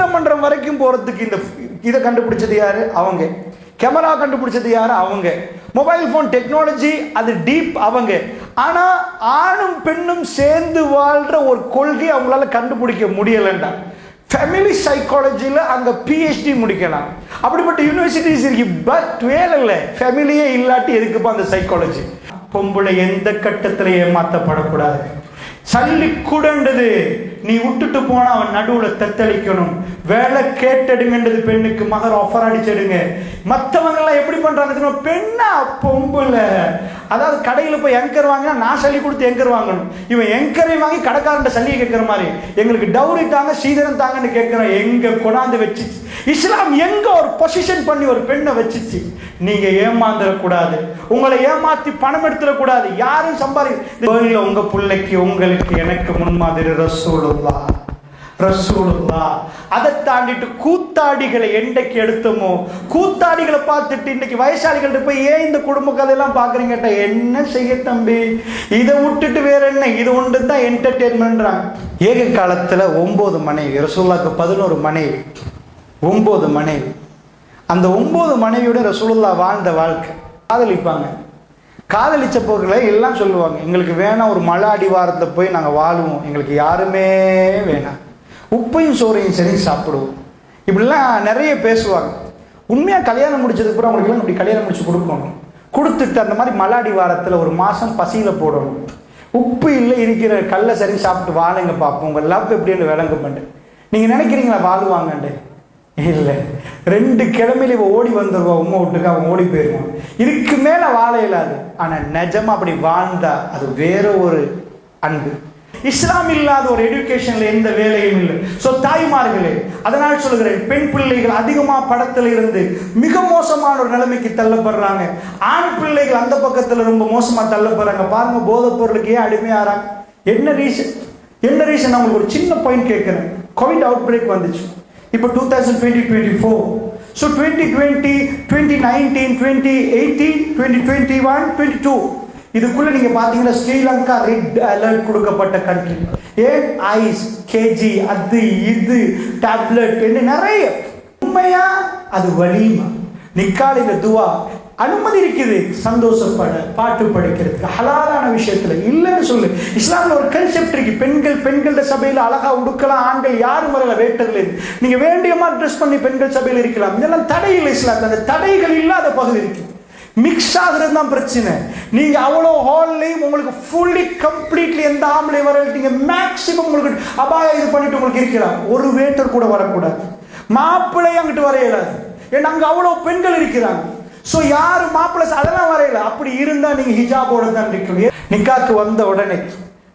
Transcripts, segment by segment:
சட்டமன்றம் வரைக்கும் போறதுக்கு இதை கண்டுபிடிச்சது யாரு? அவங்க. கேமரா கண்டுபிடிச்சது யாரு? அவங்க. மொபைல் போன் டெக்னாலஜி அது டீப் அவங்க. ஆனா ஆணும் பெண்ணும் சேர்ந்து வாழ்ற ஒரு கொள்கை அவங்களால கண்டுபிடிக்க முடியலண்டா. ஃபேமிலி சைக்காலஜியில் அங்கே பிஹெச்டி முடிக்கலாம். அப்படிப்பட்ட யூனிவர்சிட்டிஸ் இருக்கு. பட் வேலை இல்லை. ஃபேமிலியே இல்லாட்டி எதுக்குப்பா அந்த சைக்காலஜி? பொம்பளை எந்த கட்டத்தில் ஏமாற்றப்படக்கூடாது. சல்லி கூடன்றது நீ விட்டுட்டு போனா அவன் நடுவில் தத்தளிக்கணும். வேலை கேட்டெடுங்கன்றது பெண்ணுக்கு மகர் ஆஃபர் அடிச்செடுங்க. மற்றவங்க எல்லாம் எப்படி பண்றாங்க? பெண்ணா பொம்பளை, அதாவது கடையில் போய் எங்கர் வாங்கினா நான் சல்லி கொடுத்து எங்கர் வாங்கணும். இவன் எங்கரை வாங்கி கடைக்காரன் சல்லியை கேட்கிற மாதிரி எங்களுக்கு டவுரி தாங்க சீதனம் தாங்கன்னு கேட்கிறோம். எங்க கொண்டாந்து வச்சு இஸ்லாம் எங்க ஒரு பொசிஷன் பண்ணி ஒரு பெண்ணை வச்சிச்சு. நீங்க ஏமாந்துடக்கூடாது, உங்களை ஏமாத்தி பணம் எடுத்துடக்கூடாது. யாரும் சம்பாதிக்க உங்க பிள்ளைக்கு உங்களுக்கு எனக்கு முன்மாதிரி ரசூலுல்லாஹ். அதை தாண்டிட்டு கூத்தாடிகளை என்றைக்கு எடுத்தோமோ, கூத்தாடிகளை பார்த்துட்டு இன்னைக்கு வயசாளிகள்ட்ட போய் ஏன் இந்த குடும்ப கதையெல்லாம் பாக்குறீங்க? என்ன செய்ய தம்பி, இதை விட்டுட்டு வேற என்ன, இது ஒன்று தான் என்டர்டெயின்மெண்ட்றாங்க. ஏக காலத்துல 9 மனைவி, ரசூலுல்லாஹ்க்கு 11 மனைவி, 9 மனைவி. அந்த 9 மனைவியோட ரசூலுல்லாஹ் வாழ்ந்த வாழ்க்கை. காதலிப்பாங்க. காதலிச்ச போக்கில் எல்லாம் சொல்லுவாங்க, எங்களுக்கு வேணாம் ஒரு மலை அடிவாரத்தை போய் நாங்கள் வாழுவோம், எங்களுக்கு யாருமே வேணாம், உப்பையும் சோறையும் சரி சாப்பிடுவோம். இப்படிலாம் நிறைய பேசுவாங்க. உண்மையாக கல்யாணம் முடிச்சதுக்கு அப்புறம் அவங்களுக்குலாம் இப்படி கல்யாணம் முடிச்சு கொடுக்கணும். கொடுத்துட்டு அந்த மாதிரி மலை அடிவாரத்தில் ஒரு மாதம் பசியில் போடணும். உப்பு இல்லை இருக்கிற கல்லை சரி சாப்பிட்டு வாழுங்க பார்ப்போம், உங்கள் லவ் எப்படின்னு விளங்க பண்ணு. நீங்கள் நினைக்கிறீங்களா வாழுவாங்கண்டு? இல்லை. 2 கிழமையில இவ ஓடி வந்துடுவா உம்மா வீட்டுக்கு, அவன் ஓடி போயிடுவான். இதுக்கு மேலே வாழ இயலாது. ஆனால் நிஜமா அப்படி வாழ்ந்தா அது வேற ஒரு அன்பு. இஸ்லாம் இல்லாத ஒரு எஜுகேஷன்ல எந்த வேலையும் இல்லை. ஸோ தாய்மார்களே, அதனால் சொல்கிறேன், பெண் பிள்ளைகள் அதிகமாக படத்தில் இருந்து மிக மோசமான ஒரு நிலைமைக்கு தள்ளப்படுறாங்க. ஆண் பிள்ளைகள் அந்த பக்கத்தில் ரொம்ப மோசமாக தள்ளப்படுறாங்க. பாருங்க, போதைப் பொருளுக்கு ஏன் அடிமையாகிறாங்க? என்ன ரீசன்? நான் உங்களுக்கு ஒரு சின்ன பாயிண்ட் கேட்குறேன். கோவிட் அவுட் பிரேக் வந்துச்சு. இப்போ 2020-24. ஸோ 2020, 2019, 2018, 2021, 22 இதுக்குள்ள நீங்க பாத்தீங்கன்னா ஸ்ரீலங்கா ரெட் அலர்ட் கொடுக்கப்பட்ட கண்ட்ரி. ஏன்? ஐஸ், கேஜி, அது இது டேப்லெட் என்ன நிறைய. உண்மையா அது வலிமா? நிக்கால் இந்த துவா அனுமதி இருக்குது சந்தோஷப்பட, பாட்டு படிக்கிறதுக்கு, ஹலாலான விஷயத்துல இல்லைன்னு சொல்லு. இஸ்லாம்ல ஒரு கன்செப்ட் இருக்கு. பெண்களோட சபையில அழகா உடுக்கலாம், ஆண்கள் யாரும் வரல, வேட்டர்ல நீங்க வேண்டிய மாதிரி ட்ரெஸ் பண்ணி பெண்கள் சபையில இருக்கலாம். இதெல்லாம் தடை இல்லை இஸ்லாம். அந்த தடைகள் இல்லாத பகுதி இருக்கு. மிக்ஸ் ஆகுறது தான் பிரச்சனை. நீங்க அவ்வளோ ஹால்லையும் உங்களுக்கு ஃபுல்லி கம்ப்ளீட்லி எந்த ஆம்பளை வரட்டீங்க, மேக்சிமம் உங்களுக்கு அபாயா இது பண்ணிட்டு உங்களுக்கு இருக்கலாம். ஒரு வேட்டர் கூட வரக்கூடாது, மாப்பிள்ளை அங்கிட்டு வர இயலாது. ஏன்னா அங்க அவ்வளோ பெண்கள் இருக்கிறாங்க. ஸோ யாரு மாப்பிள்ளை அதெல்லாம் வரையல. அப்படி இருந்தா நீங்க ஹிஜாபோட தான் இருக்கணும். நிக்காக்கு வந்த உடனே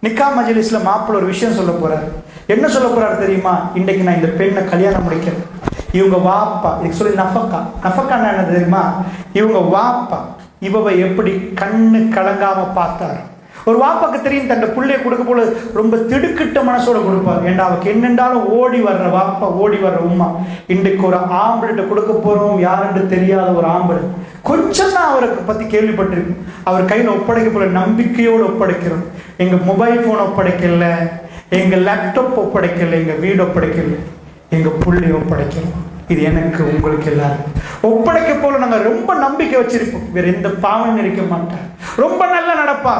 நிக்கா மஜ்லிஸ்ல மாப்பிள்ளை ஒரு விஷயம் சொல்ல போறாரு. என்ன சொல்ல போறாரு தெரியுமா? இன்றைக்கு நான் இந்த பெண்ணை கல்யாணம் முடிக்கிறேன். இவங்க வாப்பா, இதுக்கு சொல்லி நஃபக்கா என்ன தெரியுமா? இவங்க வாப்பா இவவை எப்படி கண்ணு கலங்காம பார்த்தாரு. ஒரு வாப்பாக்கு தெரியும் தன் பிள்ளைய கொடுக்க போல ரொம்ப திடுக்கிட்ட மனசோட கொடுப்பார். ஏண்டா அவருக்கு என்னென்றாலும் ஓடி வர்ற வாப்பா, ஓடி வர்ற உம்மா. இன்றைக்கு ஒரு ஆம்பளைட்ட கொடுக்க போறோம், யாருன்னு தெரியாத ஒரு ஆம்பளை. கொஞ்சம் தான் அவருக்கு பத்தி கேள்விப்பட்டிருக்கும். அவர் கையில் ஒப்படைக்க போல நம்பிக்கையோடு ஒப்படைக்கிறோம். எங்க மொபைல் போன் ஒப்படைக்கல, எங்க லேப்டாப் ஒப்படைக்கல, எங்க வீடு ஒப்படைக்கல, எங்க புள்ளைய ஒப்படைக்கிறோம். இது எனக்கு உங்களுக்கு எல்லாரும் ஒப்படைக்க போல நாங்க ரொம்ப நம்பிக்கை வச்சிருப்போம். வேற எந்த பாவம் இருக்க மாட்டார், ரொம்ப நல்லா நடப்பா,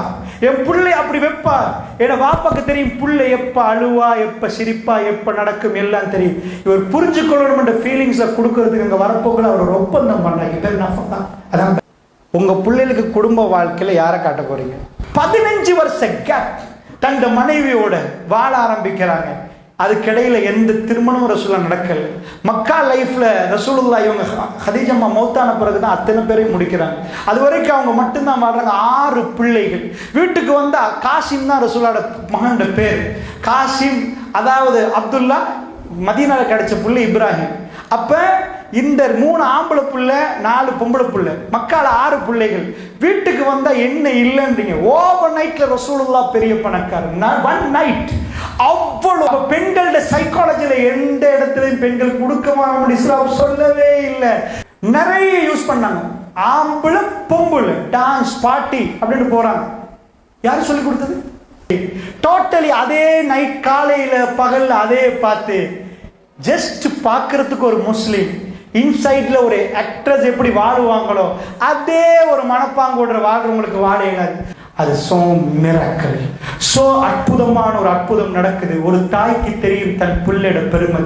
என் பிள்ளை அப்படி வைப்பா. என் வாப்பாக்கு தெரியும் பிள்ளை எப்ப அழுவா, எப்ப சிரிப்பா, எப்ப நடக்கும் எல்லாம் தெரியும். இவர் புரிஞ்சுக்கொள்ளணும் ஃபீலிங்ஸை கொடுக்கறதுக்கு அங்க வரப்போக்குள்ள அவர் ஒரு ஒப்பந்தம் பண்றாங்க. அதான் உங்க பிள்ளைகளுக்கு குடும்ப வாழ்க்கையில யாரை காட்ட போறீங்க? 15 வருஷ கேப் தந்த மனைவியோட வாழ ஆரம்பிக்கிறாங்க. அதுக்கிடையில எந்த திருமணமும் ரசூலுல்லாஹ் நடக்கல. மக்கா லைஃப்ல ரசூலுல்லாஹ் இவங்க ஹதீஜம்மா மௌத்தான பிறகுதான் அத்தனை பேரையும் முடிக்கிறாங்க. அது வரைக்கும் அவங்க மட்டும்தான் வாழ்றாங்க. 6 பிள்ளைகள். வீட்டுக்கு வந்தா காசிம் தான் ரசூலுல்லாஹோட மகனோட பேர். காசிம், அதாவது அப்துல்லா, மதீனால கிடைச்ச புள்ளை இப்ராஹிம். அப்ப இந்த 3 ஆம்பளை புள்ள, 4 பொம்பளை புள்ள, மக்கால 6 பிள்ளைகள். வீட்டுக்கு வந்தா என்ன இல்லைன்றீங்க? ஓவர் நைட்ல ரசூலுல்லாஹ் பெரிய பணக்காரர். 1 நைட் அவ்வளவு பெண்களோட சைக்காலஜில எந்த இடத்துலையும் பெண்கள் கொடுக்கமான இஸ்லாம் சொல்லவே இல்லை. நிறைய யூஸ் பண்ணாங்க. ஆம்பளை பொம்பளை டான்ஸ் பார்ட்டி அப்படின்னு போறாங்க. யாரு சொல்லி கொடுத்தது? டோட்டலி அதே நைட், காலையில பகல்ல அதே பார்த்து ஜஸ்ட் பார்க்கறதுக்கு ஒரு முஸ்லீம், இன்சைட்ல ஒரு ஆக்ட்ரஸ் எப்படி வாழுவாங்களோ அதே ஒரு மனப்பாங்கோட வாழ்றவங்களுக்கு வாழ இயலாது. அது சோ மிராக்கிள், சோ அற்புதமான ஒரு அற்புதம் நடக்குது. ஒரு தாய்க்கு தெரியும் தன் பிள்ளையோட பெருமை.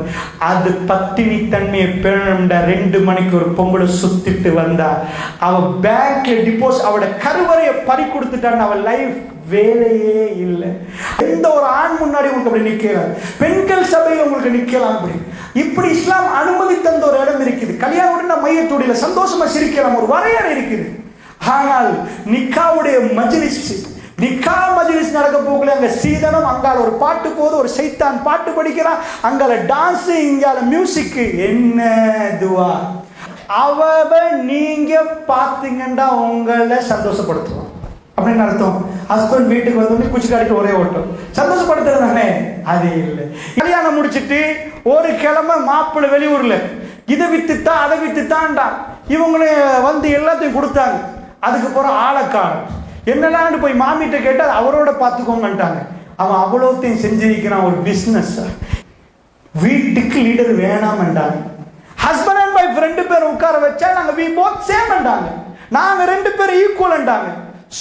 அது பத்தினி தன்மையை பேணும்டா 2 மணிக்கு ஒரு பொம்பளை சுத்திட்டு வந்தா, அவ பேங்க்ல டிபாசிட், அவட கருவறையை பறி கொடுத்துட்டான்னு அவ லைஃப் வேலையே இல்லை. எந்த ஒரு ஆண் முன்னாடி உங்களுக்கு அப்படி நிக்கலாம், பெண்கள் சபையில் உங்களுக்கு நிக்கலாம். அப்படி இப்படி இஸ்லாம் அனுமதி தந்த ஒரு இடம் இருக்குது. கல்யாணம் மையத்தோட சந்தோஷமா சிரிக்கலாம், ஒரு வரையறை இருக்குது. ஆனால் நிக்காவுடைய மஜ்லிஸ், நிக்கா மஜ்லிஸ் நடக்க போகல, அங்க சீதனம், அங்கால ஒரு பாட்டு போது, ஒரு சைத்தான் பாட்டு படிக்கிறான், அங்கால டான்ஸ், இங்கால மியூசிக். என்ன துவா அவ நீங்க பாத்தீங்கன்னா உங்களை சந்தோஷப்படுத்துவோம் அப்படின்னு அர்த்தம். ஹஸ்பண்ட் வீட்டுக்கு வந்து குச்சி காட்டிட்டு ஒரே ஓட்டம் சந்தோஷப்படுத்துறதானே? அது இல்லை. கல்யாணம் முடிச்சுட்டு ஒரு கிழமை மாப்பிள்ளை வெளியூர்ல இதை வித்துட்டா அதை வித்துட்டான்டா, இவங்களே வந்து எல்லாத்தையும் கொடுத்தாங்க. அதுக்கப்புறம் ஆளக்காரன் என்னெல்லாம் போய் மாமிட்ட கேட்டால் அவரோட பார்த்துக்கோங்கன்ட்டாங்க. அவன் அவ்வளோத்தையும் செஞ்சிருக்கிறான் ஒரு பிஸ்னஸ். வீட்டுக்கு லீடர் வேணாம்ன்றாங்க. ஹஸ்பண்ட் அண்ட் ஒய்ஃப் 2 பேரும் உட்கார வச்சா நாங்கள் வி போத் சேம்ன்றாங்க, நாங்கள் 2 பேரும் ஈக்குவல்ன்றாங்க.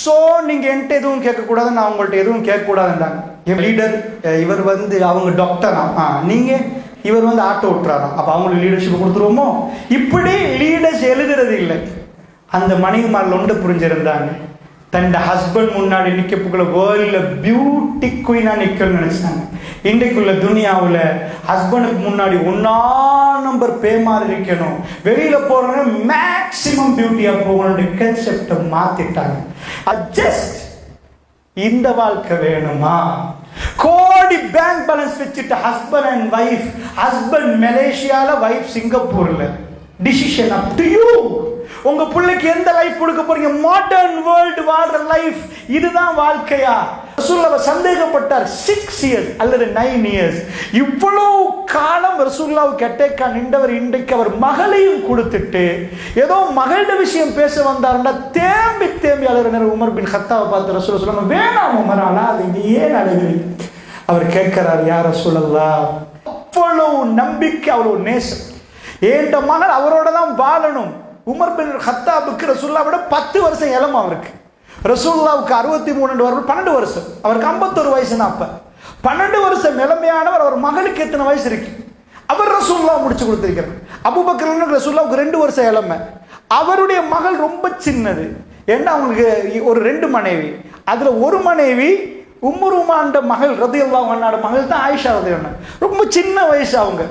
ஸோ நீங்கள் என்கிட்ட எதுவும் கேட்கக்கூடாது, நான் உங்கள்கிட்ட எதுவும் கேட்கக்கூடாதுன்றாங்க. லீடர் இவர் வந்து அவங்க டாக்டராம், நீங்கள் இவர் வந்து ஆட்டோ ஓட்டுறாராம், அப்போ அவங்களுக்கு லீடர்ஷிப் கொடுத்துருவோமோ? இப்படி லீடர்ஸ் எழுதுறது இல்லை. அந்த மனைவிமாரில் ஒன்று புரிஞ்சிருந்தாங்க, தன் ஹஸ்பண்ட் முன்னாடி நிற்கப்புக்குள்ள வேர்ல்டில் பியூட்டி குயினாக நிற்கணும்னு நினைச்சாங்க. இன்றைக்குள்ள துனியாவில் ஹஸ்பண்டுக்கு முன்னாடி 1ஆம் நம்பர் பேமாரி இருக்கணும், வெளியில போறோம்னா மேக்சிமம் பியூட்டியா போகணும் கன்செப்டை மாத்திட்டாங்க. ஜஸ்ட் இந்த வாழ்க்கை வேணுமா? கோடி பேங்க் பேலன்ஸ் வச்சுட்டு ஹஸ்பண்ட் அண்ட் வைஃப், ஹஸ்பண்ட் மலேசியால, வைஃப் சிங்கப்பூர்ல. Decision up to you. உங்க பிள்ளைக்கு எந்த லைஃப் கொடுக்க போறீங்க? மாடர்ன் வேர்ல்டு வாழ்ற லைஃப் இதுதான் வாழ்க்கையா? ரசூலுல்லாஹ் சந்தேகப்பட்டார் 6 இயர்ஸ் அல்லது 9 இயர்ஸ். இவ்வளவு காலம் ரசூலுல்லாஹ் கெட்டேக்கா நின்றவர் இன்றைக்கு அவர் மகளையும் கொடுத்துட்டு ஏதோ மகளோட விஷயம் பேச வந்தாருன்னா தேம்பி தேம்பி அழுகிற உமர் பின் கத்தாவை பார்த்து ரசூலுல்லாஹ் சொல்லுவாங்க, வேணாம் உமர், அது நீ ஏன் அழுகிறீங்க? அவர் கேட்கிறார், யார் ரசூலுல்லாஹ், அவ்வளவு நம்பிக்கை, அவ்வளவு நேசம், ஏண்ட மகள் அவரோட தான் வாழணும். உமர் பின் கத்தாபுக்கு ரசூலுல்லாஹ் விட 10 வருஷம் இளம். அவருக்கு ரசூலுல்லாஹ்வுக்கு 63 வருடம், 12 வருஷம், அவருக்கு 51 வயசுனா அப்ப 12 வருஷம் இளமையானவர். அவர் மகளுக்கு எத்தனை வயசு இருக்கு? அவர் ரசூலுல்லாஹ் முடிச்சு கொடுத்திருக்கிறார். அபூபக்கர் ரசூலுல்லாஹ்வுக்கு 2 வருஷம் இளமை. அவருடைய மகள் ரொம்ப சின்னது. ஏன்னா அவங்களுக்கு ஒரு 2 மனைவி, அதுல ஒரு மனைவி உம்மு ருமான்ட மகள் ரலியல்லாஹு அன்ஹா மகள் தான் ஆயிஷா ரலியல்லாஹு அன்ஹா, ரொம்ப சின்ன வயசு அவங்க.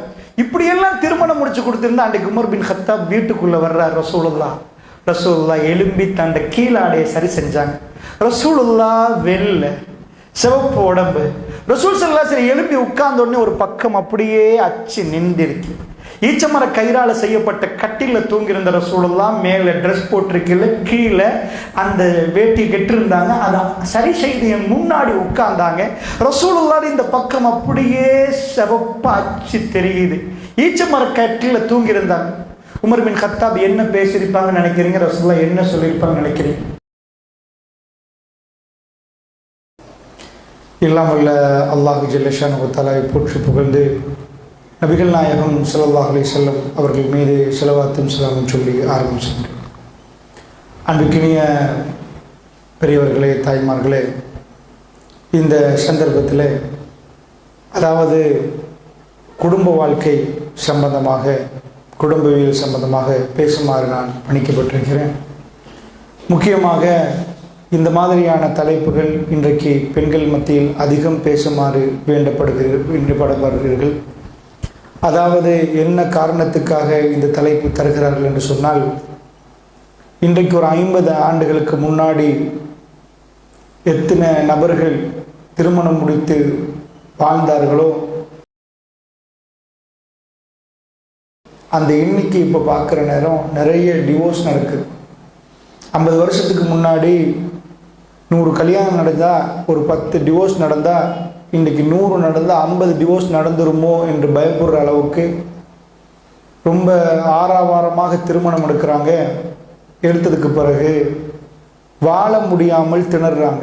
இப்படி எல்லாம் திருமணம் முடிச்சு கொடுத்திருந்தா அன்றைக்கு உமர் பின் கத்தாப் வீட்டுக்குள்ள வர்றார். ரசூலுல்லாஹ் எலும்பி தண்ட கீழாடையை சரி செஞ்சாங்க. ரசூலுல்லாஹ் வெள்ளை சிவப்பு உடம்பு. ரசூல் ஸல்லல்லாஹு அலைஹி வஸல்லம் எலும்பி உட்கார்ந்த உடனே ஒரு பக்கம் அப்படியே அச்சு நின்றிருக்கு. ஈச்சமர கயிறால செய்யப்பட்ட கட்டில தூங்கியிருந்த ரசூலுல்லாஹ் மேல ட்ரெஸ் போட்டிருக்கல, கீழே அந்த வேட்டி கெட்டிருந்தாங்க. அதை சரி செய்து என் முன்னாடி உட்கார்ந்தாங்க. ரசூலுல்லாஹ் இந்த பக்கம் அப்படியே சிவப்பா அச்சு தெரியுது. ஈச்சமர கட்டில தூங்கியிருந்தாங்க. உமர் பின் கத்தாப் என்ன பேசியிருப்பாங்கன்னு நினைக்கிறீங்க? ரசூலுல்லாஹ் என்ன சொல்லியிருப்பாங்க நினைக்கிறீங்க? எல்லாம் வல்ல அல்லாஹ் ஜல்ல ஷானஹு தஆலாவை போற்றி புகழ்ந்து நபிகள் நாயகம் ஸல்லல்லாஹு அலைஹி வஸல்லம் அவர்கள் மீது ஸலவாத்தும் ஸலாமும் சொல்லி ஆரம்பிச்சோம். அன்புக்கினிய பெரியவர்களே, தாய்மார்களே, இந்த சந்தர்ப்பத்தில் அதாவது குடும்ப வாழ்க்கை சம்பந்தமாக, குடும்பவியல் சம்பந்தமாக பேசுமாறு நான் பணிக்கப்பட்டிருக்கிறேன். முக்கியமாக இந்த மாதிரியான தலைப்புகள் இன்றைக்கு பெண்கள் மத்தியில் அதிகம் பேசுமாறு வேண்டப்படுகிறீர்கள். அதாவது என்ன காரணத்துக்காக இந்த தலைப்பு தருகிறார்கள் என்று சொன்னால், இன்றைக்கு ஒரு 50 ஆண்டுகளுக்கு முன்னாடி எத்தனை நபர்கள் திருமணம் முடித்து வாழ்ந்தார்களோ அந்த எண்ணிக்கை இப்போ பார்க்குற நேரம் நிறைய டிவோர்ஸ் நடக்குது. 50 வருஷத்துக்கு முன்னாடி 100 கல்யாணம் நடந்தால், ஒரு 10 டிவோர்ஸ் நடந்தால், இன்றைக்கி 100 நடந்தால் 50 டிவோர்ஸ் நடந்துருமோ என்று பயப்படுற அளவுக்கு ரொம்ப ஆரவாரமாக திருமணம் எடுக்கிறாங்க. எடுத்ததுக்கு பிறகு வாழ முடியாமல் திணறாங்க.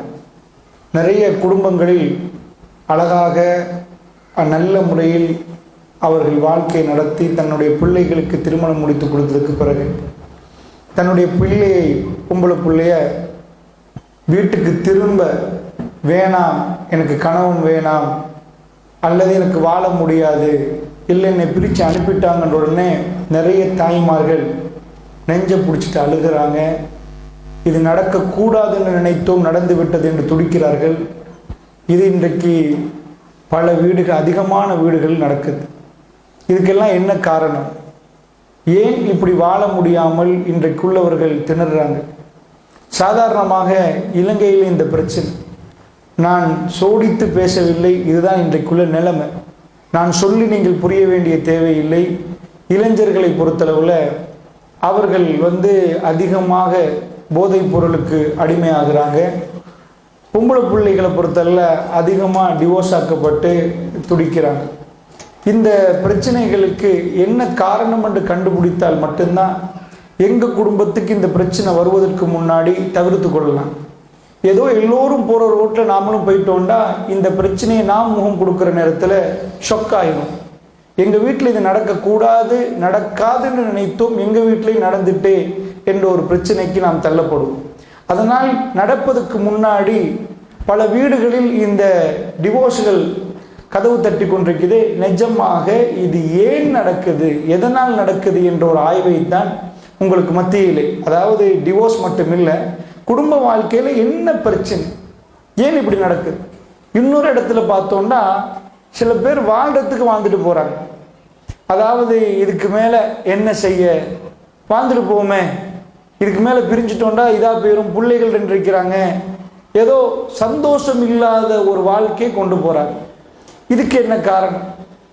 நிறைய குடும்பங்களில் அழகாக நல்ல முறையில் அவர்கள் வாழ்க்கை நடத்தி தன்னுடைய பிள்ளைகளுக்கு திருமணம் முடித்து கொடுத்ததுக்கு பிறகு தன்னுடைய பிள்ளையை பொம்பளை பிள்ளைய வீட்டுக்கு திரும்ப வேணாம், எனக்கு கணவன் வேணாம், அல்லது எனக்கு வாழ முடியாது, இல்லை என்னை பிரித்து அனுப்பிட்டாங்கன்ற உடனே நிறைய தாய்மார்கள் நெஞ்சை பிடிச்சிட்டு அழுகிறாங்க. இது நடக்கக்கூடாதுன்னு நினைத்தோம், நடந்து விட்டது என்று துடிக்கிறார்கள். இது இன்றைக்கு பல வீடுகள், அதிகமான வீடுகள் நடக்குது. இதுக்கெல்லாம் என்ன காரணம்? ஏன் இப்படி வாழ முடியாமல் இன்றைக்குள்ளவர்கள் திணறாங்க? சாதாரணமாக இலங்கையில் இந்த பிரச்சனை நான் சோடித்து பேசவில்லை, இதுதான் இன்றைக்குள்ள நிலைமை. நான் சொல்லி நீங்கள் புரிய வேண்டிய தேவையில்லை. இளைஞர்களை பொறுத்தளவில் அவர்கள் அதிகமாக போதைப் பொருளுக்கு அடிமையாகிறாங்க. பொம்பளை பிள்ளைகளை பொறுத்தளவில் அதிகமாக டிவோர்ஸ் ஆக்கப்பட்டு துடிக்கிறாங்க. இந்த பிரச்சனைகளுக்கு என்ன காரணம் என்று கண்டுபிடித்தால் மட்டும்தான் எங்கள் குடும்பத்துக்கு இந்த பிரச்சனை வருவதற்கு முன்னாடி தவிர்த்து கொள்ளலாம். ஏதோ எல்லோரும் போகிற ரோட்டில் நாமளும் போயிட்டோம்டா இந்த பிரச்சனையை நாம் முகம் கொடுக்குற நேரத்தில் ஷொக் ஆகிடும். எங்கள் வீட்டில் இது நடக்கக்கூடாது, நடக்காதுன்னு நினைத்தோம், எங்கள் வீட்டிலையும் நடந்துட்டே என்ற ஒரு பிரச்சனைக்கு நாம் தள்ளப்படுவோம். அதனால் நடப்பதற்கு முன்னாடி பல வீடுகளில் இந்த டிவோர்ஸ்கள் கதவு தட்டி கொண்டிருக்குது. நிஜமாக இது ஏன் நடக்குது, எதனால் நடக்குது என்ற ஒரு ஆய்வை தான் உங்களுக்கு மத்தியிலே, அதாவது டிவோர்ஸ் மட்டும் இல்லை, குடும்ப வாழ்க்கையில் என்ன பிரச்சனை, ஏன் இப்படி நடக்குது. இன்னொரு இடத்துல பார்த்தோம்னா சில பேர் வாழ்கிறதுக்கு வாழ்ந்துட்டு போகிறாங்க. அதாவது இதுக்கு மேலே என்ன செய்ய, வாழ்ந்துட்டு போவோமே, இதுக்கு மேலே பிரிஞ்சிட்டோண்டா இதாக போயிடும், பிள்ளைகள் ரெண்டு இருக்கிறாங்க, ஏதோ சந்தோஷம் இல்லாத ஒரு வாழ்க்கையை கொண்டு போகிறாங்க. இதுக்கு என்ன காரணம்?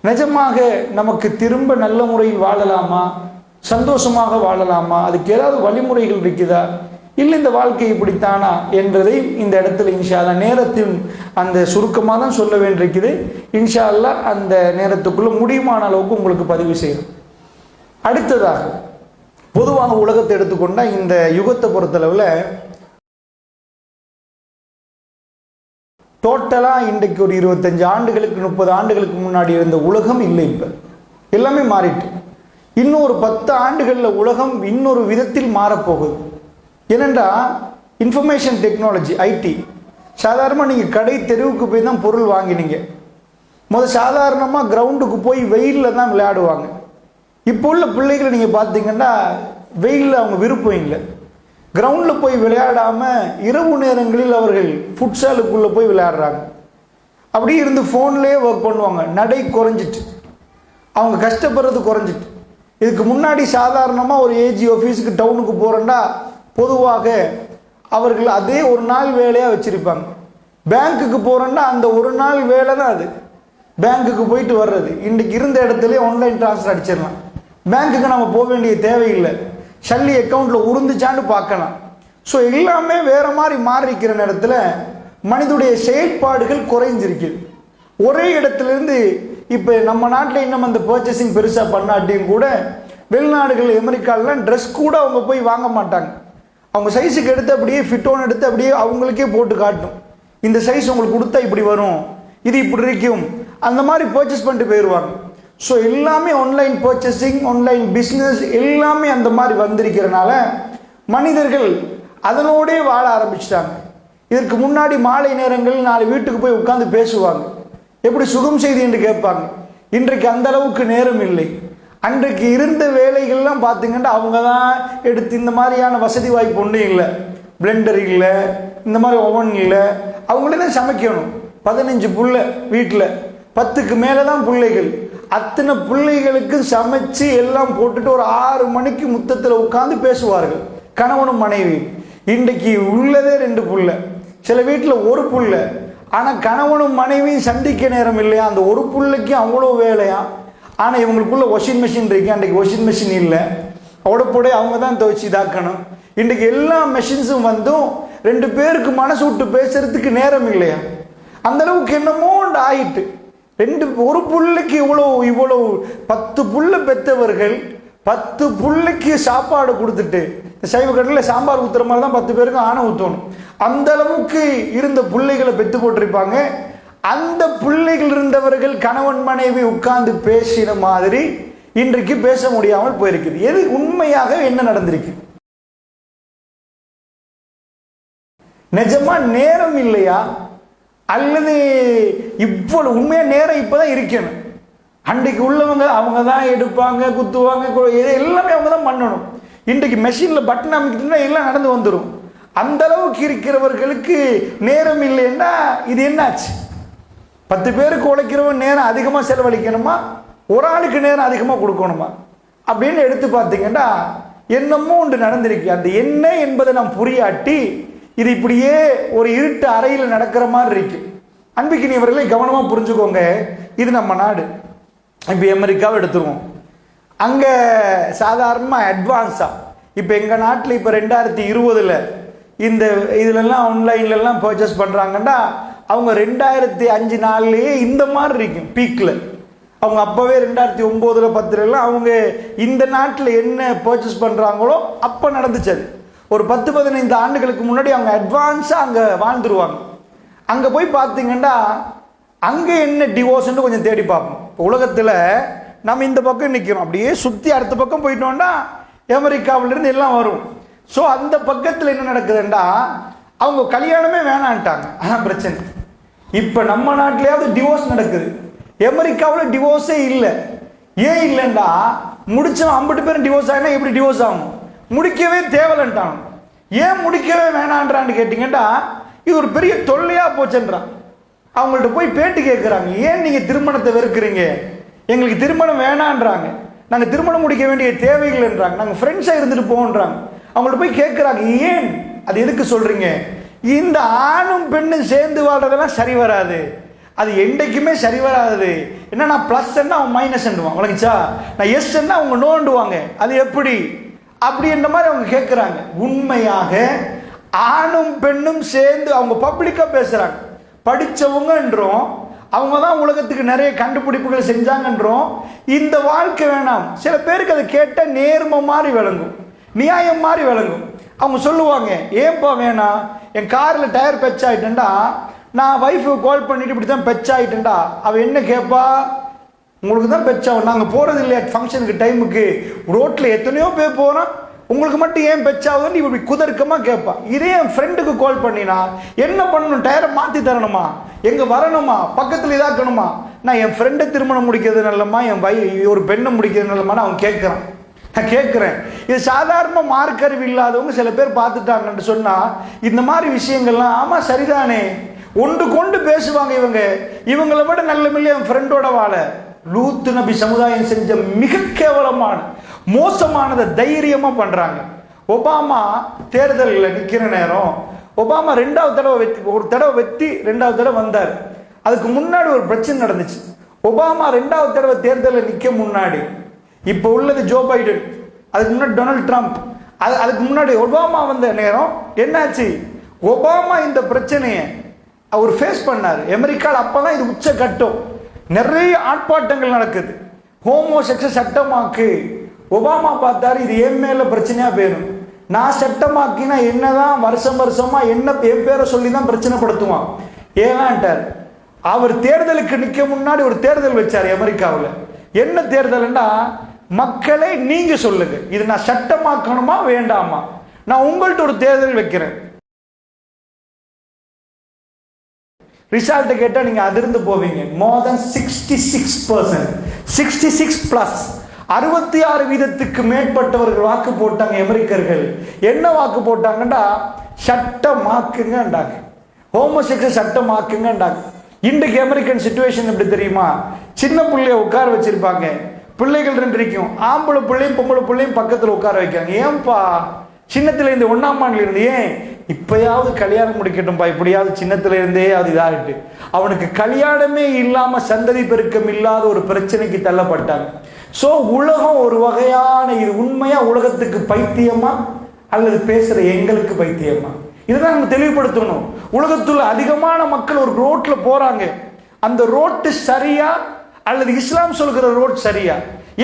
நிஜமாக நமக்கு திரும்ப நல்ல முறையில் வாழலாமா, சந்தோஷமாக வாழலாமா, அதுக்கு ஏதாவது வழிமுறைகள் இருக்குதா, இல்லை இந்த வாழ்க்கை இப்படித்தானா என்றதை இந்த இடத்துல இன்ஷா அல்லாஹ் நேரத்தின் அந்த சுருக்கமாக தான் சொல்ல வேண்டியிருக்குது. இன்ஷா அல்லாஹ் அந்த நேரத்துக்குள்ள முடியுமான அளவுக்கு உங்களுக்கு பதிவு செய்யணும். அடுத்ததாக பொதுவாக உலகத்தை எடுத்துக்கொண்டால் இந்த யுகத்தை பொறுத்தளவில் டோட்டலாக இன்றைக்கு ஒரு 25 ஆண்டுகளுக்கு 30 ஆண்டுகளுக்கு முன்னாடி இருந்த உலகம் இல்லை, இப்போ எல்லாமே மாறிட்டு. இன்னொரு 10 ஆண்டுகளில் உலகம் இன்னொரு விதத்தில் மாறப்போகுது. ஏனென்றால் இன்ஃபர்மேஷன் டெக்னாலஜி, ஐடி. சாதாரணமாக நீங்கள் கடை தெருவுக்கு போய் தான் பொருள் வாங்கினீங்க. சாதாரணமாக கிரவுண்டுக்கு போய் வெயிலில் தான் விளையாடுவாங்க. இப்போ உள்ள பிள்ளைகளை நீங்கள் பார்த்தீங்கன்னா வெயிலில் அவங்க விருப்பம் இல்லை. கிரவுண்டில் போய் விளையாடாமல் இரவு நேரங்களில் அவர்கள் ஃபுட்சாலுக்குள்ளே போய் விளையாடுறாங்க. அப்படி இருந்து ஃபோன்லேயே ஒர்க் பண்ணுவாங்க. நடை குறைஞ்சிட்டு, அவங்க கஷ்டப்படுறது குறைஞ்சிட்டு. இதுக்கு முன்னாடி சாதாரணமாக ஒரு ஏஜி ஆஃபீஸுக்கு டவுனுக்கு போகிறேன்னா பொதுவாக அவர்கள் அதே ஒரு நாள் வேலையாக வச்சுருப்பாங்க. பேங்க்குக்கு போகிறோன்னா அந்த ஒரு நாள் வேலை தான் அது, பேங்க்குக்கு போயிட்டு வர்றது. இன்றைக்கு இருந்த இடத்துல ஆன்லைன் ட்ரான்ஸ்ஃபர் அடிச்சிடலாம். பேங்க்குக்கு நம்ம போக வேண்டிய தேவையில்லை, ஷல்லி அக்கௌண்ட்டில் உருந்துச்சான்னு பார்க்கலாம். ஸோ எல்லாமே வேறு மாதிரி மாறிக்கிற நேரத்தில் மனிதனுடைய செயல்பாடுகள் குறைஞ்சிருக்குது. ஒரே இடத்துலேருந்து இப்போ நம்ம நாட்டில் இன்னும் அந்த பர்ச்சேசிங் பெருசாக பண்ணாட்டியும் கூட வெளிநாடுகள் அமெரிக்காலலாம் ட்ரெஸ் கூட அவங்க போய் வாங்க மாட்டாங்க. அவங்க சைஸுக்கு எடுத்து அப்படியே ஃபிட்டோன்னு எடுத்து அப்படியே அவங்களுக்கே போட்டு காட்டும். இந்த சைஸ் உங்களுக்கு கொடுத்தா இப்படி வரும், இது இப்படி இருக்கும், அந்த மாதிரி பர்ச்சேஸ் பண்ணிட்டு போயிடுவாங்க. ஸோ எல்லாமே ஆன்லைன் பர்ச்சேசிங், ஆன்லைன் பிஸ்னஸ் எல்லாமே அந்த மாதிரி வந்திருக்கிறனால மனிதர்கள் அதனோடே வாழ ஆரம்பிச்சிட்டாங்க. இதற்கு முன்னாடி மாலை நேரங்களில் 4 வீட்டுக்கு போய் உட்காந்து பேசுவாங்க, எப்படி சுகம் செய்தி என்று கேட்பாங்க. இன்றைக்கு அந்த அளவுக்கு நேரம் இல்லை. அன்றைக்கு இருந்த வேலைகள்லாம் பார்த்தீங்கன்னா அவங்க தான் எடுத்து, இந்த மாதிரியான வசதி வாய்ப்பு ஒன்றும் இல்லை, பிளெண்டர் இல்லை, இந்த மாதிரி ஓவன் இல்லை, அவங்களே தான் சமைக்கணும். 15 புள்ள வீட்டில், 10க்கு மேலே தான் பிள்ளைகள். அத்தனை பிள்ளைகளுக்கு சமைச்சு எல்லாம் போட்டுட்டு ஒரு 6 மணிக்கு முத்தத்தில் உட்காந்து பேசுவார்கள் கணவனும் மனைவி. இன்றைக்கு உள்ளதே 2 புள்ள, சில வீட்டில் 1 புள்ள. ஆனால் கணவனும் மனைவியும் சந்திக்க நேரம் இல்லையா, அந்த 1 புள்ளைக்கு அவ்வளோ வேலையா. ஆனால் இவங்களுக்குள்ள வாஷிங் மிஷின் இருக்கு, அன்றைக்கு வாஷிங் மிஷின் இல்லை, உடப்போட அவங்க தான் துவைச்சி இதாக்கணும். இன்றைக்கு எல்லா மெஷின்ஸும் வந்தும் 2 பேருக்கு மனசு விட்டு பேசுறதுக்கு நேரம் இல்லையா. அந்த அளவுக்கு என்னமோ ஆகிட்டு. 1 புள்ளைக்கு இவ்வளவு 10 புள்ள பெற்றவர்கள் 10 புள்ளைக்கு சாப்பாடு கொடுத்துட்டு, சைவ கடையில் சாம்பார் ஊற்றுற மாதிரி தான் 10 பேருக்கு ஆணை ஊற்றணும். அந்த அளவுக்கு இருந்த பிள்ளைகளை பெற்று போட்டிருப்பாங்க. அந்த பிள்ளைகள் இருந்தவர்கள் கணவன் மனைவி உட்கார்ந்து பேசின மாதிரி இன்றைக்கு பேச முடியாமல் போயிருக்குது. எது உண்மையாக என்ன நடந்திருக்கு? நிஜமா நேரம் இல்லையா? அல்லது இவ்வளவு உண்மையா நேரம் இப்பதான் இருக்கணும். அன்றைக்கு உள்ளவங்க அவங்க தான் எடுப்பாங்க, குத்துவாங்க, எல்லாமே அவங்க தான் பண்ணணும். இன்றைக்கு மெஷின்ல பட்டன் அமைக்கிட்டா எல்லாம் நடந்து வந்துடும். அந்த அளவுக்கு இருக்கிறவர்களுக்கு நேரம் இல்லைன்னா இது என்னாச்சு? 10 பேருக்கு உழைக்கிறவன் நேரம் அதிகமாக செலவழிக்கணுமா, ஒரு ஆளுக்கு நேரம் அதிகமாக கொடுக்கணுமா அப்படின்னு எடுத்து பார்த்தீங்கன்னா என்னமோ ஒன்று நடந்திருக்கு. அந்த என்ன என்பதை நாம் புரியாட்டி இது இப்படியே ஒரு இருட்டு அறையில் நடக்கிற மாதிரி இருக்கு. அன்பிக்கினியவர்களை கவனமாக புரிஞ்சுக்கோங்க. இது நம்ம நாடு. இப்போ அமெரிக்காவை எடுத்துருவோம். அங்கே சாதாரணமாக அட்வான்ஸாக இப்போ எங்கள் நாட்டில் இப்போ 2020 இந்த இதுலெல்லாம் ஆன்லைன்லலாம் பர்ச்சேஸ் பண்ணுறாங்கன்னா அவங்க 2005-4 இந்த மாதிரி இருக்கும் பீக்கில். அவங்க அப்போவே 2009-10 அவங்க இந்த நாட்டில் என்ன பர்ச்சேஸ் பண்ணுறாங்களோ அப்போ நடந்துச்சு. அது ஒரு 10-15 ஆண்டுகளுக்கு முன்னாடி அவங்க அட்வான்ஸாக அங்கே வாழ்ந்துருவாங்க. அங்கே போய் பார்த்தீங்கன்னா அங்கே என்ன டிவோர்ஸ்ன்னு கொஞ்சம் தேடி பார்ப்போம். உலகத்தில் நம்ம இந்த பக்கம் நிற்கிறோம், அப்படியே சுற்றி அடுத்த பக்கம் போயிட்டோம்னா அமெரிக்காவிலிருந்து எல்லாம் வரும். ஸோ அந்த பக்கத்தில் என்ன நடக்குதுன்னா அவங்க கல்யாணமே வேணான்ட்டாங்க. அதான் பிரச்சனை. இப்போ நம்ம நாட்டிலேயாவது டிவோர்ஸ் நடக்குது, அமெரிக்காவில் டிவோர்ஸே இல்லை. ஏன் இல்லைண்டா முடிச்சவன் 50 பேரும் டிவோர்ஸ் ஆகினா எப்படி டிவோர்ஸ் ஆகும்? முடிக்கவே தேவையில்லைன்ட்டான். ஏன் முடிக்கவே வேணான்றான்னு கேட்டிங்கன்னா இது ஒரு பெரிய தொல்லையாக போச்சுன்றான். அவங்கள்ட்ட போய் பேட்டி கேட்குறாங்க, ஏன் நீங்கள் திருமணத்தை வெறுக்கிறீங்க? எங்களுக்கு திருமணம் வேணான்றாங்க, நாங்கள் திருமணம் முடிக்க வேண்டிய தேவைகள்ன்றாங்க, நாங்கள் ஃப்ரெண்ட்ஸாக இருந்துட்டு போவோன்றாங்க. அவங்கள்ட்ட போய் கேட்குறாங்க, ஏன் அது எதுக்கு சொல்கிறீங்க? இந்த ஆணும் பெண்ணும் சேர்ந்து வாழ்றதெல்லாம் சரி வராது, அது என்றைக்குமே சரி வராது. என்ன நான் ப்ளஸ் என்ன அவன் மைனஸ் என்னுவான், வழங்கிச்சா நான் எஸ் என்ன அவங்க நோண்டுவாங்க, அது எப்படி அப்படின்ற மாதிரி அவங்க கேட்குறாங்க. உண்மையாக ஆணும் பெண்ணும் சேர்ந்து அவங்க பப்ளிக்காக பேசுகிறாங்க. படித்தவங்கன்றோம், அவங்க தான் உலகத்துக்கு நிறைய கண்டுபிடிப்புகள் செஞ்சாங்கன்றோம். இந்த வாழ்க்கை வேணாம். சில பேருக்கு அதை கேட்டால் நேர்மை மாதிரி விளங்கும், நியாயம் மாதிரி விளங்கும். அவங்க சொல்லுவாங்க, ஏன்பா வேணாம், என் காரில் டயர் பெச் ஆகிட்டேன்டா, நான் ஒய்ஃபுக்கு கால் பண்ணிட்டு இப்படி தான் பெச் ஆகிட்டேன்டா. அவள் என்ன கேட்பா, உங்களுக்கு தான் பெச்சாகும், நாங்கள் போகிறது இல்லையா ஃபங்க்ஷனுக்கு டைமுக்கு, ரோட்டில் எத்தனையோ பேர் போகிறோம், உங்களுக்கு மட்டும் ஏன் பெச்சாகுதுன்னு இப்படி குதர்க்கமாக கேட்பான். இதே என் ஃப்ரெண்டுக்கு கால் பண்ணினா என்ன பண்ணணும், டயரை மாற்றி தரணுமா, எங்கே வரணுமா, பக்கத்தில் இதாக்கணுமா, நான் என் ஃப்ரெண்டை திருமணம் முடிக்கிறது நல்லமா, என் ஒரு பெண்ணை முடிக்கிறது நல்லமான்னு அவன் கேட்குறான். நான் கேட்குறேன், இது சாதாரண மார்க்கறிவு இல்லாதவங்க சில பேர் பார்த்துட்டாங்கன்னு சொன்னால் இந்த மாதிரி விஷயங்கள்லாம் ஆமாம் சரிதானே ஒன்று கொண்டு பேசுவாங்க. இவங்களை விட நல்ல மில்ல என் ஃப்ரெண்டோட வாழ. லூத்து நபி சமுதாயம் செஞ்ச மிக கேவலமான மோசமானதை தைரியமாக பண்ணுறாங்க. ஒபாமா தேர்தலில் நிற்கிற நேரம் ஒபாமா 2வது தடவை ஒரு தடவை வெற்றி 2வது தடவை வந்தார். அதுக்கு முன்னாடி ஒரு பிரச்சனை நடந்துச்சு. ஒபாமா 2வது தடவை தேர்தலில் நிற்க முன்னாடி, இப்போ உள்ளது ஜோ பைடன், அதுக்கு முன்னாடி டொனால்ட் ட்ரம்ப், அதுக்கு முன்னாடி ஒபாமா வந்த நேரம் என்னாச்சு, ஒபாமா இந்த பிரச்சனையை அவர் ஃபேஸ் பண்ணார். அமெரிக்காவில் அப்போ தான் இது உச்ச கட்டம், நிறைய ஆர்ப்பாட்டங்கள் நடக்குது, ஹோமோசெக்ஸ் சட்டமாக்கு. ஒபாமா பார்த்தாரு, இது என் மேல பிரச்சனையா போயிடும், நான் சட்டமாக்கினா என்னதான் வருஷமா என்ன என் பேரை சொல்லி தான் பிரச்சனைப்படுத்துவான். ஏன்னான்ட்டார். அவர் தேர்தலுக்கு நிற்க முன்னாடி ஒரு தேர்தல் வச்சார் அமெரிக்காவில். என்ன தேர்தல்னா, மக்களை நீங்க சொல்லுங்க, இது நான் சட்டமாக்கணுமா வேண்டாமா, நான் உங்கள்கிட்ட ஒரு தேர்தல் வைக்கிறேன். ரிசல்ட் கேட்டால் நீங்கள் அதிர்ந்து போவீங்க. மோர் தென் 66%, 66+, 66% மேற்பட்டவர்கள் வாக்கு போட்டாங்க. அமெரிக்கர்கள் என்ன வாக்கு போட்டாங்கன்னா, சட்டமாக்குங்கண்டாங்க, ஹோமோசெக்சுவல் சட்டமாக்குங்கண்டாங்க. இன்றைக்கு அமெரிக்கன் சிச்சுவேஷன் எப்படி தெரியுமா, சின்ன பிள்ளைய உட்கார வச்சிருப்பாங்க, பிள்ளைகள் 2 இருக்கும், ஆம்பளை பிள்ளையும் பொம்பளை பிள்ளையும் பக்கத்தில் உட்கார வைக்காங்க. ஏன்பா சின்னத்துல இருந்து 1ஆம் ஆண்டுல இருந்து, ஏன் இப்பயாவது கல்யாணம் முடிக்கட்டும்பா, இப்படியாவது சின்னத்துல இருந்தே அது இதாகிட்டு, அவனுக்கு கல்யாணமே இல்லாம சந்ததி பெருக்கம் இல்லாத ஒரு பிரச்சனைக்கு தள்ளப்பட்டாங்க. ஸோ உலகம் ஒரு வகையான, இது உண்மையா உலகத்துக்கு பைத்தியமா அல்லது பேசுற எங்களுக்கு பைத்தியமா, இதுதான் நம்ம தெளிவுபடுத்தணும். உலகத்துல அதிகமான மக்கள் ஒரு ரோட்ல போறாங்க, அந்த ரோட்டு சரியா அல்லது இஸ்லாம் சொல்கிற ரோட் சரியா,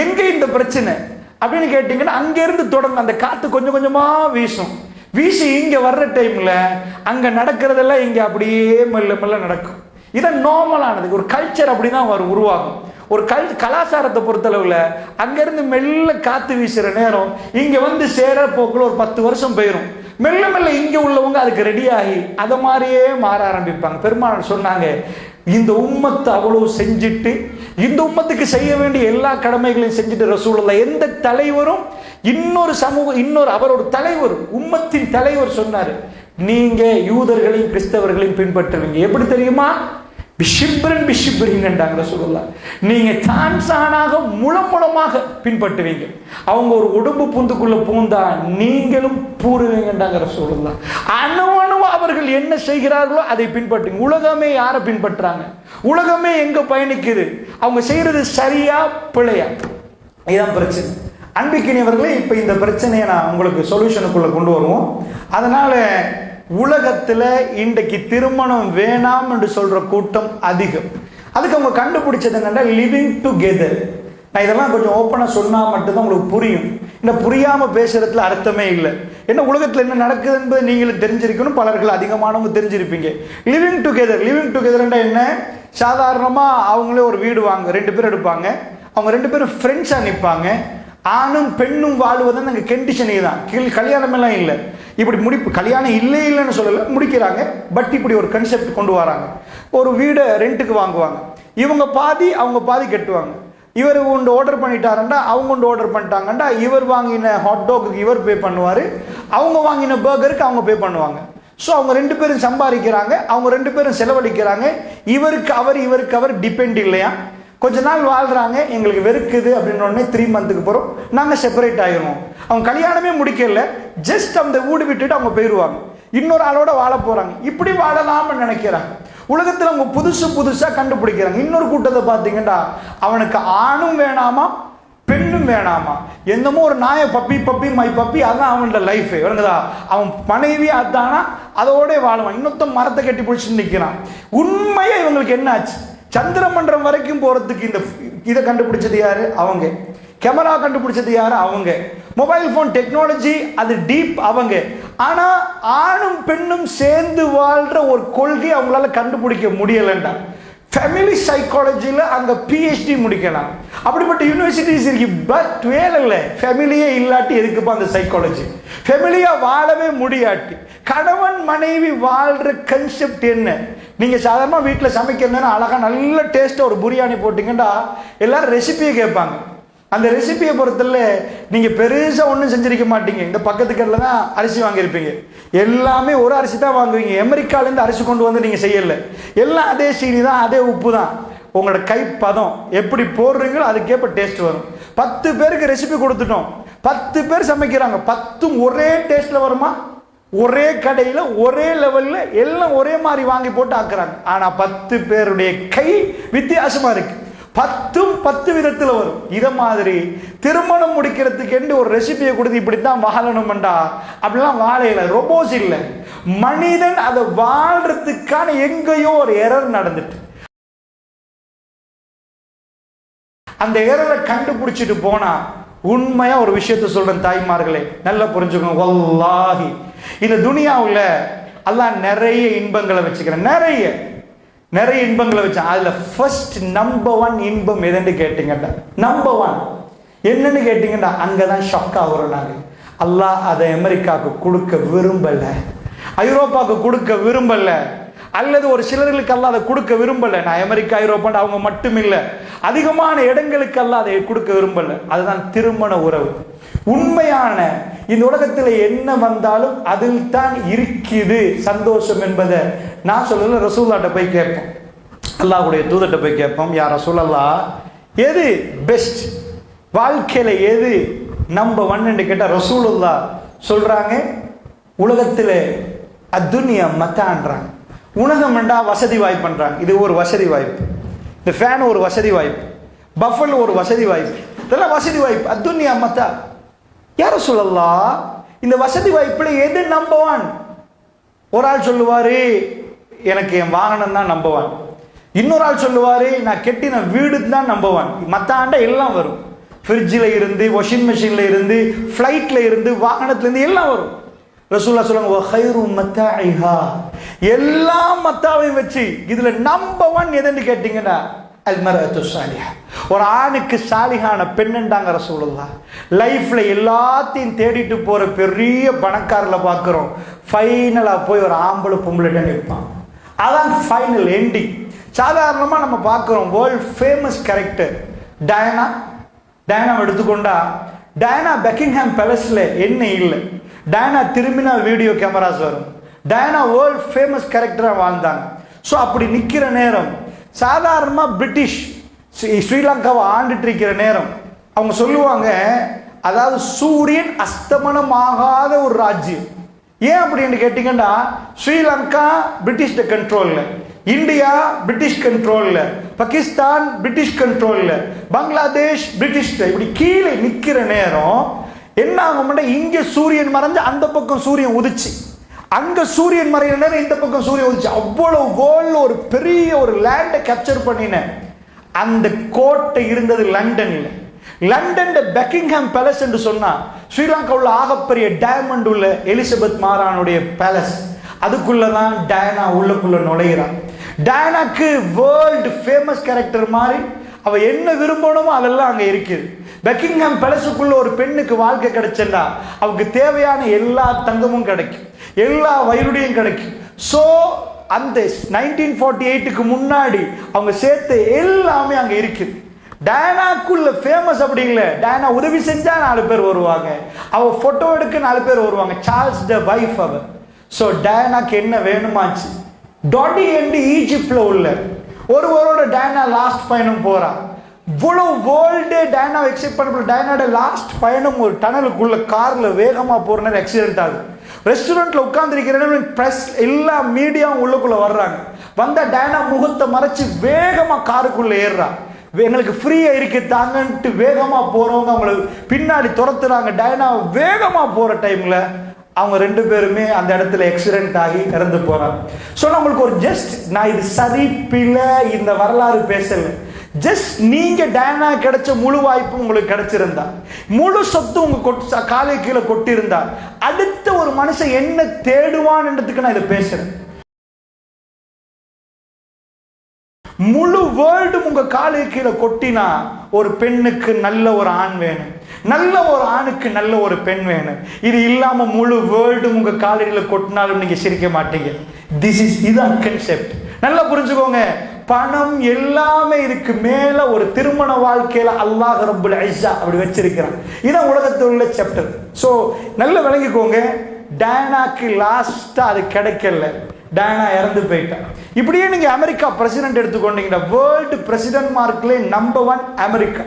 எங்க இந்த பிரச்சனை அப்படின்னு கேட்டீங்கன்னா, அங்கிருந்து தொடங்க அந்த காத்து கொஞ்சம் கொஞ்சமா வீசும். வீசி இங்க வர்ற டைம்ல அங்க நடக்கிறதெல்லாம் இங்க அப்படியே மெல்ல மெல்ல நடக்கும். இதான் நார்மலானது. ஒரு கல்ச்சர் அப்படிதான் உருவாகும். ஒரு கலாச்சாரத்தை பொறுத்தளவுல அங்கிருந்து மெல்ல காத்து வீசுற நேரம் இங்க வந்து சேர போக்குல ஒரு 10 வருஷம் போயிடும். மெல்ல மெல்ல இங்க உள்ளவங்க அதுக்கு ரெடி ஆகி அதை மாதிரியே மாற ஆரம்பிப்பாங்க. பெருமாள் சொன்னாங்க, இந்த உம்மத்து அவ்வளவு செஞ்சுட்டு, இந்த உம்மத்துக்கு செய்ய வேண்டிய எல்லா கடமைகளையும் செஞ்சுட்டு ரசூலுல்லாஹ் எந்த தலைவரும் இன்னொரு அவரோட தலைவர், உம்மத்தின் தலைவர் சொன்னாரு, நீங்க யூதர்களையும் கிறிஸ்தவர்களையும் பின்பற்றுவீங்க. எப்படி தெரியுமா? பிஷிப்ரன் பிஷிப்ரின்னுட்டாங்க ரசூலுல்லாஹ். நீங்க தான்சானாக முளமுளமாக பின்பற்றுவீங்க. அவங்க ஒரு உடம்பு பூந்துக்குள்ள பூந்தா நீங்களும் பூருவீங்கன்றாங்க ரசூலுல்லாஹ். அணுவணுவா அவர்கள் என்ன செய்கிறார்களோ அதை பின்பற்றுங்க. உலகமே யாரை பின்பற்றாங்க? உலகமே எங்க பயணிக்குது? அவங்க செய்யறது சரியா பிழையா? இதுதான் பிரச்சனை. அன்பிக்கினியவர்களே, இப்ப இந்த பிரச்சனையை நான் உங்களுக்கு சொல்யூஷனுக்குள்ள கொண்டு வருவோம். அதனால உலகத்துல இன்றைக்கு திருமணம் வேணாம் என்று சொல்ற கூட்டம் அதிகம். அதுக்கு அவங்க கண்டுபிடிச்சது என்னன்னா லிவிங் டுகெதர். நான் இதெல்லாம் கொஞ்சம் ஓப்பனா சொன்னா மட்டும்தான் உங்களுக்கு புரியும். இந்த புரியாம பேசுறதுல அர்த்தமே இல்லை. என்ன உலகத்துல என்ன நடக்குது என்பது நீங்களும் தெரிஞ்சிருக்கணும், பலர்கள் அதிகமானவங்க தெரிஞ்சிருப்பீங்க. லிவிங் டுகெதர்ன்றா என்ன? சாதாரணமா அவங்களே ஒரு வீடு வாங்க, 2 பேர் எடுப்பாங்க, அவங்க 2 பேரும் ஃப்ரெண்ட்ஸா நிற்பாங்க. ஆணும் பெண்ணும் வாழ்வதுன்னு அங்கே கண்டிஷனே தான், கல்யாணம் எல்லாம் இல்லை. இப்படி கல்யாணம் இல்லைன்னு சொல்லல, முடிக்கிறாங்க. பட் இப்படி ஒரு கன்செப்ட் கொண்டு வராங்க. ஒரு வீடை ரெண்ட்டுக்கு வாங்குவாங்க, இவங்க பாதி அவங்க பாதி கட்டுவாங்க. இவர் ஒன்று ஆர்டர் பண்ணிட்டாருண்டா அவங்க ஒன்று ஆர்டர் பண்ணிட்டாங்கண்டா இவர் வாங்கின ஹாட் டாக்கு இவர் பே பண்ணுவார், அவங்க வாங்கின பர்கருக்கு அவங்க பே பண்ணுவாங்க. ஸோ அவங்க 2 பேரும் சம்பாதிக்கிறாங்க, அவங்க 2 பேரும் செலவழிக்கிறாங்க. இவருக்கு அவர் டிபெண்ட் இல்லையா? கொஞ்ச நாள் வாழ்றாங்க, எங்களுக்கு வெறுக்குது அப்படின்னு உடனே 3 மந்த்துக்கு போகிறோம் நாங்கள் செப்பரேட் ஆகிடுவோம். அவங்க கல்யாணமே முடிக்கல, ஜஸ்ட் அந்த வீடு விட்டுட்டு அவங்க போயிடுவாங்க, இன்னொரு ஆளோட வாழ போகிறாங்க. இப்படி வாழலாம்னு நினைக்கிறாங்க. உலகத்தில் அவங்க புதுசாக கண்டுபிடிக்கிறாங்க. இன்னொரு கூட்டத்தை பார்த்தீங்கன்னா அவனுக்கு ஆணும் வேணாமா பெண்ணும் வேணாமா, என்னமோ ஒரு நாயை பப்பி மை பப்பி, அதான் அவனோட லைஃப். இவனுங்கதா அவன் மனைவி அதானா அதோட வாழுவான். இன்னொருத்தன் மரத்தை கட்டி பிடிச்சிட்டு நிற்கிறான். உண்மையா இவங்களுக்கு என்ன ஆச்சு? சந்திரமண்டலம் வரைக்கும் போறதுக்கு இதை கண்டுபிடிச்சது யாரு? அவங்க. கேமரா கண்டுபிடிச்சது யாரு? அவங்க. மொபைல் போன் டெக்னாலஜி அது டீப் அவங்க. ஆனா ஆணும் பெண்ணும் சேர்ந்து வாழ்ற ஒரு கொள்கை அவங்களால கண்டுபிடிக்க முடியலண்டா. ஃபேமிலி சைக்காலஜியில் அங்கே PhD முடிக்கலாம். அப்படிப்பட்ட யூனிவர்சிட்டிஸ் இருக்கு. பட் வேலை இல்லை. ஃபேமிலியே இல்லாட்டி எதுக்குப்பா அந்த சைக்காலஜி? ஃபேமிலியாக வாழவே முடியாட்டி கணவன் மனைவி வாழ்கிற கன்செப்ட் என்ன? நீங்கள் சாதாரணமாக வீட்டில் சமைக்கிறதுனா அழகாக நல்ல டேஸ்ட்டாக ஒரு பிரியாணி போட்டிங்கன்னா எல்லாரும் ரெசிபியை கேட்பாங்க. அந்த ரெசிபியை பொறுத்தல நீங்கள் பெருசாக ஒன்றும் செஞ்சிருக்க மாட்டீங்க. இந்த பக்கத்து கடையில் தான் அரிசி வாங்கியிருப்பீங்க, எல்லாமே ஒரு அரிசி தான் வாங்குவீங்க. அமெரிக்காலேருந்து அரிசி கொண்டு வந்து நீங்கள் செய்யலை, எல்லாம் அதே சீனி தான், அதே உப்பு தான். உங்களோட கை பதம் எப்படி போடுறீங்களோ அதுக்கேற்ப டேஸ்ட் வரும். 10 பேருக்கு ரெசிபி கொடுத்துட்டோம், 10 பேர் சமைக்கிறாங்க, 10ம் ஒரே டேஸ்ட்டில் வருமா? ஒரே கடையில் ஒரே லெவலில் எல்லாம் ஒரே மாதிரி வாங்கி போட்டு ஆக்குறாங்க. ஆனால் 10 பேருடைய கை வித்தியாசமாக இருக்கு. 10ம் 10 விதத்தில் வரும். இதை மாதிரி திருமணம் முடிக்கிறதுக்கு என்று ஒரு ரெசிபியை கொடுத்து இப்படித்தான் வாழணும்டா அப்படிலாம் வாழையில. ரொபோஸ் இல்லை, மனிதன் அதை வாழ்றதுக்கான எங்கேயோ ஒரு எரர் நடந்துட்டு அந்த எரரை கண்டுபிடிச்சிட்டு போனா உண்மையா ஒரு விஷயத்த சொல்றேன் தாய்மார்களே, நல்லா புரிஞ்சுக்கணும். வல்லாஹி இந்த துனியாவுல அல்லாஹ் நிறைய இன்பங்களை வச்சுக்கிறேன், நிறைய இன்பங்களை வச்சான். அதுல ஃபர்ஸ்ட் நம்பர் 1 இன்பம் எதுன்னு கேட்டீங்கன்னா, நம்பர் 1 என்னன்னு கேட்டீங்கன்னா அங்கதான் ஷாக் ஆகுறோம் நாங்க. அல்லாஹ் அதை அமெரிக்காவுக்கு கொடுக்க விரும்பல, ஐரோப்பாவுக்கு கொடுக்க விரும்பல, அல்லது ஒரு சிலர்களுக்கு அல்லாஹ் அதை கொடுக்க விரும்பல. நான் அமெரிக்கா ஐரோப்பான்னு அவங்க மட்டும் இல்லை, அதிகமான இடங்களுக்கு அல்லாஹ் அதை கொடுக்க விரும்பல. அதுதான் திருமண உறவு. உண்மையான இந்த உலகத்தில் என்ன வந்தாலும் அதில் தான் இருக்குது சந்தோஷம் என்பதை நான் சொல்லல, ரசூல்லாட்ட போய் கேட்போம், அல்லாஹ்வுடைய தூதர்கிட்ட போய் கேட்போம், யா ரசூலல்லாஹ் எது பெஸ்ட் வாழ்க்கையில, எது நம்பர் 1 கேட்டா ரசூலுல்லாஹ் சொல்றாங்க, உலகத்தில் அத்துன்யா மத்தான்றாங்க. உலகம் என்றா வசதி வாய்ப்பு பண்றாங்க. இது ஒரு வசதி வாய்ப்பு, இந்த ஃபேன் ஒரு வசதி வாய்ப்பு, பஃபல் ஒரு வசதி வாய்ப்பு, இதெல்லாம் வசதி வாய்ப்பு. அத்துன்யா மத்தா. யா ரசூலல்லாஹ் இந்த வசதி வாய்ப்புல எது நம்பர் 1? ஒரு ஆள் சொல்லுவாரு எனக்கு என் வாகனம் தான் நம்பர் 1, இன்னொரு ஆள் சொல்லுவாரு நான் கெட்டின வீடு தான் நம்பர் 1. மற்ற ஆண்ட எல்லாம் வரும், ஃப்ரிட்ஜில் இருந்து, வாஷிங் மிஷின்ல இருந்து, ஃப்ளைட்ல இருந்து, வாகனத்துல இருந்து எல்லாம் வரும். ரசூலுல்லாஹ் சொல்லுவாங்க, வ கைரு மத்தாஇஹா, எல்லா மத்தாவையும் வச்சு இதுல நம்பர் 1 எதுன்னு கேட்டீங்கன்னா அல்மரத்து சாலிஹா. ஒரு ஆணுக்கு சாலிஹான பெண்ணுண்டாங்க ரசூலுல்லாஹ். லைஃப்ல எல்லாத்தையும் தேடிட்டு போற பெரிய பணக்காரல பார்க்கிறோம், ஃபைனலா போய் ஒரு ஆம்பளை பொம்பளை நிற்பான். அதான் ஃபைனல் எண்டிங். சாதாரணமா நம்ம பார்க்கிறோம் world famous character Diana. Diana எடுத்துக்கொண்டா டயனா பக்கிங்ஹாம் பேலஸ்ல என்ன இல்லை, டயனா திரும்பினா வீடியோ கேமராஸ் வரும். டயனா வேர்ல்ட் ஃபேமஸ் கேரக்டராக வாழ்ந்தாங்க. ஸோ அப்படி நிற்கிற நேரம் சாதாரணமாக பிரிட்டிஷ் ஸ்ரீலங்காவை ஆண்டுட்டு இருக்கிற நேரம் அவங்க சொல்லுவாங்க, அதாவது சூரியன் அஸ்தமனம் ஆகாத ஒரு ராஜ்யம். ஏன் அப்படின்னு கேட்டீங்கன்னா ஸ்ரீலங்கா பிரிட்டிஷ் கண்ட்ரோல்ல, இந்தியா பிரிட்டிஷ் கண்ட்ரோல்ல, பாகிஸ்தான் பிரிட்டிஷ் கண்ட்ரோல்ல, பங்களாதேஷ் பிரிட்டிஷ். இப்படி கீழே நிற்கிற நேரம் என்ன ஆகும்னா இங்க சூரியன் மறைஞ்சு அந்த பக்கம் சூரியன் உதிச்சு, அங்க சூரியன் மறைகிற நேரம் இந்த பக்கம் சூரியன் உதிச்சு. அவ்வளவு வேர்ல்ட்ல ஒரு பெரிய ஒரு லேண்டை கேப்சர் பண்ணின அந்த கோட்டை இருந்தது லண்டன்ல. லண்டன் பக்கிங்ஹாம் பேலஸ் என்று சொன்னா ஸ்ரீலங்காவுள்ள ஆகப்பெரிய டைமண்ட் உள்ள எலிசபெத் மகாராணியுடைய பேலஸ். அதுக்குள்ளதான் டயனா உள்ளுக்குள்ள நுழைகிறான். டயனாக்கு வேர்ல்டு ஃபேமஸ் கேரக்டர் மாதிரி அவ என்ன விரும்பணுமோ அதெல்லாம் அங்க இருக்குது. பக்கிங்ஹாம் பேலஸுக்குள்ள ஒரு பெண்ணுக்கு வாழ்க்கை கிடைச்சா அவருக்கு தேவையான எல்லா தங்கமும் கிடைக்கும், எல்லா வயலுடையும் கிடைக்கும். ஸோ அந்த 1948க்கு முன்னாடி அவங்க சேர்த்த எல்லாமே அங்க இருக்குது. டயனாக்குள்ள ஃபேமஸ் அப்படி இல்லை, டயனா உதவி செஞ்சா 4 பேர் வருவாங்க, அவ போட்டோ எடுக்க 4 பேர் வருவாங்க. சார்ல்ஸ் த வைஃப் அவர். ஸோ டயனாக்கு என்ன வேணுமாச்சு, டாடி என்று ஈஜிப்ட்ல உள்ள ஒருவரோட டயனா லாஸ்ட் பயணம் போறா. இவ்வளவு வேர்ல்டே டயனா எக்ஸெப்ட் பண்ண டயனாட லாஸ்ட் பயணம் ஒரு டனலுக்குள்ள கார்ல வேகமா போற நேரம் ஆக்சிடென்ட் ஆகுது. ரெஸ்டாரண்ட்ல உட்கார்ந்து இருக்கிற பிரஸ் எல்லா மீடியாவும் உள்ளுக்குள்ள வர்றாங்க. வந்த டயனா முகத்தை மறைச்சு வேகமா காருக்குள்ள ஏறுறா. எங்களுக்கு ஃப்ரீயா இருக்கு தாங்கன்ட்டு வேகமா போறவங்க அவங்களுக்கு பின்னாடி துரத்துறாங்க. டயனா வேகமா போற டைம்ல அவங்க 2 பேருமே அந்த இடத்துல ஆக்சிடென்ட் ஆகி இறந்து போறாங்க. ஸோ நம்மளுக்கு ஒரு ஜஸ்ட், நான் இது சரி பிழை இந்த வரலாறு பேசல, ஜஸ்ட் நீங்க டயனா கிடைச்ச முழு வாய்ப்பு உங்களுக்கு கிடைச்சிருந்தா, முழு சொத்து உங்க காலை கீழே கொட்டிருந்தா, அடுத்த ஒரு மனுஷன் என்ன தேடுவான்ன்றதுக்கு நான் இதை பேசுறேன். முழு வேர்ல்டும் உங்க காலை கீழே கொட்டினா ஒரு பெண்ணுக்கு நல்ல ஒரு ஆண் வேணும், நல்ல ஒரு ஆணுக்கு நல்ல ஒரு பெண் வேணும். இது இல்லாம முழு வேர்ல்டும் உங்க காலையில கொட்டினாலும் நீங்க சிரிக்க மாட்டீங்க. இதுதான் கான்செப்ட். நல்லா புரிஞ்சுக்கோங்க. பணம் எல்லாமே இதுக்கு மேல ஒரு திருமண வாழ்க்கையில அல்லாஹ் ரப்புல் இஸ்ஸா அப்படி வச்சிருக்கிறான். இதான் உலகத்தில் உள்ள சாப்டர். ஸோ நல்லா விளங்கிக்கோங்க. டயனாக்கு லாஸ்டா அது கிடைக்கல, டயனா இறந்து போயிட்டான். இப்படியே நீங்க அமெரிக்கா பிரசிடென்ட் எடுத்துக்கொண்டீங்கன்னா வேர்ல்டு பிரசிடென்ட் மார்க்ல நம்பர் 1 அமெரிக்கா.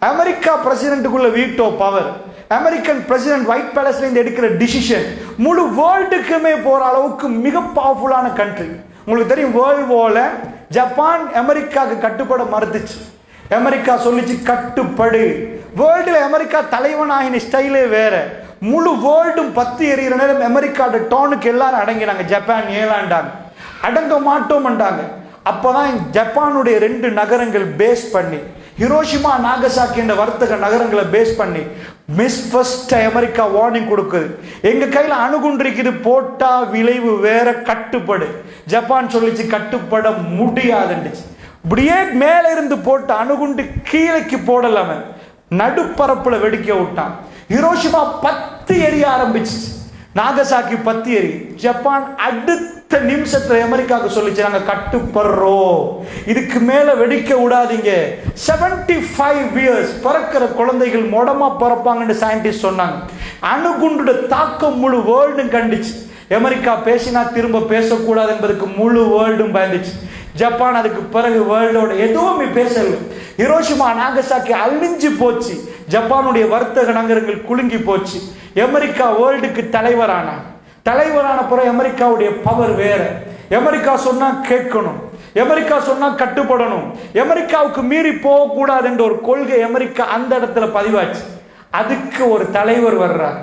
அமெரிக்கா பிரசிடென்ட்டுக்குள்ள veto power, American president white பேலஸ்ல இருந்து எடுக்கிற டிசிஷன் முழு வேர்ல்டுக்குமே போற அளவுக்கு மிக பவர்ஃபுல்லான கண்ட்ரி. உங்களுக்கு தெரியும், வேர்ல்ட் வார்ல ஜப்பான் அமெரிக்காவுக்கு கட்டுப்பட மறுத்துச்சு. அமெரிக்கா சொல்லிச்சு கட்டுப்படு. வேர்ல்டுல அமெரிக்கா தலைவனாகின ஸ்டைலே வேற. முழு வேர்ல்டும் பத்து எறிகிற நேரம் அமெரிக்காவோட டோனுக்கு எல்லாரும் அடங்கினாங்க. ஜப்பான் ஏலாண்டாங்க, அடங்க மாட்டோம்ண்டாங்க. அப்பதான் ஜப்பானுடைய 2 நகரங்கள் பேஸ் பண்ணி, ஹிரோஷிமா நாகசாக்கி என்ற வர்த்தக நகரங்களை பேஸ் பண்ணி ஃபர்ஸ்ட் அமெரிக்கா வார்னிங் கொடுக்குது, எங்க கையில அணுகுண்டு இருக்குது, போட்டா விளைவு வேற, கட்டுப்படு. ஜப்பான் சொல்லிச்சு கட்டுப்பட முடியாதுன்னுச்சு. இப்படியே மேல இருந்து போட்ட அணுகுண்டு கீழைக்கு போடலாம நடுப்பரப்புல வெடிக்க விட்டான். ஹிரோஷிமா 10 எரிய ஆரம்பிச்சு, நாகசாக்கி 10 எரி. ஜப்பான் அடுத்த நிமிஷத்துல அமெரிக்காவுக்கு சொல்லிச்சு நாங்க கட்டுப்படுறோம், இதுக்கு மேல வெடிக்க விடாதீங்க. 75 இயர்ஸ் பிறக்கிற குழந்தைகள் மொடமா பிறப்பாங்கன்னு சயின்டிஸ்ட் சொன்னாங்க. அணுகுண்டு தாக்கம் முழு வேர்ல்டும் கண்டிச்சு. அமெரிக்கா பேசினா திரும்ப பேசக்கூடாது என்பதற்கு முழு வேர்ல்டும் பயந்துச்சு. ஜப்பான் அதுக்கு பிறகு வேர்ல்டோட எதுவுமே பேசல. ஹிரோஷிமா நாகசாக்கி அழிஞ்சு போச்சு. ஜப்பானுடைய வர்த்தக நகரங்கள் குலுங்கி போச்சு. அமெரிக்கா வேர்ல்டுக்கு தலைவரான பிறகு அமெரிக்காவுடைய பவர் வேற. அமெரிக்கா சொன்னா கேட்கணும், அமெரிக்கா சொன்னா கட்டுப்படணும், அமெரிக்காவுக்கு மீறி போகக்கூடாது என்ற ஒரு கொள்கை அமெரிக்கா அந்த இடத்துல பதிவாச்சு. அதுக்கு ஒரு தலைவர் வர்றார்.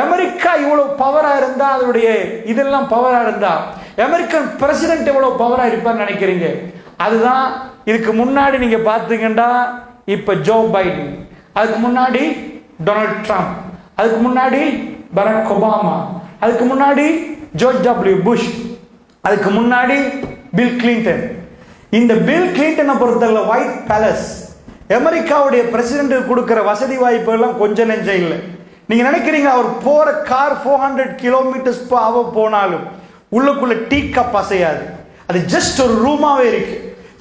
அமெரிக்கா இவ்வளவு பவரா இருந்தா, அதனுடைய இதெல்லாம் பவரா இருந்தா, அமெரிக்கன் பிரசிடென்ட் எவ்வளவு பவரா இருப்பான்னு நினைக்கிறீங்க? அதுதான் இதுக்கு முன்னாடி நீங்க பாத்தீங்கன்னா இப்ப ஜோ பைடன், அதுக்கு முன்னாடி டொனால்ட் ட்ரம்ப், அதுக்கு முன்னாடி பராக் ஒபாமா, அதுக்கு முன்னாடி ஜார்ஜ் டபிள்யூ புஷ். அதுக்கு முன்னாடி பில் கிளின்டன். இந்த பில் கிளின்டனை பொறுத்தவரை ஒயிட் பேலஸ், அமெரிக்காவுடைய பிரசிடென்ட் கொடுக்கிற வசதி வாய்ப்பு எல்லாம் கொஞ்சம் நெஞ்சம் இல்லை. நீங்க நினைக்கிறீங்க அவர் போற கார் 400 km/h போனாலும் உள்ளுக்குள்ள டீ கப் அசையாது. அது ஜஸ்ட் ஒரு ரூமாவே இருக்கு.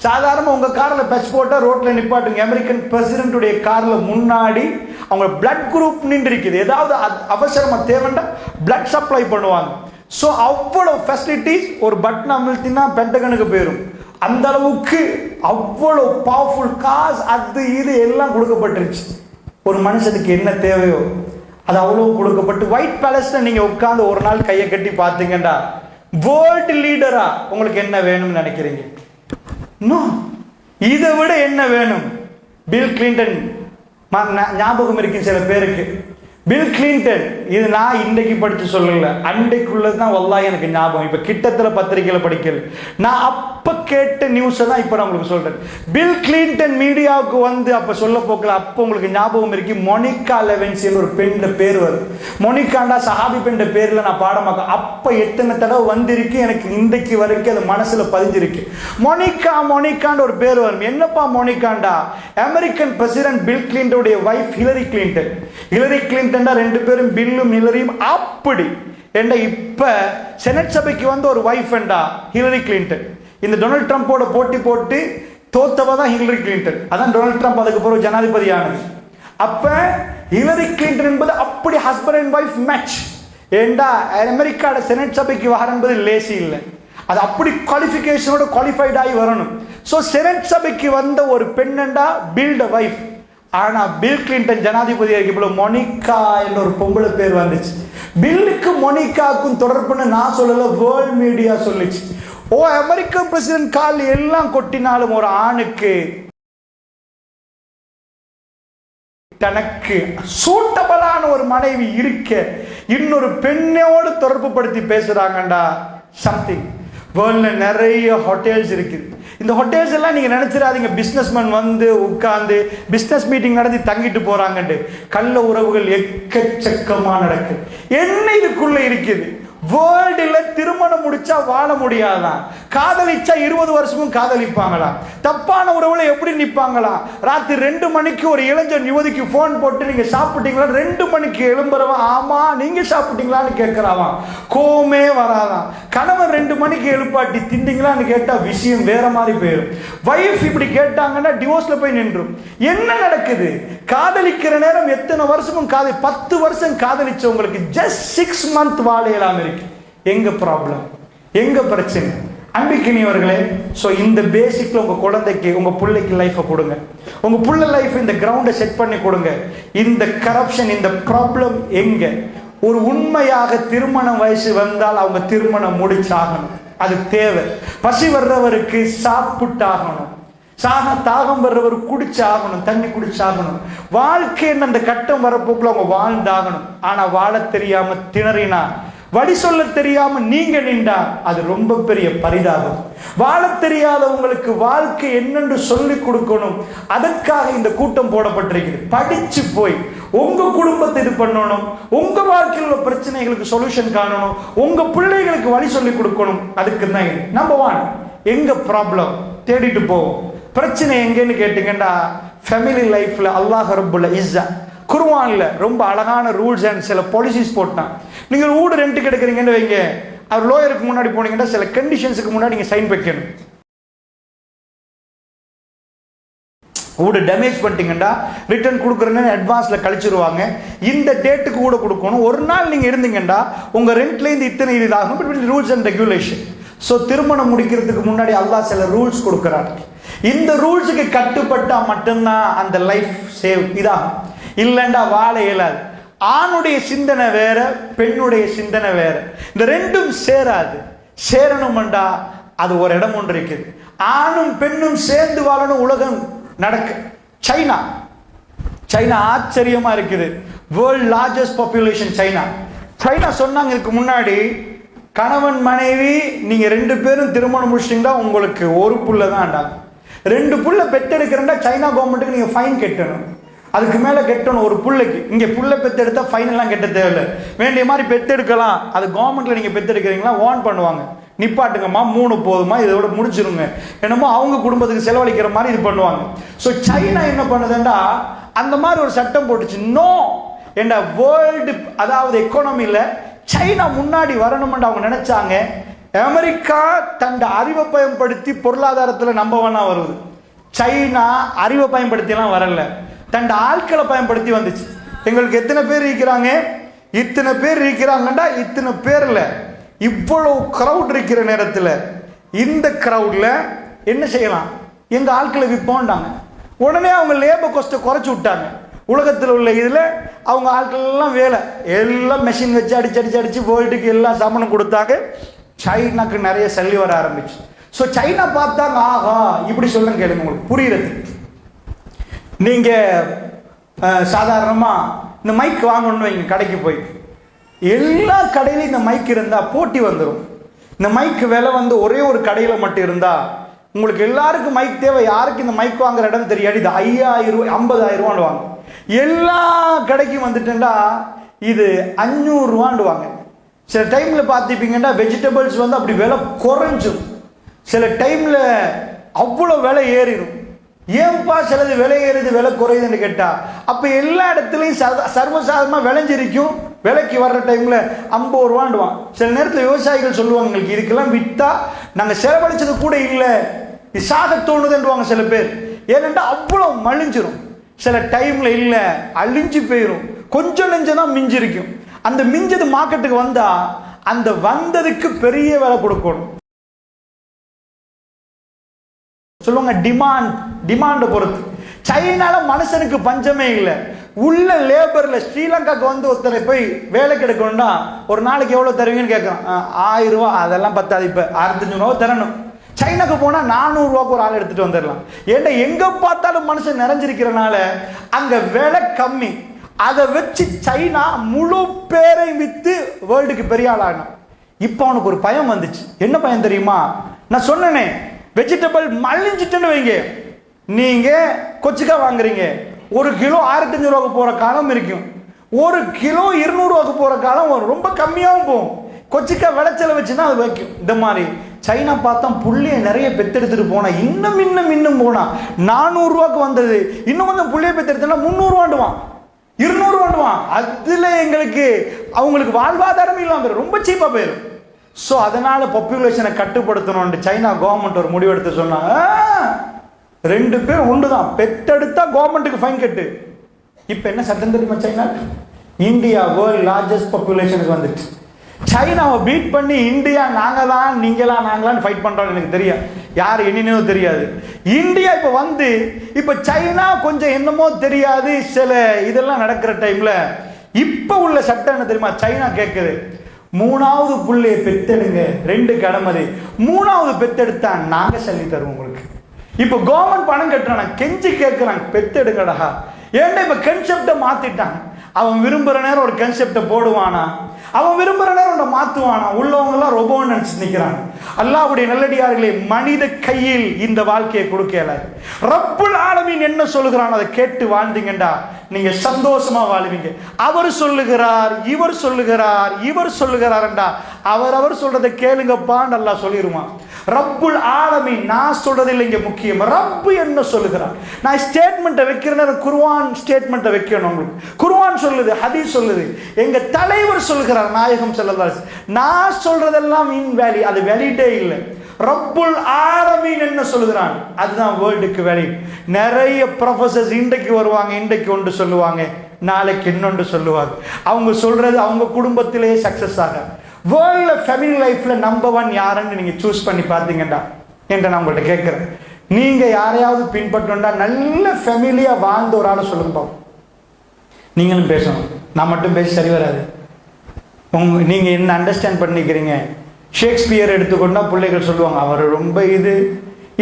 சாதாரண உங்க கார்ல பச் போட்டா ரோட்ல நிப்பாட்டுங்க. அமெரிக்கன் பிரசிடென்ட்டுடைய கார்ல முன்னாடி அவங்க பிளட் குரூப் நின்று இருக்குது. ஏதாவது அவசரமா தேவைன்னா பிளட் சப்ளை பண்ணுவாங்க. ஸோ அவ்வளவு ஃபெசிலிட்டிஸ் ஒரு பட்டன் அமிழ்த்தினா பென்டகனுக்கு போயிடும். அந்த அளவுக்கு அவ்வளவு பவர்ஃபுல் காஸ் அது இது எல்லாம் கொடுக்கப்பட்டுருச்சு. ஒரு மனுஷனுக்கு என்ன தேவையோ அது அவ்வளவு கொடுக்கப்பட்டு ஒயிட் பேலஸ்ல நீங்க உட்கார்ந்து ஒரு நாள் கையை கட்டி பார்த்தீங்கன்னா வேர்ல்டு லீடரா உங்களுக்கு என்ன வேணும்னு நினைக்கிறீங்க? இதை விட என்ன வேணும்? பில் கிளின்டன் ஞாபகம் இருக்கு சில பேருக்கு. பில் கிளின்டன், இது நான் இன்றைக்கு படிச்சு சொல்லல, அன்றைக்குள்ளதான் வல்லாஹ் எனக்கு ஞாபகம். இப்ப கிட்டத்தட்ட பத்திரிகையில படிக்கல, நான் அப்ப கேட்ட நியூஸ் தான் இப்ப நான் உங்களுக்கு சொல்றேன். பில் கிளின்டன் மீடியாவுக்கு வந்து அப்ப சொல்ல போக்கல, அப்ப உங்களுக்கு ஞாபகம் இருக்கு, மோனிகா லெவின்ஸ் ஒரு பெண் பேர் வருது. மோனிகாண்டா சஹாபி பெண் பேர்ல நான் பாடமாக்க அப்ப எத்தனை தடவை வந்திருக்கு எனக்கு இன்றைக்கு வரைக்கும் அது மனசுல பதிஞ்சிருக்கு. மோனிகா மோனிகாண்ட ஒரு பேர் வரும். என்னப்பா மோனிகாண்டா? அமெரிக்கன் பிரசிடென்ட் பில் கிளின்டனுடைய wife Hillary Clinton. Hillary Clinton ரெண்டு பேரும் பில்லும் ஹிலரியும் அப்படி என்ற இப்ப செனட் சபைக்கு வந்து ஒரு வைஃப் என்றா ஹிலரி கிளின்டன். இந்த டொனால்ட் ட்ரம்போட போட்டி போட்டு தோத்தவ தான் ஹிலரி கிளின்டன். அதான் டொனால்ட் ட்ரம்ப் அதுக்கு பிறகு ஜனாதிபதி ஆனது. அப்ப ஹிலரி கிளின்டன் என்பது அப்படி ஹஸ்பண்ட் அண்ட் வைஃப் மேட்ச். ஏண்டா அமெரிக்காவோட செனட் சபைக்கு வர என்பது லேசி இல்லை. அது அப்படி குவாலிஃபிகேஷனோட குவாலிஃபைட் ஆகி வரணும். சோ செனட் சபைக்கு வந்த ஒரு பெண்ணண்டா பில்ட் வைஃப். ஆனா பில் கிளின்டன் ஜனாதிபதி இருக்க மோனிகா என்ற ஒரு பொம்பளை பேர் வந்துச்சு. பில்லுக்கு மோனிகாக்கும் தொடர்புன்னு நான் சொல்லல, வேர்ல்ட் மீடியா சொல்லிச்சு. ஓ அமெரிக்க பிரசிடென்ட் கால் எல்லாம் கொட்டினாலும் ஒரு ஆணுக்கு தனக்கு சூட்டபலான ஒரு மனைவி இருக்க இன்னொரு பெண்ணோடு தொடர்பு படுத்தி பேசுறாங்கடா சம்திங். வேர்ல்ட்ல நிறைய ஹோட்டல்ஸ் இருக்குது. இந்த ஹோட்டல்ஸ் எல்லாம் நீங்க நினைச்சிடாதீங்க பிசினஸ்மேன் வந்து உட்கார்ந்து பிசினஸ் மீட்டிங் நடத்தி தங்கிட்டு போறாங்கன்னு. கள்ள உறவுகள் எக்கச்சக்கமா நடக்கு. என்ன இதுக்குள்ள இருக்குது? வேர்ல்டுல திருமணம் முடிச்சா வாழ முடியாதான்? காதலிச்சா 20 வருஷமும் காதலிப்பாங்களா? தப்பான உறவுல எப்படி நிப்பாங்களா? ராத்திரி 2 மணிக்கு ஒரு இளைஞன் யுவதிக்கு போன் போட்டு நீங்க சாப்பிட்டீங்களா? 2 மணிக்கு எழும்புறவன் ஆமா நீங்க சாப்பிட்டீங்களான்னு கேட்கிறாவான். கோமே வராதான். கணவன் 2 மணிக்கு எழுப்பாட்டி திண்டீங்களான்னு கேட்டா விஷயம் வேற மாதிரி போயிடும். வைஃப் இப்படி கேட்டாங்கன்னா டிவோர்ஸ்ல போய் நின்றும். என்ன நடக்குது? காதலிக்கிற நேரம் எத்தனை வருஷமும் 10 வருஷம் காதலிச்சவங்களுக்கு ஜஸ்ட் 6 months வாழையலாம் இருக்கு. எங்க ப்ராப்ளம்? எங்க பிரச்சனை? அன்பிக்கினியவர்களே, சோ இந்த பேசிக்ல உங்க குழந்தைக்கு உங்க பிள்ளைக்கு லைஃபை கொடுங்க. உங்க புள்ள லைஃப் இந்த கிரவுண்டை செட் பண்ணி கொடுங்க. இந்த கரப்ஷன் இந்த ப்ராப்ளம் எங்க? ஒரு உண்மையாக திருமண வயசு வந்தால் அவங்க திருமணம் முடிச்சாகணும். அது தேவை. பசி வர்றவருக்கு சாப்பிட்டாகணும். தாகம் வர்றவர் குடிச்சாகணும், தண்ணி குடிச்சாகணும். வாழ்க்கைன்னு அந்த கட்டம் வரப்போக்குள்ள அவங்க வாழ்ந்தாகணும். ஆனா வாழ தெரியாம திணறினா, வழி சொல்ல தெரியாம நீங்க நின்றா அது ரொம்ப பெரிய பரிதாபம். வாழ தெரியாதவங்களுக்கு வாழ்க்கை என்னென்று சொல்லி கொடுக்கணும். அதற்காக இந்த கூட்டம் போடப்பட்டிருக்கிறது. படிச்சு போய் உங்க குடும்பத்தை இது பண்ணணும், உங்க வாழ்க்கையில் உள்ள பிரச்சனைகளுக்கு சொல்யூஷன் காணணும், உங்க பிள்ளைகளுக்கு வழி சொல்லி கொடுக்கணும். அதுக்கு தான் இது. நம்பர் 1 எங்க ப்ராப்ளம் தேடிட்டு போவோம். பிரச்சனை எங்கன்னு கேட்டீங்கன்னா ஃபேமிலி லைஃப்ல அல்லாஹ் ரப்புல் இஸ்ஸா குர்ஆன்ல ரொம்ப அழகான ரூல்ஸ் அண்ட் சில பாலிசிஸ் போட்டான். நீங்க ஒரு வீடு ரெண்ட்டுக்கு எடுக்கிறீங்கன்னு வைங்க, அவர் லோயருக்கு முன்னாடி போனீங்கன்னா சில கண்டிஷன்ஸுக்கு முன்னாடி நீங்க சைன் வைக்கணும். வீடு டேமேஜ் பண்ணிட்டீங்கன்னா ரிட்டர்ன் கொடுக்குறேன்னு அட்வான்ஸ்ல கழிச்சிருவாங்க. இந்த டேட்டுக்கு கூட கொடுக்கணும். ஒரு நாள் நீங்க இருந்தீங்கன்னா உங்க ரெண்ட்லேருந்து இத்தனை இதாகும். Rules and regulation. ஸோ திருமணம் முடிக்கிறதுக்கு முன்னாடி அல்லாஹ் சில ரூல்ஸ் கொடுக்குறார். இந்த ரூல்ஸுக்கு கட்டுப்பட்டா மட்டும்தான் அந்த லைஃப் சேவ் இதாகும். இல்லைண்டா வாழ இயலாது. ஆணுடைய சிந்தனை வேற, பெண்ணுடைய சிந்தனை வேற. இந்த ரெண்டும் சேராது. சேரணும்டா அது ஒரு இடம் ஒன்று இருக்குது. ஆணும் பெண்ணும் சேர்ந்து வாழணும். உலகம் நடக்கு. சைனா ஆச்சரியமா இருக்குது. வேர்ல்ட் லார்ஜஸ்ட் பாப்புலேஷன் சைனா சொன்னாங்க இதுக்கு முன்னாடி, கணவன் மனைவி நீங்க 2 பேரும் திருமணம் முடிச்சிட்டீங்கன்னா உங்களுக்கு ஒரு புள்ள தான். 2 புள்ள பெற்றெடுக்கிறா சைனா கவர்மெண்ட்டுக்கு நீங்க ஃபைன் கட்டணும். அதுக்கு மேல கட்டணும் ஒரு புள்ளைக்கு. இங்க புள்ள பெற்றெடுத்தா ஃபைன் எல்லாம் கட்ட தேவையில்லை. வேண்டிய மாதிரி பெற்றெடுக்கலாம். அது கவர்மெண்ட்ல நீங்க பெற்றெடுக்கிறீங்களா வார்ன் பண்ணுவாங்க. நிப்பாட்டுங்கம்மா, 3 போதுமா, இதோட முடிச்சிருங்க, என்னமோ அவங்க குடும்பத்துக்கு செலவழிக்கிற மாதிரி இது பண்ணுவாங்க. ஸோ சைனா என்ன பண்ணுதுன்னா அந்த மாதிரி ஒரு சட்டம் போட்டுச்சு. நோ, என்ற வேர்ல்டு அதாவது எக்கானமியில் சைனா முன்னாடி வரணும்னு அவங்க நினைச்சாங்க. அமெரிக்கா தன் அறிவை பயன்படுத்தி பொருளாதாரத்தில் நம்பவனா வருது. சைனா அறிவை பயன்படுத்திலாம் வரல, தன் ஆட்களை பயன்படுத்தி வந்துச்சு. எங்களுக்கு எத்தனை பேர் இருக்கிறாங்க, இத்தனை பேர் இருக்கிறாங்கண்டா இத்தனை பேர்ல இவ்வளவு கிரவுட் இருக்கிற நேரத்தில் இந்த கிரவுட்ல என்ன செய்யலாம், எங்க ஆட்களை விற்போண்டாங்க. உடனே அவங்க லேபர் காஸ்ட்டை குறைச்சி விட்டாங்க. உலகத்தில் உள்ள இதில் அவங்க ஆட்கள் எல்லாம் வேலை எல்லாம் மெஷின் வச்சு அடிச்சு வேர்ல்டுக்கு எல்லாம் சமணம் கொடுத்தாங்க. சைனாக்கு நிறைய சல்லி வர ஆரம்பிச்சு. ஸோ சைனா பார்த்தாங்க, ஆஹா இப்படி சொல்லுங்க கேளுங்க உங்களுக்கு புரியுறது. நீங்க சாதாரணமா இந்த மைக் வாங்கணும்னு வைங்க, கடைக்கு போய் எல்லா கடையிலும் இந்த மைக் இருந்தா போட்டி வந்துடும். இந்த மைக் விலை வந்து ஒரே ஒரு கடையில மட்டும் இருந்தா உங்களுக்கு எல்லாருக்கும் மைக் தேவை, யாருக்கு இந்த மைக் வாங்குற இடம் தெரியாது. இது 5000 ரூபாய் 50,000 ரூபான்னு வாங்க. எல்லா கடைக்கும் வந்துட்டுண்டா இது 500 ரூபான்னு வாங்க. சில டைம்ல பார்த்துப்பீங்கன்னா வெஜிடபிள்ஸ் வந்து அப்படி விலை குறைஞ்சும், சில டைம்ல அவ்வளோ விலை ஏறிடும். ஏன்பா சிலது விலை ஏறுது விலை குறையுதுன்னு கேட்டா, அப்ப எல்லா இடத்துலையும் சர்வசாதாரணமா விளைஞ்சிருக்கும். விலைக்கு வர்ற டைம்ல 50 ரூபாண்டுவான். சில நேரத்தில் விவசாயிகள் சொல்லுவாங்க, எங்களுக்கு இதுக்கெல்லாம் வித்தா நாங்க செலவழிச்சது கூட இல்லை, இது சாக தோணுதுன்றுவாங்க சில பேர். ஏனென்றா அவ்வளவு மலிஞ்சிரும். சில டைம்ல இல்ல அழிஞ்சு போயிடும், கொஞ்சம் நெஞ்சதான் மிஞ்சிருக்கும். அந்த மிஞ்சது மார்க்கெட்டுக்கு வந்தா அந்த வந்ததுக்கு பெரிய விலை கொடுக்கணும். சொல்லுவாங்க டிமாண்ட் பொறுத்து. சைனால மனுஷனுக்கு பஞ்சமே இல்லை. உள்ள லேபர்ல ஸ்ரீலங்காக்கு வந்து ஒருத்தரை போய் வேலைக்கு எடுக்கணும்னா ஒரு நாளைக்கு எவ்வளவு தருவீங்கன்னு கேட்கறான். 1000 ரூபாய், அதெல்லாம் பத்தாது, இப்ப 1500 ரூபாய் தரணும். சைனாக்கு போனா 400 ரூபாய்க்கு ஒரு ஆள் எடுத்துட்டு வந்துடலாம். ஏன்னா எங்க பார்த்தாலும் மனுஷன் நிறைஞ்சிருக்கிறனால அங்க விலை கம்மி. அதை வச்சு சைனா முழு பேரை வித்து வேர்ல்டுக்கு பெரிய ஆள் ஆகணும். இப்ப அவனுக்கு ஒரு பயம் வந்துச்சு. என்ன பயம் தெரியுமா? நான் சொன்னேனே, வெஜிடபிள் மலிஞ்சிட்டுன்னு வைங்க, நீங்க கொச்சிக்கா வாங்குறீங்க, 1 கிலோ 1500 ரூபாய்க்கு போற காலம் இருக்கும், 1 கிலோ 200 ரூபாய்க்கு போற காலம் வரும், ரொம்ப கம்மியாகவும் போகும். கொச்சிக்கா விளைச்சல வச்சுன்னா அது வைக்கும். இந்த மாதிரி சைனா பார்த்தா புள்ளைய நிறைய பெத்தெடுத்துட்டு போனா இன்னும் போனா 400 ரூபாய்க்கு வந்தது, இன்னும் கொஞ்சம் புள்ளைய பெத்தெடுத்தா 300 ரூபாண்டுவான், 200 ரூபாண்டுவான். அதுல எங்களுக்கு அவங்களுக்கு வாழ்வாதாரம் இல்லாம ரொம்ப சீப்பா போயிடும். ஸோ அதனால பாப்புலேஷனை கட்டுப்படுத்தணும் சைனா கவர்மெண்ட் ஒரு முடிவெடுத்து சொன்னாங்க. 2 பேர் ஒன்றுதான், பெத்தெடுத்தா கவர்மெண்ட்டுக்கு ஃபைன் கட்டு. இப்ப என்ன சட்டம் தெரியுமா? சைனா இந்தியா வேர்ல்ட் லார்ஜஸ்ட் பாப்புலேஷனுக்கு வந்துட்டு சைனாவை பீட் பண்ணி இந்தியா நாங்கதான் நாங்களான்னு ஃபைட் பண்றோம். எனக்கு தெரியும் யார் என்னன்னு தெரியாது. இந்தியா இப்ப வந்து இப்ப சைனா கொஞ்சம் என்னமோ தெரியாது, சில இதெல்லாம் நடக்கிற டைம்ல இப்ப உள்ள சட்டம் என்ன தெரியுமா? சைனா கேட்குது, 3வது புள்ளைய பெத்தெடுங்க, 2 கடமை, 3வது பெத்தெடுத்தா நாங்க சொல்லி தருவோம் உங்களுக்கு. இப்ப கவர்மெண்ட் பணம் கட்டுறாங்க, கெஞ்சி கேட்கிறாங்க, பெத்தெடுங்கடா. ஏன்டா இப்ப கன்செப்டை மாத்திட்டாங்க. அவன் விரும்புற நேரம் ஒரு கன்செப்டை போடுவானா, அவன் விரும்புற நேரம் மாத்துவானா. உள்ளவங்க எல்லாம் ரொபோன்னு நினைச்சு நிக்கிறாங்க. அல்லாஹ்வுடைய நல்லடியார்களே, மனித கையில் இந்த வாழ்க்கையை கொடுக்கல. ரப்புல் ஆலமீன் என்ன சொல்லுகிறான் அதை கேட்டு வாழ்ந்தீங்கடா நீங்க சந்தோஷமா வாழ்வீங்க. அவர் சொல்லுகிறார், இவர் சொல்லுகிறார், இவர் சொல்லுகிறார்டா, அவர் சொல்றதை கேளுங்கப்பான்னு அல்லாஹ் சொல்லிடுவான். ரப்புல் ஆலமீன் நான் சொல்றது இல்லை இங்க முக்கியம், ரப்பு என்ன சொல்லுகிறார். நான் ஸ்டேட்மெண்ட்டை வைக்கிறேன், குர்ஆன் ஸ்டேட்மெண்ட்டை வைக்கணும். உங்களுக்கு குர்ஆன் சொல்லுது, ஹதீஸ் சொல்லுது, எங்க தலைவர் சொல்லுகிறார் நாயகம் ஸல்லல்லாஹு அலைஹி வஸல்லம், நான் சொல்றதெல்லாம் இன்வேலிட், அது வேலிடே இல்லை. ரப்புல் ஆலமீன் என்ன சொல்லுகிறான் அதுதான் வேர்ல்டுக்கு வேலிட். நிறைய ப்ரொஃபசர்ஸ் இன்றைக்கு வருவாங்க, இன்றைக்கு ஒன்று சொல்லுவாங்க, நாளைக்கு இன்னொன்று சொல்லுவாங்க. அவங்க சொல்றது அவங்க குடும்பத்திலேயே சக்சஸ் ஆக. வேர்ல்ட்ல ஃபேமிலி லைஃப்ல நம்பர் 1 யாருன்னு நீங்க சூஸ் பண்ணி பார்த்தீங்கடா என்று நான் உங்கள்கிட்ட கேட்கிறேன். நீங்க யாரையாவது பின்பற்றா நல்ல ஃபேமிலியா வாழ்ந்த ஒரு ஆளை சொல்லுங்க. நீங்களும் பேசணும், நான் மட்டும் பேசி சரி வராது. நீங்க என்ன அண்டர்ஸ்டாண்ட் பண்ணிக்கிறீங்க? ஷேக்ஸ்பியர் எடுத்துக்கொண்டா பிள்ளைகள் சொல்லுவாங்க அவர் ரொம்ப இது.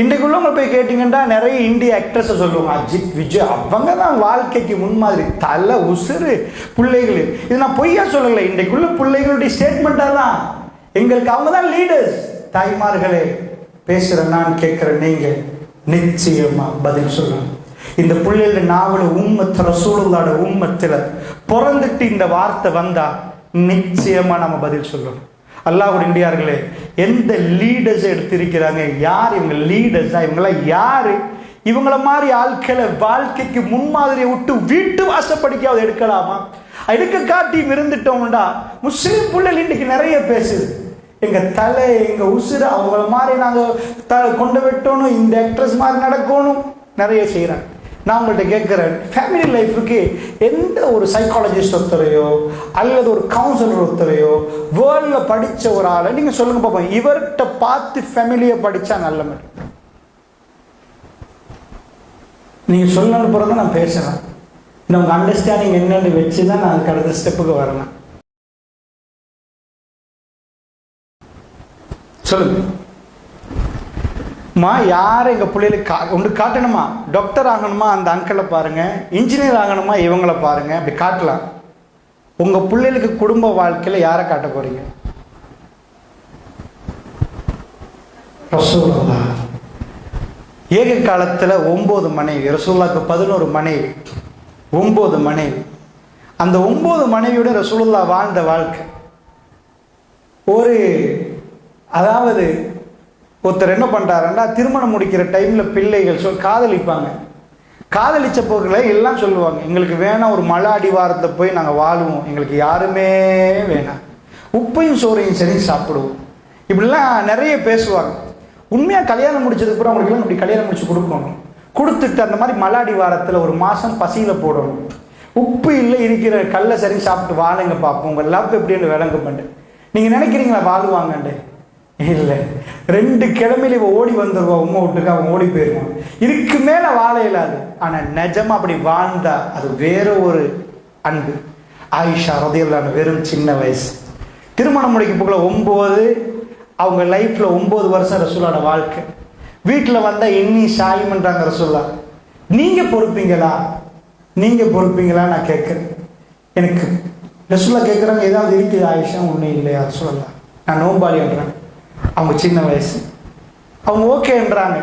இன்றைக்குள்ளவங்க போய் கேட்டீங்கன்னா நிறைய இந்திய ஆக்ட்ரஸை சொல்லுவாங்க, அஜித், விஜய், அவங்க தான் வாழ்க்கைக்கு முன்மாதிரி, தலை உசுறு பிள்ளைகள். இது நான் பொய்யா சொல்லலை, இன்றைக்குள்ள பிள்ளைகளுடைய ஸ்டேட்மெண்ட்டாக தான் எங்களுக்கு அவங்க தான் லீடர்ஸ். தாய்மார்களே பேசுகிறேன், நான் கேட்குறேன், நீங்க நிச்சயமா பதில் சொல்லணும். இந்த பிள்ளைகள் நாவல உம்மத் ரசூலுல்லாஹ்வுடைய உம்மத்தில் பிறந்துட்டு இந்த வார்த்தை வந்தா நிச்சயமா நம்ம பதில் சொல்லணும். அல்லாஹ்வுடையார்களே, எந்த லீடர்ஸ் எடுத்திருக்கிறாங்க? யார் இவங்க லீடர்ஸா? இவங்களாம் யாரு? இவங்கள மாதிரி ஆட்களை வாழ்க்கைக்கு முன்மாதிரியை விட்டு வீட்டு வாசப்படிக்காவது எடுக்கலாமா? எடுக்க காட்டி இருந்துட்டோம்டா. முஸ்லீம் பிள்ளைகள் இன்னைக்கு நிறைய பேசுது, எங்க தலை எங்க உசுறு அவங்கள மாதிரி நாங்கள் கொண்டு விட்டோணும், இந்த ஆக்ட்ரஸ் மாதிரி நடக்கணும், நிறைய செய்கிறாங்க. நான் உங்கள்கிட்ட கேட்குறேன், ஃபேமிலி லைஃபுக்கு எந்த ஒரு சைக்காலஜிஸ்ட் ஒருத்தரையோ அல்லது ஒரு கவுன்சிலர் ஒருத்தரையோ வேர்ல்டில் படித்த ஒரு ஆளை நீங்கள் சொல்லுங்க பார்ப்போம், இவர்கிட்ட பார்த்து ஃபேமிலியை படித்தா நல்ல மாதிரி நீங்கள் சொல்லணும் பிறகு நான் பேசுகிறேன். இந்த உங்கள் அண்டர்ஸ்டாண்டிங் என்னென்னு வச்சு தான் நான் அதுக்கு அடுத்த ஸ்டெப்புக்கு வரலாம். சொல்லுங்க மா, யார் எங்கள் பிள்ளைகளுக்கு ஒன்று காட்டணுமா? டாக்டர் ஆகணுமா? அந்த அங்கிளை பாருங்க. இன்ஜினியர் ஆகணுமா? இவங்கள பாருங்க. அப்படி காட்டலாம். உங்கள் பிள்ளைகளுக்கு குடும்ப வாழ்க்கையில் யாரை காட்ட போறீங்க? ரசூலுல்லாஹ். ஏக காலத்தில் 9 மனைவி, ரசூலுல்லாஹ்க்கு 11 மனைவி, 9 மனைவி. அந்த 9 மனைவியோட ரசூலுல்லாஹ் வாழ்ந்த வாழ்க்கை ஒரு, அதாவது ஒருத்தர் என்ன பண்ணுறாருன்னா, திருமணம் முடிக்கிற டைமில் பிள்ளைகள் காதலிப்பாங்க. காதலிச்ச போக்கில் எல்லாம் சொல்லுவாங்க, எங்களுக்கு வேணாம் ஒரு மலை அடிவாரத்தை போய் நாங்கள் வாழுவோம், எங்களுக்கு யாருமே வேணாம், உப்பையும் சோறையும் சரி சாப்பிடுவோம், இப்படிலாம் நிறைய பேசுவாங்க. உண்மையாக கல்யாணம் முடிச்சதுக்கப்புறம் அவங்களுக்குலாம் இப்படி கல்யாணம் முடிச்சு கொடுக்கணும். கொடுத்துட்டு அந்த மாதிரி மலை அடிவாரத்தில் ஒரு மாதம் பசியில் போடணும். உப்பு இல்லை இருக்கிற கல்லை சரி சாப்பிட்டு வாழுங்க பார்ப்போம், உங்கள் லவ் எப்படின்னு விளங்க பண்ணு. நீங்கள் நினைக்கிறீங்களா வாழுவாங்கண்டு? இல்லை, 2 கிழமையில இவ ஓடி வந்துடுவா, உம்மா விட்டுக்கு அவன் ஓடி போயிடுவான். இதுக்கு மேலே வாழ இயலாது. ஆனால் நிஜமா அப்படி வாழ்ந்தா அது வேற ஒரு அன்பு. ஆயிஷா ரலியல்லாஹு வெறும் சின்ன வயசு, திருமணம் முடிக்க போகல 9, அவங்க லைஃப்ல 9 வருஷம் ரசூலோட வாழ்க்கை. வீட்டில் வந்தால் இன்னி சாயிமன்றாங்க ரசூல்லா. நீங்க பொறுப்பீங்களா? நீங்க பொறுப்பீங்களா நான் கேட்குறேன். எனக்கு ரசூல்லா கேட்குறாங்க, ஏதாவது இருக்குது ஆயிஷா? ஒன்றும் இல்லையா ரசூலா, நான் நோம்பாளின்றேன். அவங்க சின்ன வயசு, அவங்க ஓகேன்றாங்க.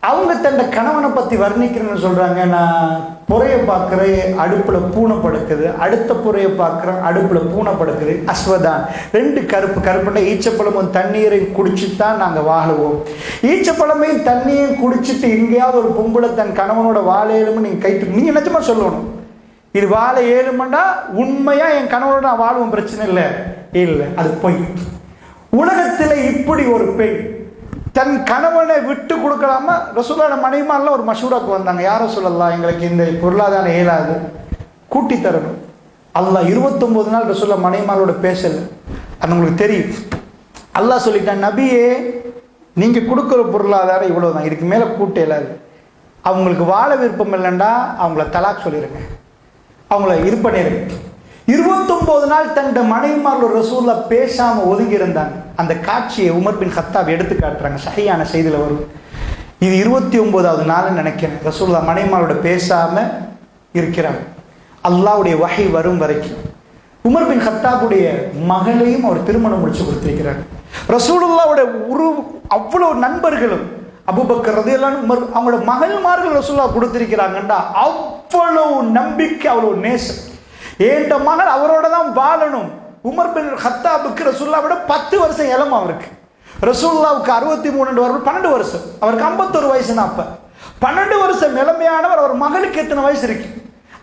அவங்க தன்னை கணவனை பற்றி வர்ணிக்கிறேன்னு சொல்கிறாங்க. நான் புறையை பார்க்குறேன், அடுப்பில் பூனை படுக்குது, அடுத்த புறையை பார்க்குறேன், அடுப்பில் பூனை படுக்குது. அஸ்வதான், 2 கருப்பு கருப்புன்னா ஈச்சப்பழமும் தண்ணீரையும் குடிச்சிட்டு தான் நாங்கள் வாழுவோம். ஈச்சப்பழமையும் தண்ணியையும் குடிச்சிட்டு எங்கேயாவது ஒரு பொம்பளை தன் கணவனோட வாழ ஏழும்னு நீங்கள் கைட்டு நீங்கள் நிஜமா சொல்லணும், இது வாழ ஏழுமண்டா உண்மையாக என் கணவனோட நான் வாழுவோம், பிரச்சனை இல்லை. இல்லை, அது பொய். உலகத்தில் இப்படி ஒரு பெண் தன் கணவனை விட்டு கொடுக்கலாமா? ரசூலோட மனைவிமாரெலாம் ஒரு மஷூராக்கு வந்தாங்க, யாரும் சொல்லலாம் எங்களுக்கு இந்த பொருளாதாரம் இயலாது, கூட்டி தரணும். அல்லாஹ் 29 நாள் ரசூலா மனைவிமாரோட பேசலை. அது உங்களுக்கு தெரியும். அல்லாஹ் சொல்லிட்டான், நபியே நீங்கள் கொடுக்குற பொருளாதாரம் இவ்வளோ தான், இதுக்கு மேலே கூட்ட இயலாது. அவங்களுக்கு வாழ விருப்பம் இல்லைண்டா அவங்கள தலாக் சொல்லிடுங்க, அவங்கள இது பண்ணிடுங்க. 29 நாள் தன்னுடைய மனைவிமாரோட ரசூல்லா பேசாம ஒதுங்கி இருந்தாங்க. அந்த காட்சியை உமர் பின் கத்தாப் எடுத்து காட்டுறாங்க, சஹீஹான செய்தியில் வரும். இது 29வது நாள் நினைக்கிறேன், ரசூல்லா மனைவிமாரோட பேசாம இருக்கிறாங்க. அல்லாஹ்வுடைய வஹி வரும் வரைக்கும் உமர் பின் கத்தாபுடைய மகளையும் அவர் திருமணம் முடிச்சு கொடுத்திருக்கிறாங்க. ரசூலுல்லாஹ்வுடைய அவ்வளவு நண்பர்களும் அபூபக்கர் ரலியல்லாஹு உமர் அவங்களோட மகள்மார்கள் ரசூலுல்லாஹ் கொடுத்திருக்கிறாங்கண்டா அவ்வளவு நம்பிக்கை, அவ்வளவு நேசம். ஏண்ட மகள் அவரோட தான் வாழணும். உமர் பின் கத்தாபுக்கு ரசூலுல்லாஹ்வோட 10 வருஷம் இளம். அவருக்கு ரசூலுல்லாஹ்வுக்கு 63 வருடம், 12 வருஷம், அவருக்கு 51 வயசுனா அப்ப 12 வருஷம் இளமையானவர். அவர் மகளுக்கு எத்தனை வயசு இருக்கு?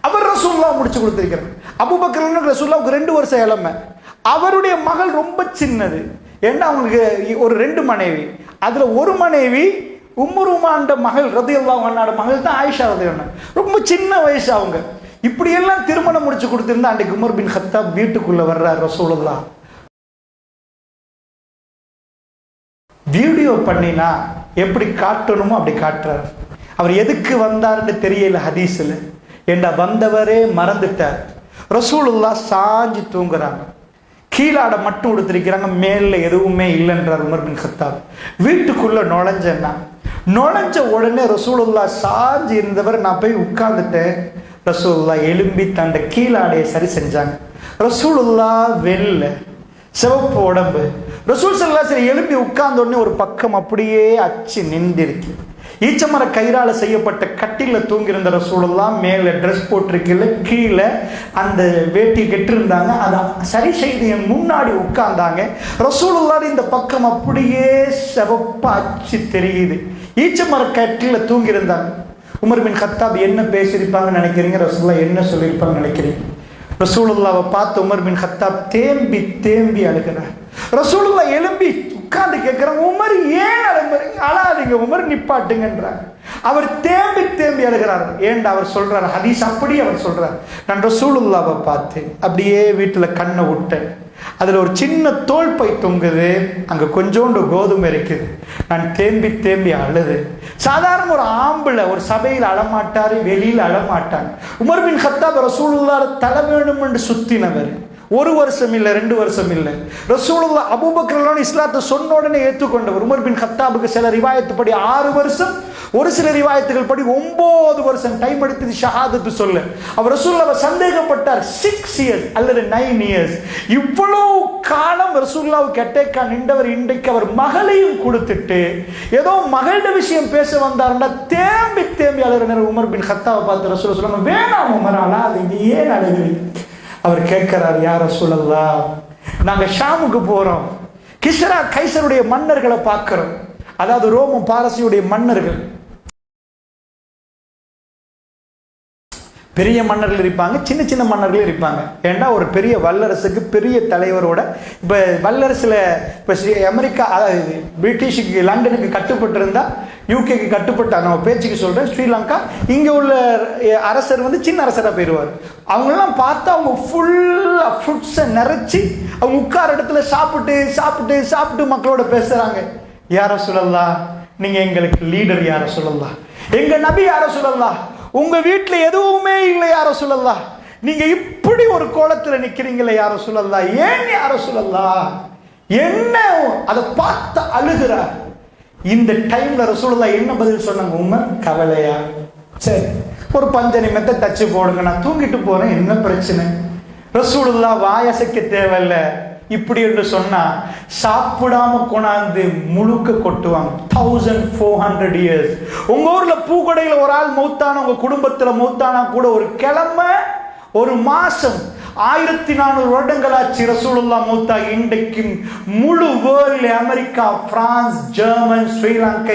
அவர் ரசூலுல்லாஹ் முடிச்சு கொடுத்திருக்கிறார். அபூபக்கர் ரசூலுல்லாஹ்வுக்கு 2 வருஷம் இளமை. அவருடைய மகள் ரொம்ப சின்னது. ஏன்னா அவங்களுக்கு ஒரு 2 மனைவி, அதுல ஒரு மனைவி உம்மு ருமான்ட மகள் ரலியல்லாஹு அன்ஹா மகள் தான் ஆயிஷா ரலியல்லாஹு அன்ஹா, ரொம்ப சின்ன வயசு அவங்க. இப்படியெல்லாம் திருமணம் முடிச்சு கொடுத்திருந்தா அன்றைக்கு உமர் பின் கத்தாப் வீட்டுக்குள்ள வர்றார் ரசூலுல்லாஹ். வீடியோ பண்ணினா எப்படி காட்டணுமோ அப்படி காட்டுறார். அவர் எதுக்கு வந்தார்னு தெரியல ஹதீஸ்ல. ஏண்டா வந்தவரே மறந்துட்டார். ரசூலுல்லாஹ் சாஞ்சி தூங்குறாங்க, கீழாட மட்டும் கொடுத்திருக்கிறாங்க, மேல எதுவுமே இல்லைன்றார் உமர் பின் கத்தாப். வீட்டுக்குள்ள நுழைஞ்ச உடனே ரசூலுல்லாஹ் சாஞ்சி இருந்தவர், நான் போய் உட்கார்ந்துட்டேன். ரசூலுல்லாஹ் எழும்பி தண்ட கீழாடையை சரி செஞ்சாங்க. ரசூலுல்லாஹ் வெள்ளை சிவப்பு உடம்பு. ரசூல் ஸல்லல்லாஹு அலைஹி வஸல்லம் எழும்பி உட்கார்ந்த உடனே ஒரு பக்கம் அப்படியே அச்சு நின்றுருக்கு. ஈச்சமர கயிறால செய்யப்பட்ட கட்டில தூங்கியிருந்த ரசூலுல்லாஹ் மேலே ட்ரெஸ் போட்டிருக்கல, கீழே அந்த வேட்டி கெட்டிருந்தாங்க. அதை சரி செய்து என் முன்னாடி உட்கார்ந்தாங்க. ரசூலுல்லாஹ் இந்த பக்கம் அப்படியே செவப்பாச்சு தெரியுது. ஈச்சமர கட்டில தூங்கியிருந்தாங்க. உமர் பின் கத்தாப் என்ன பேசியிருப்பாங்கன்னு நினைக்கிறீங்க? ரசூலுல்லாஹ் என்ன சொல்லியிருப்பாங்கன்னு நினைக்கிறீங்க? ரசூலுல்லாவை பார்த்து உமர் பின் கத்தாப் தேம்பி தேம்பி அழுகிறார். ரசூலுல்லாஹ் எழும்பி உட்கார்ந்து கேட்கிறாங்க, உமர் ஏன் அழுகுறீங்க? அழாதீங்க உமர், நிப்பாட்டுங்கன்றாங்க. அவர் தேம்பி தேம்பி அழுகிறார். ஏன்டா அவர் சொல்றார், ஹதீஸ் அப்படி அவர் சொல்றார், நான் ரசூலுல்லாவை பார்த்து அப்படியே வீட்டுல கண்ணை விட்டேன், அதுல ஒரு சின்ன தோல் பை தொங்குது, அங்க கொஞ்சோண்டு கோதுமை இருக்குது, நான் தேம்பி தேம்பி அழுது. சாதாரண ஒரு ஆம்பளை ஒரு சபையில் அழமாட்டாரு, வெளியில் அழமாட்டாங்க. உமர் பின் கத்தாப் ரசூலுல்லாஹ் தலை வேணும் என்று சுத்தினவர். 1 வருஷம் இல்லை, 2 வருஷம் இல்லை. ரசூலுல்லாஹ் அபூபக்கர் இஸ்லாத்தை சொன்ன உடனே ஏற்றுக்கொண்டவர். உமர் பின் கத்தாபுக்கு சில ரிவாயத்து படி 6 வருஷம், ஒரு சில ரிவாயத்துகள் படி 9 வருஷம் டைம் எடுத்தது ஷஹாதத்து சொல்ல. அவர் ரசூலுல்லாஹ் சந்தேகப்பட்டார். 6 இயர்ஸ் அல்லது 9 இயர்ஸ். இவ்வளவு காலம் ரசூலுல்லாஹ் கெட்டேக்கா நின்றவர் இன்றைக்கு அவர் மகளையும் கொடுத்துட்டு ஏதோ மகளோட விஷயம் பேச வந்தாருன்னா தேம்பி தேம்பி அழுகிற உமர் பின் கத்தாவை பார்த்து ரசூலுல்லாஹ் சொல்லுவாங்க, வேணாம் உமர் அழாதீங்க, ஏன் அழுகிறீங்க? அவர் கேட்கிறார், யா ரசூலல்லாஹ், நாங்க ஷாமுக்கு போறோம், கிஸ்ரா கைசருடைய மன்னர்களை பார்க்கிறோம், அதாவது ரோமம் பாரசியுடைய மன்னர்கள், பெரிய மன்னர்கள் இருப்பாங்க, சின்ன சின்ன மன்னர்கள் இருப்பாங்க. ஏன்னா ஒரு பெரிய வல்லரசுக்கு பெரிய தலைவரோட இப்போ வல்லரசில் இப்போ அமெரிக்கா அதாவது பிரிட்டிஷுக்கு லண்டனுக்கு கட்டுப்பட்டு இருந்தால் யூகேக்கு கட்டுப்பட்ட நம்ம பேச்சுக்கு சொல்கிறேன், ஸ்ரீலங்கா இங்கே உள்ள அரசர் வந்து சின்ன அரசராக போயிடுவார். அவங்களெல்லாம் பார்த்து அவங்க ஃபுல்லாக ஃபுட்ஸை நிறைச்சி அவங்க உட்கார இடத்துல சாப்பிட்டு சாப்பிட்டு சாப்பிட்டு மக்களோட பேசுகிறாங்க. யார சொல்லலாம், நீங்கள் எங்களுக்கு லீடர் யார சொல்லலாம், எங்கள் நபி யார சொல்லலாம், உங்க வீட்டுல எதுவுமே இல்லை யார சொல்லலாம், நீங்க இப்படி ஒரு கோலத்துல நிக்கிறீங்களே யார சொல்லலாம், ஏன் யார சொல்லலாம், என்ன? அதை பார்த்து அழுகிறார். இந்த டைம்ல ரசூலுல்லாஹ் என்ன பதில் சொன்னாங்க? உமர் கவலையா, சரி ஒரு 5 நிமிஷத்தை தச்சு போடுங்க, நான் தூங்கிட்டு போறேன், என்ன பிரச்சனை? ரசூலுல்லாஹ் வாயசைக்க தேவையில்லை. இப்படி என்று சொன்னா சாப்பிடாம கொண்டாந்து முழுக்க கொட்டுவாங்க. 1400 இயர்ஸ். உங்க ஊர்ல பூக்கடையில ஒரு ஆள் மௌத்தான, உங்க குடும்பத்துல மௌத்தானா கூட ஒரு கிழமை ஒரு மாசம் 1400 வருடங்களாச்சு ரசூலுல்லாஹ் மௌத்தாகி. இன்றைக்கும் முழு வேர்ல்ட்ல அமெரிக்கா, பிரான்ஸ், ஜெர்மன், ஸ்ரீலங்கா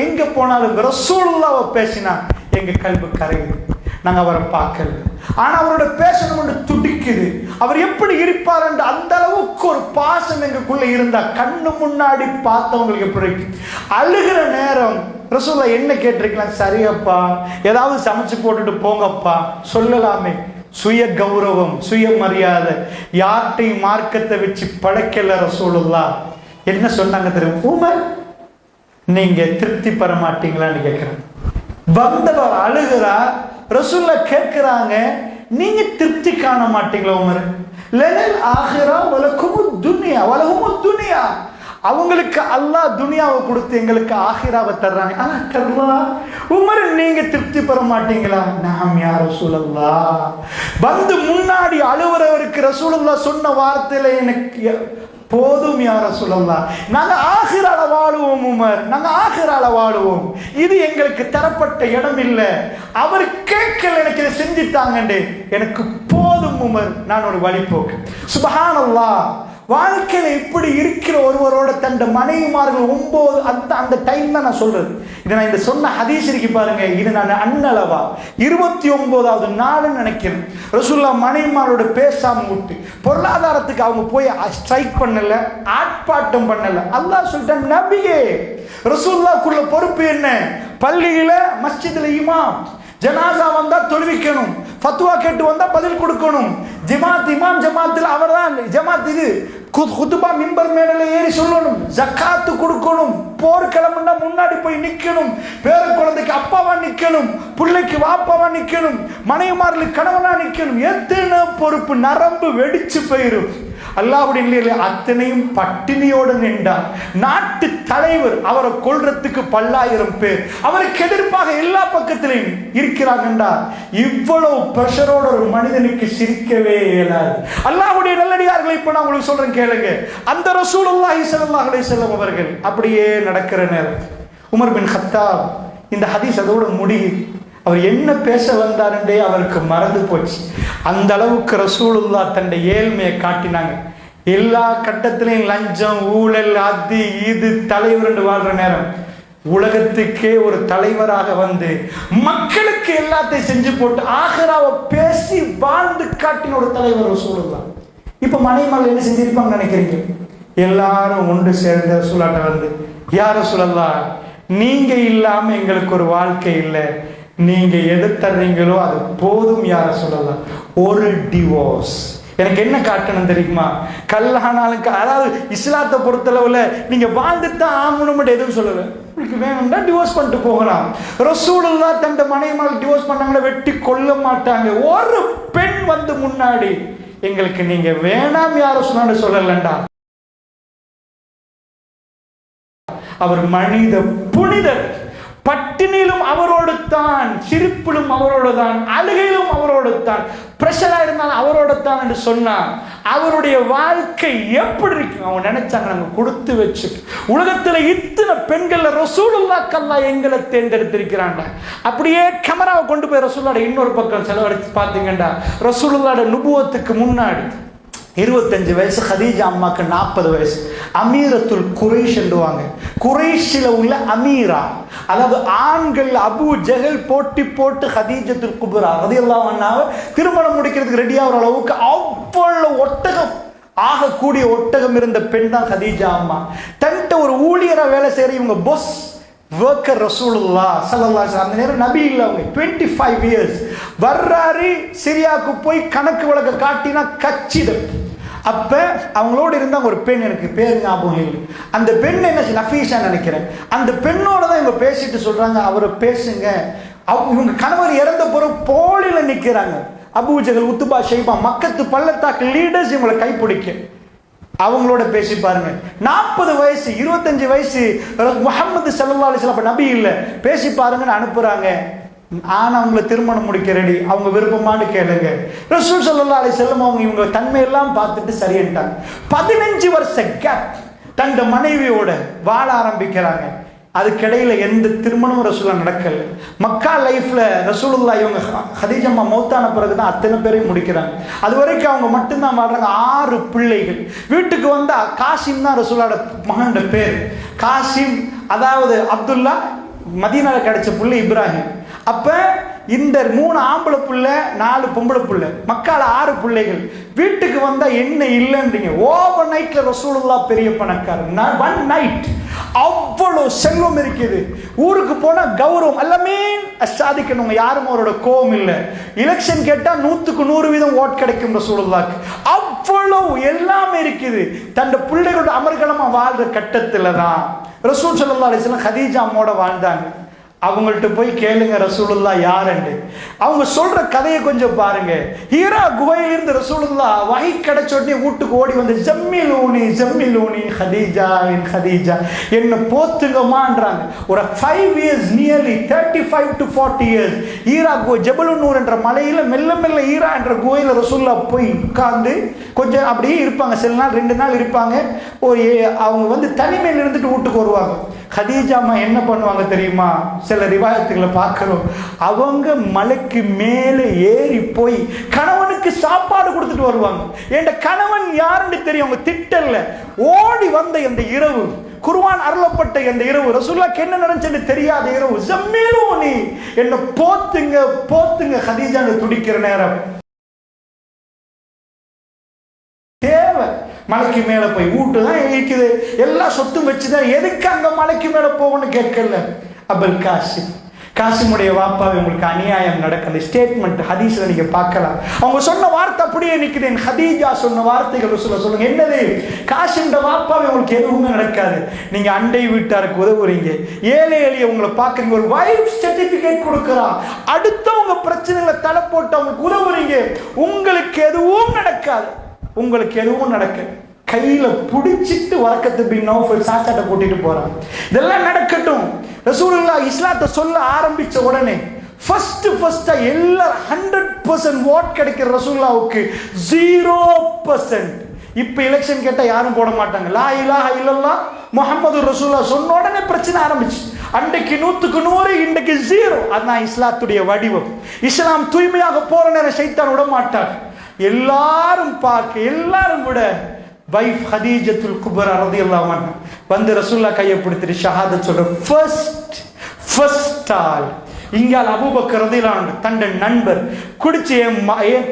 எங்க போனாலும் ரசூலுல்லாஹ்வை பேசினா எங்க கல்வி கரையுது. நாங்க அவரை பார்க்கல, ஆனா அவரோட பேசணும் துடிக்குது. அவர் எப்படி இருப்பார் என்று அந்த அளவுக்கு ஒரு பாசம் எங்களுக்குள்ள இருந்தா கண்ணு முன்னாடி பார்த்தவங்களுக்கு எப்படி அழுகிற நேரம் ரசூலுல்லாஹ் என்ன கேட்டிருக்கலாம்? சரியப்பா, ஏதாவது சமைச்சு போட்டுட்டு போங்கப்பா சொல்லலாமே. சுய கௌரவம், சுய மரியாதை, யார்ட்டையும் மார்க்கத்தை வச்சு படைக்கல ரசூலுல்லாஹ். என்ன சொன்னாங்க தெரியும்? உமர், நீங்க திருப்தி பெற மாட்டீங்களான்னு கேட்கிறேன். வந்தவர் அழுகிறார். ரசூலுல்லாஹ் கேட்கிறாங்க, நீங்க திருப்தி காண மாட்டீங்களா உமர்? லனல் ஆகிரா வலகுமுத் துன்யா வலஹுமுத் துன்யா. அவங்களுக்கு அல்லாஹ் துனியாவை கொடுத்து எங்களுக்கு ஆகிராவை தர்றாங்க. ஆனா தர்றா உமர், நீங்க திருப்தி பெற மாட்டீங்களா? நாம் யா ரசூலல்லாஹ். வந்து முன்னாடி அழுவுறவருக்கு ரசூலுல்லாஹ் சொன்ன வார்த்தையில எனக்கு போதும் யா ரசூலல்லாஹ், நாங்க ஆகிரால வாழுவோம் உமர், நாங்க ஆகிரால வாழுவோம், இது எங்களுக்கு தரப்பட்ட இடம் இல்லை. அவர் கேட்கல, எனக்கு இதை செஞ்சுட்டாங்கண்டே, எனக்கு போதும் உமர், நான் ஒரு வழிபோக்கு. சுப்ஹானல்லாஹ். வாழ்க்கையில இப்படி இருக்கிற ஒருவரோட தன் மனைவிமார்கள் 9 அந்த டைம் தான் நான் சொல்றது. இதை நான் இந்த சொன்ன ஹதீஸ் இருக்கு பாருங்க, இது நான் அன்னளவா 29வது நாள்னு நினைக்கிறேன். ரசூலுல்லாஹ் மனைவிமாரோட பேசாம விட்டு பொருளாதாரத்துக்கு அவங்க போய் ஸ்ட்ரைக் பண்ணல, ஆட்பாட்டம் பண்ணல. அல்லாஹ் சொல்லிட்டான், நபியே ரசூலுல்லாஹ்க்குள்ள பொறுப்பு என்ன? பள்ளியில மஸ்ஜிதுல இமாம், ஜனாசா வந்தா தொழுவிக்கணும், ஃபத்வா கேட்டு வந்தா பதில் கொடுக்கணும், ஜமாத் இமாம் ஜமாத்தில் அவர்தான் ஜமாத், இது குத்துபா மிம்பர் மேல ஏறி சொல்லணும், ஜக்காத்து கொடுக்கணும், போர்க்கிழமைன்னா முன்னாடி போய் நிக்கணும், பேர குழந்தைக்கு அப்பாவா நிக்கணும், பிள்ளைக்கு வாப்பாவா நிக்கணும், மனைவிமார்களுக்கு கணவனா நிக்கணும். எத்தனை பொறுப்பு, நரம்பு வெடிச்சு போயிரும். அல்லாஹ்வுடைய அத்தனையும் பட்டினியோடு நின்றார். நாட்டு தலைவர், அவரை கொல்றதுக்கு 10,000 பேர் அவருக்கு எதிர்ப்பாக எல்லா பக்கத்திலையும் இருக்கிறாங்கன்றா. இவ்வளவு பிரஷரோட ஒரு மனிதனுக்கு சிரிக்கவே இயலாது. அல்லாஹ்வுடைய நல்லடியார்களை இப்ப நான் உங்களுக்கு சொல்றேன் கேளுங்க. அந்த ரசூலுல்லாஹி ஸல்லல்லாஹு அலைஹி வஸல்லம் அவர்கள் அப்படியே நடக்கிற நேரம் உமர் பின் கத்தாப். இந்த ஹதீஸ் அதோட முடியுது. அவர் என்ன பேச வந்தாருன்றே அவருக்கு மறந்து போச்சு. அந்த அளவுக்கு ரசூலுல்லாஹ் தன்னுடைய ஏழ்மையை காட்டினாங்க. எல்லா கட்டத்திலையும் லஞ்சம், ஊழல், அது இது தலைவர் வாழ்ற நேரம் உலகத்துக்கே ஒரு தலைவராக வந்து மக்களுக்கு எல்லாத்தையும் செஞ்சு போட்டு ஆகிராவை பேசி வாழ்ந்து காட்டின ஒரு தலைவர் ரசூலுல்லாஹ். இப்ப மனைமகள் என்ன செஞ்சிருப்பாங்க நினைக்கிறீங்க? எல்லாரும் ஒன்று சேர்ந்த ரசூலாட்ட வந்து, யா ரசூலல்லாஹ், நீங்க இல்லாம எங்களுக்கு ஒரு வாழ்க்கை இல்லை, நீங்க எடுத்துறீங்களோ அது போதும் யா ரசூலல்லாஹ், ஒரு டிவோர்ஸ். எனக்கு என்ன காட்டணும் தெரியுமா? கல்யாணம், அதாவது இஸ்லாத்தை பொறுத்தளவுல நீங்க வாழ்ந்துதான் ஆகணும்னு எதுவும் சொல்லல. உங்களுக்கு வேணும்னா டிவோர்ஸ் பண்ணிட்டு போகலாம். ரசூலுல்லாஹ் தன் மனைவிமார்கள் டிவோர்ஸ் பண்ணாங்களா, வெட்டி கொல்ல மாட்டாங்க. ஒரு பெண் வந்து முன்னாடி எங்களுக்கு நீங்க வேணாம் யாரும் சொன்னான்னு சொல்லலண்டா. அவர் மனித புனிதர். பட்டினிலும் அவரோடு தான், சிரிப்பிலும் அவரோடு தான், அழுகையிலும் அவரோடு தான், பிரஷரா இருந்தாலும் அவரோடு தான் என்று சொன்னார். அவருடைய வாழ்க்கை எப்படி இருக்கு? அவங்க நினைச்சாங்க நாங்க கொடுத்து வச்சு உலகத்துல இத்தனை பெண்கள் ரசூலுல்லாஹ் எங்களை தேர்ந்தெடுத்திருக்கிறாங்க. அப்படியே கேமராவை கொண்டு போய் ரசூலுல்லாஹ் இன்னொரு பக்கம் செலவழிச்சு பார்த்தீங்கன்னா, ரசூலுல்லாஹ் நுபுவத்துக்கு முன்னாடி 25 வயசு, ஹதீஜா அம்மாக்கு 40 வயசு. அமீரத்துல் குரைஷ் என்றுவாங்க. குரைஷில உள்ள அமீரா, அதாவது ஆண்கள் அபு ஜஹல் போட்டி போட்டு ஹதீஜத்துல் குப்ரா ரலியல்லாஹு அன்ஹா திருமணம் முடிக்கிறதுக்கு ரெடியாகிற அளவுக்கு அவ்வளவு ஒட்டகம், ஆகக்கூடிய ஒட்டகம் இருந்த பெண் தான் ஹதீஜா அம்மா. தன்கிட்ட ஒரு ஊழியரா வேலை செய்யற இவங்க பொஸ் வர்க்கர் ரசூலுல்லாஹ் ஸல்லல்லாஹு அலைஹி வஸல்லம். அந்த நேரம் நபி இல்லை, அவங்க 25 இயர்ஸ் வர்றாரு. சிரியாவுக்கு போய் கணக்கு வழக்க காட்டினா கச்சிதம். அப்ப அவங்களோட இருந்தாங்க ஒரு பெண், எனக்கு பேர் ஞாபகம் இல்லை. அந்த பெண் என்ன, நஃபீஷா நினைக்கிறேன். அந்த பெண்ணோட தான் இவங்க பேசிட்டு சொல்றாங்க, அவரை பேசுங்க. இவங்க கணவர் இறந்த பிறகு போலில நிக்கிறாங்க. அபூஜஹல், உத்பா, ஷைபா, மக்கத்து பள்ளத்தாக்கு லீடர்ஸ் இவங்களை கைப்பிடிக்க. அவங்களோட பேசி பாருங்க. 40 வயசு, 25 வயசு முஹம்மது ஸல்லல்லாஹு அலைஹி வஸல்லம் நபி இல்லை, பேசி பாருங்கன்னு அனுப்புறாங்க. ஆனா அவங்கள திருமணம் முடிக்க ரெடி, அவங்க விருப்பமானு கேளுங்க. ரசூல் ஸல்லல்லாஹு அலைஹி வஸல்லம் அவங்க இவங்க தன்மையெல்லாம் பார்த்துட்டு சரின்ட்டாங்க. 15 வருஷ கேப் தந்த மனைவியோட வாழ ஆரம்பிக்கிறாங்க. அதுக்கிடையில எந்த திருமணமும் ரசூலுல்லாஹ் நடக்கல. மக்கா லைஃப்ல ரசூலுல்லாஹ் இவங்க ஹதீஜா மௌத்தான பிறகுதான் அத்தனை பேரையும் முடிக்கிறாங்க. அது வரைக்கும் அவங்க மட்டும்தான் வாழ்றாங்க. 6 பிள்ளைகள். வீட்டுக்கு வந்தா காசிம் தான் ரசூலுல்லாஹோட மகனோட பேர். காசிம், அதாவது அப்துல்லா, மதீனால கிடைச்ச புள்ளை இப்ராஹிம். அப்ப இந்த 3 ஆம்பளை புள்ள, 4 பொம்பளை புள்ள, மக்கால 6 பிள்ளைகள். வீட்டுக்கு வந்தா என்ன இல்லைன்றீங்க? ஓவர் நைட்ல ரசூலுல்லாஹ் பெரிய பணக்காரர். 1 நைட் அவ்வளோ செல்வம் இருக்குது. ஊருக்கு போனா கௌரவம் எல்லாமே சாதிக்கணும். யாரும் அவரோட கோபம் இல்லை. எலெக்ஷன் கேட்டா 100க்கு 100% ஓட் கிடைக்கும் ரசூலுல்லாஹ்க்கு. அவ்வளவு எல்லாமே இருக்குது. தன் பிள்ளைகளோட அமர்கலமா வாழ்ற கட்டத்துல தான் ரசூல் ஸல்லல்லாஹு அலைஹி வஸல்லம் ஹதீஜா அம்மோட வாழ்ந்தாங்க. அவங்கள்ட்ட போய் கேளுங்க ரசூலுல்லாஹ் யாருன்னு. அவங்க சொல்ற கதையை கொஞ்சம் பாருங்க. ஹீரா குகையிலிருந்து ரசூலுல்லாஹ் வஹி கிடைச்ச உடனே வீட்டுக்கு ஓடி வந்து ஜம்மிலூனி ஜம்மிலூனி ஹதீஜா இன் ஹதீஜா, என்ன போத்துங்கம்மான்றாங்க. ஒரு 5 years, nearly 35 to 40 years Hira குகை, ஜபலுன் நூர் என்ற மலையில மெல்ல மெல்ல ஹீரா என்ற குகையில ரசூலுல்லாஹ் போய் உட்கார்ந்து கொஞ்சம் அப்படியே இருப்பாங்க. சில நாள் 2 நாள் இருப்பாங்க. அவங்க வந்து தனிமையில் இருந்துட்டு வீட்டுக்கு வருவாங்க. ஹதீஜா அம்மா என்ன பண்ணுவாங்க தெரியுமா? சில ரிவாயத்துகளை பார்க்கிறோம். அவங்க மலைக்கு மேலே ஏறி போய் கணவனுக்கு சாப்பாடு கொடுத்துட்டு வருவாங்க. என் கணவன் யாருன்னு தெரியும். அவங்க திட்டல்ல, ஓடி வந்த அந்த இரவு, குர்ஆன் அருளப்பட்ட அந்த இரவு, ரசூலுல்லாஹ்க்கு என்ன நடந்துச்சுன்னு தெரியாத இரவு, ஜம்மீலூனி என்ன போத்துங்க போத்துங்க ஹதீஜான்னு துடிக்கிற நேரம். தேவை மலைக்கு மேல போய் வீட்டு தான் இருக்குது, எல்லா சொத்தும் வச்சுதான், எதுக்கு அங்க மலைக்கு மேல போகணும்னு கேட்கல. அபுல் காசிம், காசிமுடைய வாப்பாவை உங்களுக்கு அநியாயம் நடக்குது. ஸ்டேட்மெண்ட் ஹதீஸ்ல நீங்க பார்க்கலாம். அவங்க சொன்ன வார்த்தை அப்படியே நிக்குது. ஹதீஜா சொன்ன வார்த்தைகள் சொல்லுங்க. என்னது? காசிம் வாப்பாவை உங்களுக்கு எதுவுமே நடக்காது. நீங்க அண்டை வீட்டாருக்கு உதவுறீங்க, ஏழை எளிய உங்களை பார்க்குறீங்க, ஒரு வைஃப் சர்டிபிகேட் கொடுக்குறா, அடுத்தவங்க பிரச்சனைகளை தலை போட்டு அவங்களுக்கு உதவுறீங்க, உங்களுக்கு எதுவும் நடக்காது. உங்களுக்கு எதுவும் நடக்க கையில புடிச்சிட்டு வரக்கத்து பின் நௌஃபல் சாச்சாட்ட கூட்டிட்டு போறாங்க. இதெல்லாம் நடக்கட்டும். ரசூலுல்லாஹ் இஸ்லாத்தை சொல்ல ஆரம்பிச்ச உடனே ஃபர்ஸ்ட் எல்லா 100% ஓட் கிடைக்கிற ரசூலுல்லாஹ்வுக்கு 0%. இப்ப எலெக்ஷன் கேட்டா யாரும் போட மாட்டாங்க. லா இலாஹா இல்லல்லாஹ் முஹம்மது ரசூலுல்லாஹ் சொன்ன உடனே பிரச்சனை ஆரம்பிச்சு. அன்றைக்கு 100க்கு 100, இன்றைக்கு 0. அதான் இஸ்லாத்துடைய வடிவம். இஸ்லாம் தூய்மையாக போற நேரம் ஷைத்தான் விட மாட்டார். எல்லாரும் பார்க்க, எல்லாரும் விட வைஃப் ஹதீஜத்துல் குப்ரா ரலியல்லாஹு அன்ஹா வந்து ரசூலுல்லாஹ் கையை பிடித்துட்டு ஷஹாதத் சொல்ற ஃபர்ஸ்ட் ஆள் இங்கால் அபூபக்கர் ரலியல்லாஹு அன்ஹு தன்னுடைய நண்பர் குடிச்சு என்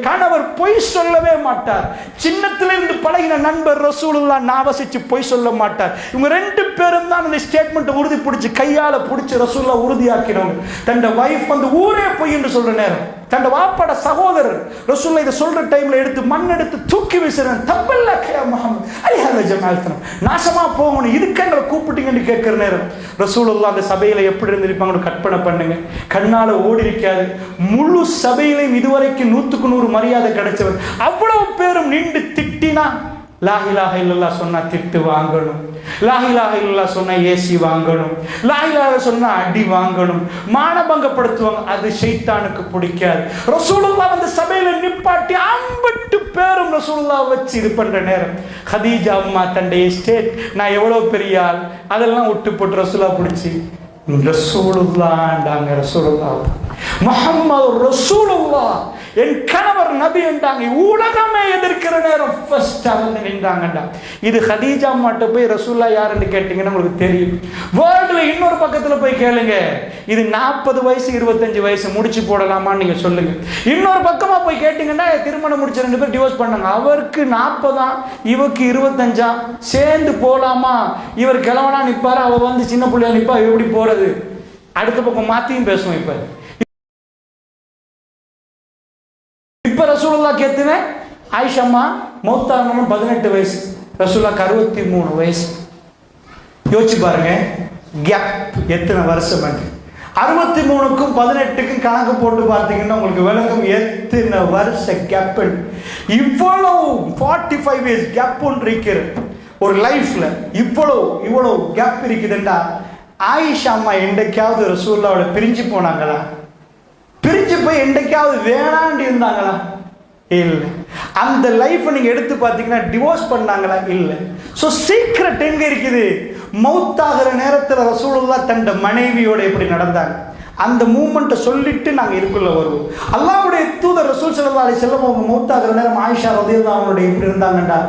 கணவர் பொய் சொல்லவே மாட்டார். சின்னத்திலிருந்து பழகின நண்பர் ரசூலுல்லாஹ் நாவசிச்சு பொய் சொல்ல மாட்டார். இவங்க 2 பேரும் தான் அந்த ஸ்டேட்மெண்ட் உறுதி பிடிச்சு கையால பிடிச்சு ரசூலுல்லாஹ் உறுதியாக்கினவங்க. தன்னுடைய வைஃப் வந்து ஊரே பொய் என்று சொல்ற நேரம் தன்னுடைய வாப்பாட சகோதரர் ரசூலுல்லாஹ் இதை சொல்ற டைம்ல எடுத்து மண் எடுத்து தூக்கி வீசுறான். தப்பல்லக யா முஹம்மத் அலிஹால ஜமாஅத்தன நாசமா போகணும், இதுக்கு எங்களை கூப்பிட்டீங்கன்னு கேட்கிற நேரம் ரசூலுல்லாஹ் அந்த சபையில எப்படி இருந்திருப்பாங்கன்னு கற்பனை பண்ணுங்க. கண்ணால ஓடி இருக்காது. முழு சபையிலையும் இதுவரைக்கும் 100க்கு 100 மரியாதை கிடைச்சவர். அவ்வளவு பேரும் நின்று திட்டினா லா இலாஹ இல்லல்லாஹ் சொன்னா திட்டு வாங்கணும், லா இலாஹ இல்லல்லாஹ் சொன்னா ஏசி வாங்கணும், லா இலாஹ சொன்னா அடி வாங்கணும், மானபங்கப்படுத்துவாங்க. அது ஷைத்தானுக்கு பிடிக்காது. ரசூலுல்லாஹ் வந்து சபையில நிப்பாட்டி 50 பேரும் ரசூலுல்லாஹ் வச்சு இது பண்ற நேரம் ஹதீஜா அம்மா தன்னுடைய ஸ்டேட் நான் எவ்வளவு பெரிய ஆள் அதெல்லாம் விட்டு போட்டு ரசூலுல்லாஹ் பிடிச்சி ரசூலுல்லாஹ்டாங்க. ரசூலுல்லாஹ் முஹம்மது ரசூலுல்லாஹ் என் கணவர் நபி என்றாங்க. உலகமே எதிர்க்கிற நேரம் ஃபர்ஸ்ட் அவங்க நின்றாங்கடா. இது ஹதீஜா அம்மாட்ட போய் ரசூலுல்லாஹ் யாருன்னு கேட்டீங்கன்னா உங்களுக்கு தெரியும். வேர்ல்டுல இன்னொரு பக்கத்துல போய் கேளுங்க, இது 40 வயசு 25 வயசு முடிச்சு போடலாமான்னு நீங்க சொல்லுங்க. இன்னொரு பக்கமா போய் கேட்டீங்கன்னா திருமணம் முடிச்ச 2 பேர் டிவோர்ஸ் பண்ணாங்க. அவருக்கு 40, இவருக்கு 25, சேர்ந்து போலாமா? இவர் கிழவனா நிப்பாரு, அவர் வந்து சின்ன பிள்ளையா நிப்பா, எப்படி போறது? அடுத்த பக்கம் மாத்தியும் பேசுவோம். இப்ப ரசூலுல்லாஹ் கேத்துவே ஆயிஷா மௌத்தான 18 வயசு, ரசூலுல்லாஹ் 63 வயசு. யோசிச்சு பாருங்க கேப் எத்தனை வருஷம். 63க்கும் 18க்கும் கணக்கு போட்டு பார்த்தீங்கன்னா உங்களுக்கு விளங்கும் எத்தனை வருஷ கேப். இவ்வளவு 45 இயர்ஸ் கேப் ஒன்று இருக்கிற ஒரு லைஃப்ல இவ்வளவு கேப் இருக்குதுண்டா. ஆயிஷா அம்மா என்றைக்காவது ரசூலுல்லாஹ்வோட பிரிஞ்சு போனாங்களா? பிரிஞ்சு போய் என்றைக்காவது வேணாண்டு இருந்தாங்களா? இல்லை. அந்த லைஃப் நீங்க எடுத்து பார்த்தீங்கன்னா டிவோர்ஸ் பண்ணாங்களா? இல்லை. ஸோ சீக்ரெட் எங்க இருக்குது? மௌத்தாகிற நேரத்தில் ரசூலுல்லாஹ் தன் மனைவியோட எப்படி நடந்தாங்க அந்த மூமெண்ட்டை சொல்லிட்டு நாங்கள் இதுக்குள்ள வருவோம். அல்லாஹ்வுடைய தூதர் ரசூல் ஸல்லல்லாஹு அலைஹி வஸல்லம் அவங்க மௌத்தாகிற நேரம் ஆயிஷா ரலியல்லாஹு அன்ஹா எப்படி இருந்தாங்கண்டா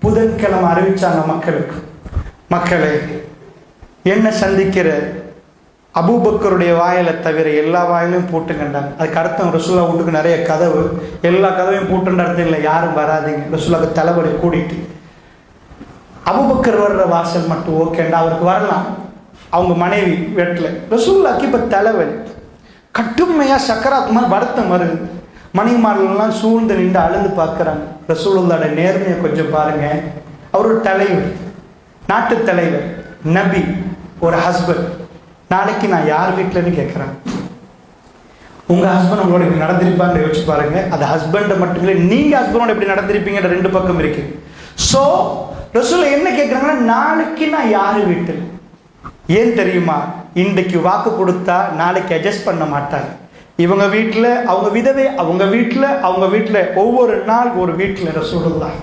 புதன்கிழமை அறிவிச்சாங்க மக்களுக்கு, மக்களே என்ன சந்திக்கிற அபூபக்கருடைய வாயில தவிர எல்லா வாயிலையும் பூட்டுங்கண்டாங்க. அதுக்கு அர்த்தம் ரசூலுல்லாஹ் வீட்டுக்கு நிறைய கதவு, எல்லா கதவையும் பூட்டுன்ற அர்த்தம் இல்லை, யாரும் வராதிங்க. ரசூலுல்லாஹ் தலைவலி கூடிட்டு அபூபக்கர் வர்ற வாசல் மட்டும் ஓகேண்டா, அவருக்கு வரலாம். அவங்க மனைவி வீட்டில் ரசூலுல்லாஹ்க்கு இப்போ தலைவலி கட்டுமையா சக்கராத் மாதிரி வருத்தம் வருது. மணிமார்கள்லாம் சூழ்ந்து நின்று அழுந்து பார்க்குறாங்க. ரசூலுல்லாஹ்வோட நேர்மையை கொஞ்சம் பாருங்க. அவர் ஒரு தலைவர், நாட்டு தலைவர், நபி, ஒரு ஹஸ்பண்ட். நாளைக்கு நான் யார் வீட்டிலன்னு கேட்குறேன். உங்கள் ஹஸ்பண்ட் உங்களோட இப்படி நடந்திருப்பான்னு யோசிச்சு பாருங்க. அது ஹஸ்பண்டை மட்டும் இல்லை, நீங்கள் ஹஸ்பண்டோட எப்படி நடந்திருப்பீங்கன்ற 2 பக்கம் இருக்கு. ஸோ ரசூலுல்லாஹ் என்ன கேட்குறாங்கன்னா நாளைக்கு நான் யார் வீட்டில். ஏன் தெரியுமா? இன்றைக்கு வாக்கு கொடுத்தா நாளைக்கு அட்ஜஸ்ட் பண்ண மாட்டாங்க. இவங்க வீட்டில் அவங்க விதவை, அவங்க வீட்டில் ஒவ்வொரு நாள் ஒரு வீட்டில் ரசூலுல்லாஹ்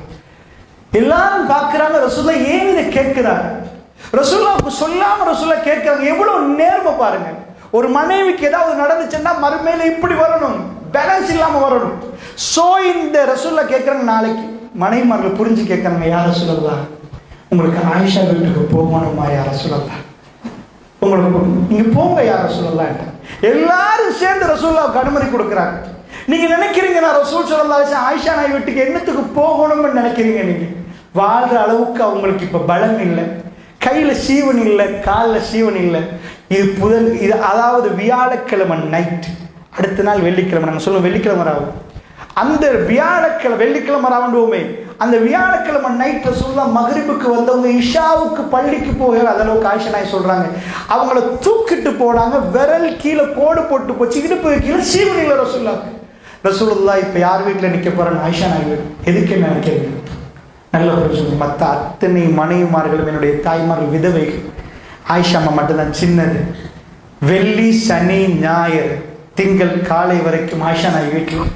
எல்லாரும் பார்க்குறாங்க. ரசூலுல்லாஹ் ஏன் இதை கேட்குறாங்க? ரசூலுல்லாஹ்வுக்கு சொல்லாம ரசூலுல்லாஹ் கேட்கிறாங்க. எவ்வளவு நேர்மை பாருங்க. ஒரு மனைவிக்கு ஏதாவது நடந்துச்சுன்னா மறுமையில இப்படி வரணும், பேலன்ஸ் இல்லாம வரணும். சோ இந்த ரசூலுல்லாஹ் கேட்கிறாங்க. நாளைக்கு மனைவிமார்கள் புரிஞ்சு கேட்கிறாங்க, யார் ரசூலுல்லாஹ் உங்களுக்கு ஆயிஷா வீட்டுக்கு போகணுமா? யார் ரசூலுல்லாஹ் உங்களுக்கு நீங்க போங்க யார் ரசூலுல்லாஹ். எல்லாரும் சேர்ந்து ரசூலுல்லாஹ்வுக்கு அனுமதி கொடுக்குறாங்க. நீங்க நினைக்கிறீங்க நான் ரசூல் ஸல்லல்லாஹு அலைஹி வஸல்லம் ஆயிஷா நாய் வீட்டுக்கு என்னத்துக்கு போகணும்னு நினைக்கிறீங்க? நீங்க வாழ்ற அளவுக்கு அவங்களுக்கு இப்ப பலம் இல்லை, கையில் சீவன் இல்லை, காலில் சீவன் இல்லை. இது அதாவது வியாழக்கிழமை நைட், அடுத்த நாள் வெள்ளிக்கிழமை. நாங்கள் சொல்லுவோம் வெள்ளிக்கிழமை ராவும். அந்த வெள்ளிக்கிழமை ராவண்டுவோமே, அந்த வியாழக்கிழமை நைட்டில் சொல்ல மகரிபுக்கு வந்தவங்க இஷாவுக்கு பள்ளிக்கு போகிற அதளவுக்கு ஆயிஷா நாய் சொல்கிறாங்க. அவங்கள தூக்கிட்டு போனாங்க, விரல் கீழே கோடு போட்டு போச்சு, இடுப்பு கீழே சீவன் இல்லை ரசூலுல்லாஹ். இப்போ யார் வீட்டில் நிற்க போகிறாங்க? ஆயிஷா நாய் வீடு. எதுக்கு என்ன நினைக்கிறீங்க? நல்ல ஒரு மற்ற அத்தனை மனைவிமார்களும் என்னுடைய தாய்மார்கள் விதவைகள். ஆயிஷா அம்மா மட்டும்தான் சின்னது. வெள்ளி சனி ஞாயிறு திங்கள் காலை வரைக்கும் ஆயிஷா நாய் வீட்டில்.